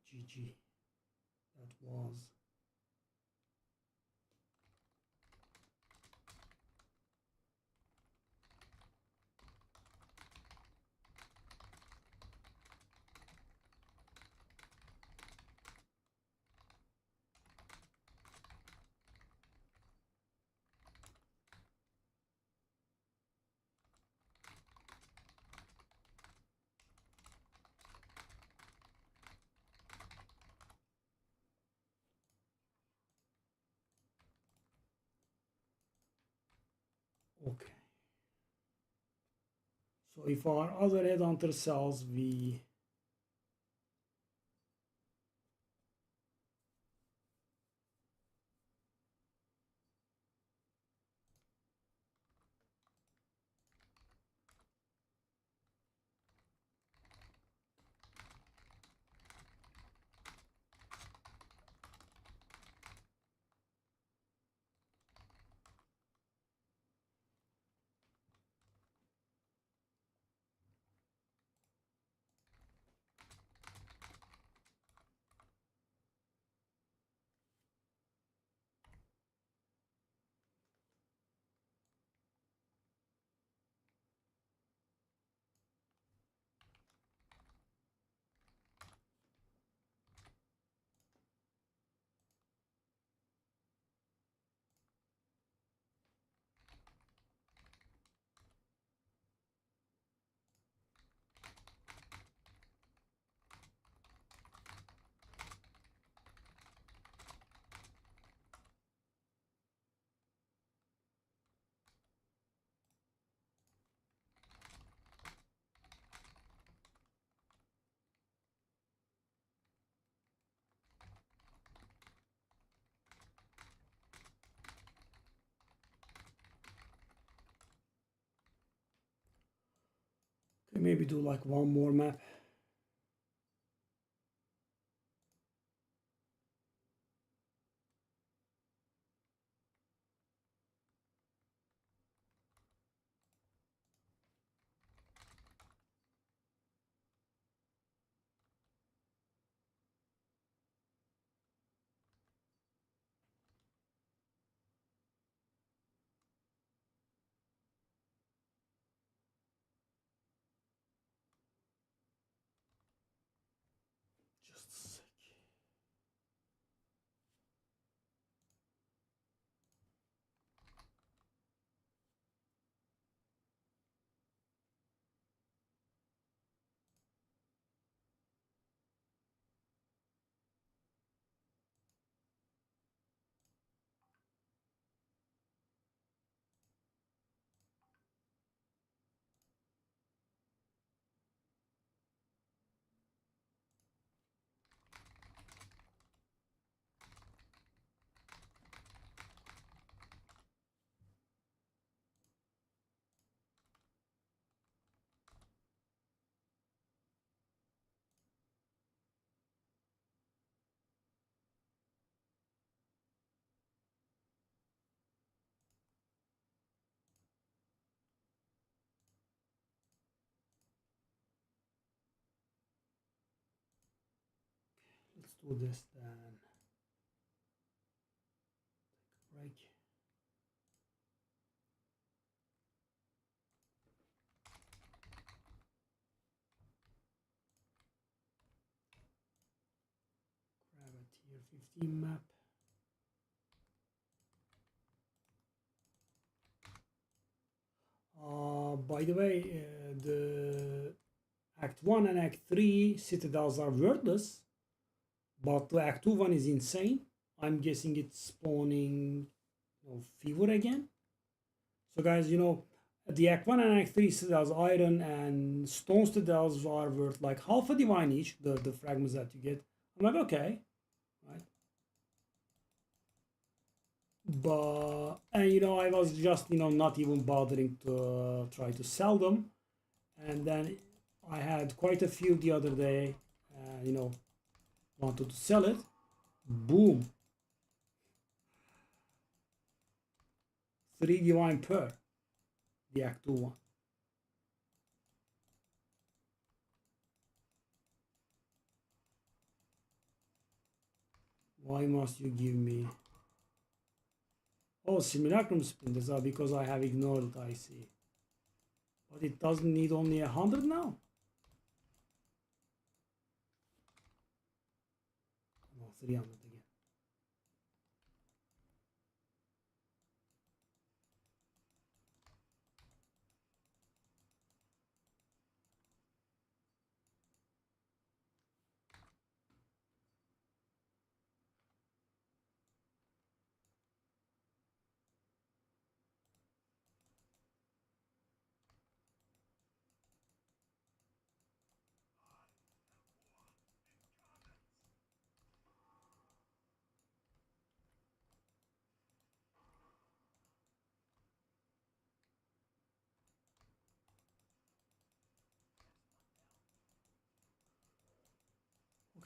GG. That was. Okay. So if our other headhunter sells, we can maybe do like one more map. let's do this then. Break. Grab a tier 15 map. By the way, the Act 1 and Act 3 citadels are worthless, but the Act 2 one is insane. I'm guessing it's spawning fever again. So guys, the Act 1 and Act 3 citadels, iron and stone citadels are worth like half a divine each, the fragments that you get. I'm like, okay, right? But, and I was just, not even bothering to try to sell them. And then I had quite a few the other day, wanted to sell it. Boom. 3 divine per the Act 2 one. Why must you give me? Oh, simulacrum splinters are because I have ignored it, I see. But it doesn't need only 100 now. No, 300 again.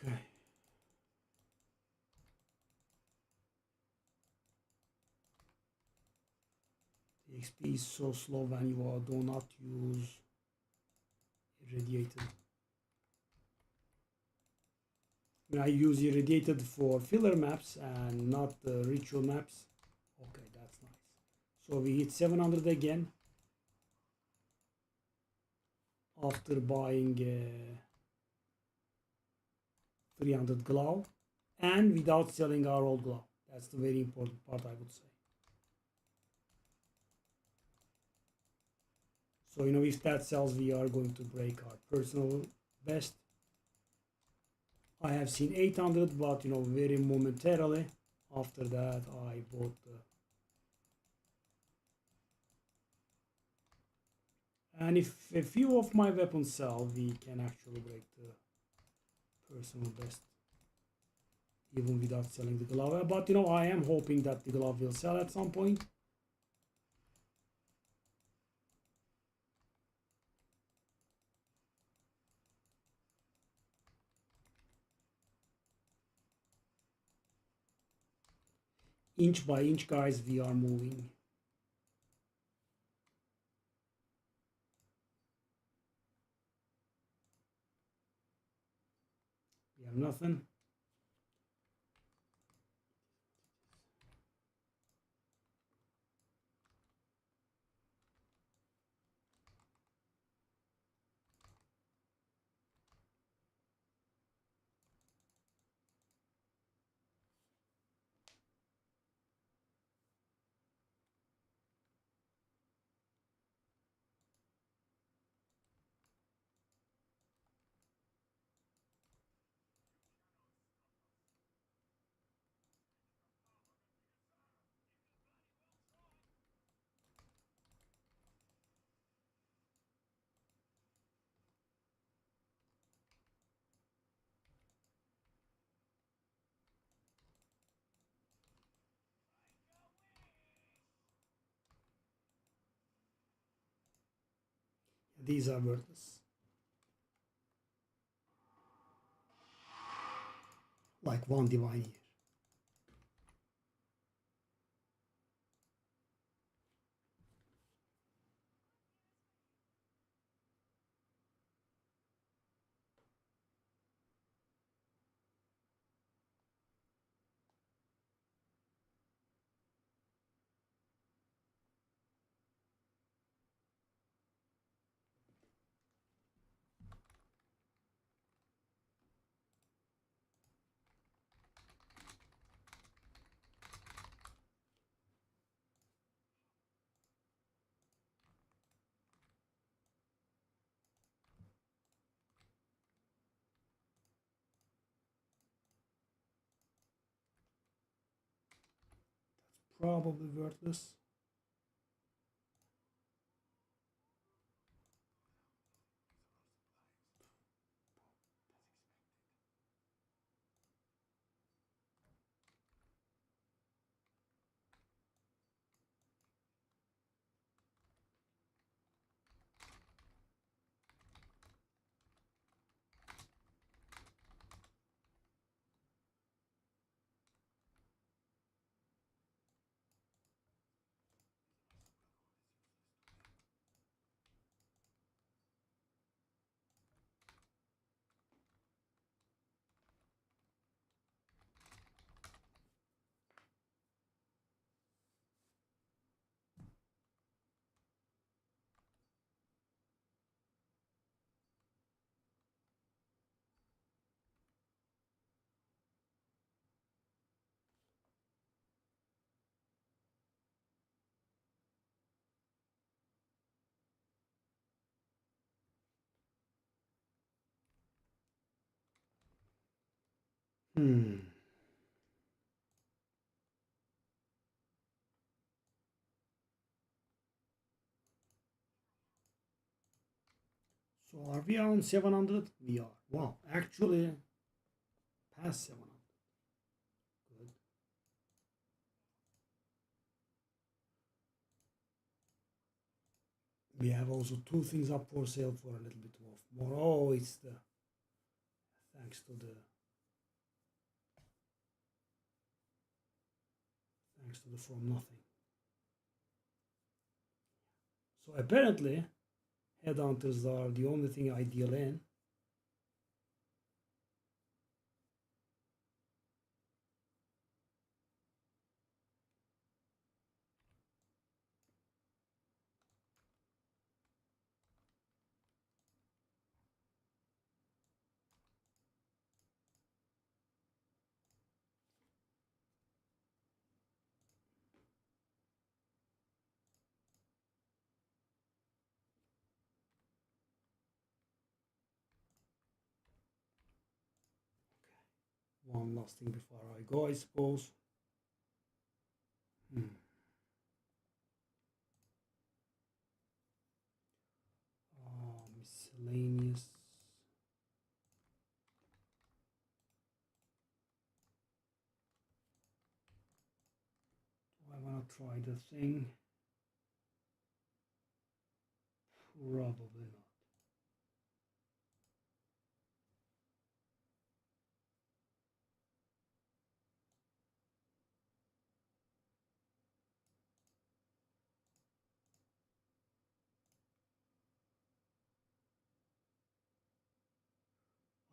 Okay. The XP is so slow when you do not use irradiated. I use irradiated for filler maps and not the ritual maps. Okay, that's nice. So we hit 700 again after buying 300 glove and without selling our old glove. That's the very important part, I would say. So if that sells, we are going to break our personal best. I have seen 800, but very momentarily. After that, I bought the. And if a few of my weapons sell, we can actually break the personal best, even without selling the glove. But I am hoping that the glove will sell at some point. Inch by inch, guys, we are moving. We have nothing. These are worthless. Like one divine here. probably worthless. Hmm. So are we on 700? We are. Wow, actually past 700. Good. We have also two things up for sale for a little bit of more. Oh, it's the thanks to the from nothing. So apparently, headhunters are the only thing I deal in. One last thing before I go, I suppose. Hmm. Miscellaneous. Do I want to try the thing? Probably not.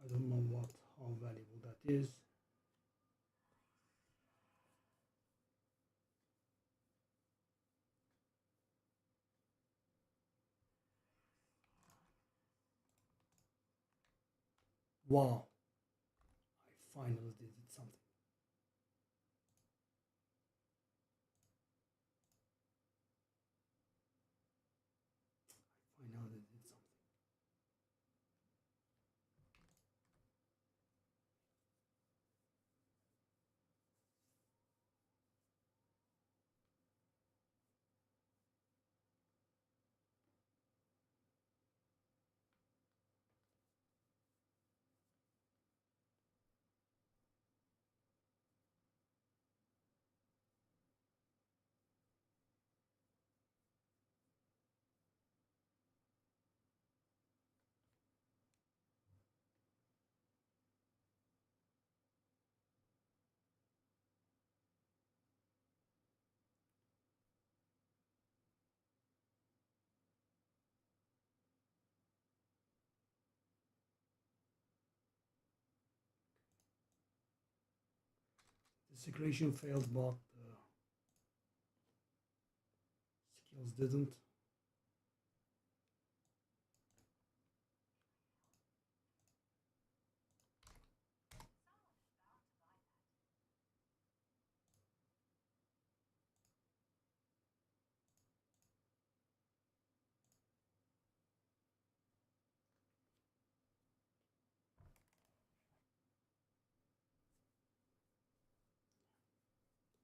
I don't know how valuable that is. Wow, I finally did something. Finally did something. The secretion failed, but skills didn't.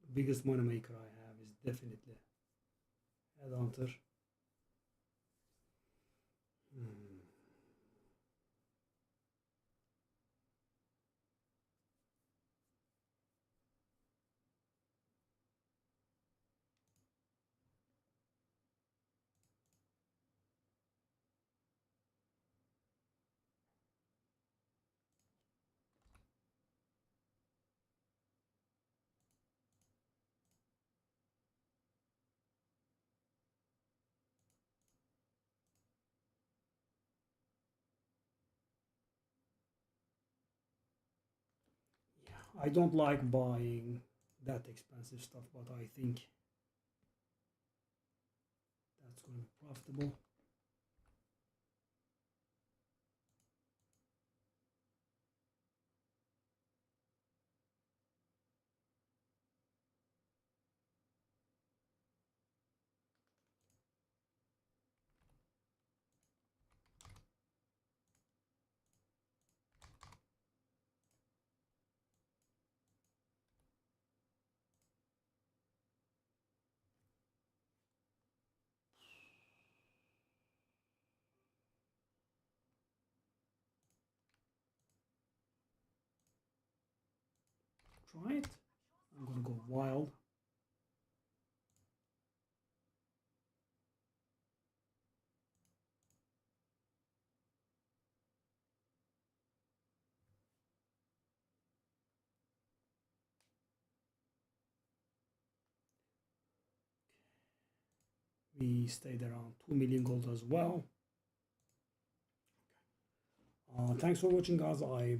The biggest money maker I have definitely. Headhunter. Hmm. Yeah, I don't like buying that expensive stuff, but I think that's going to be profitable. Try it. I'm going to go wild. We stayed around 2 million gold as well. Thanks for watching, guys. I will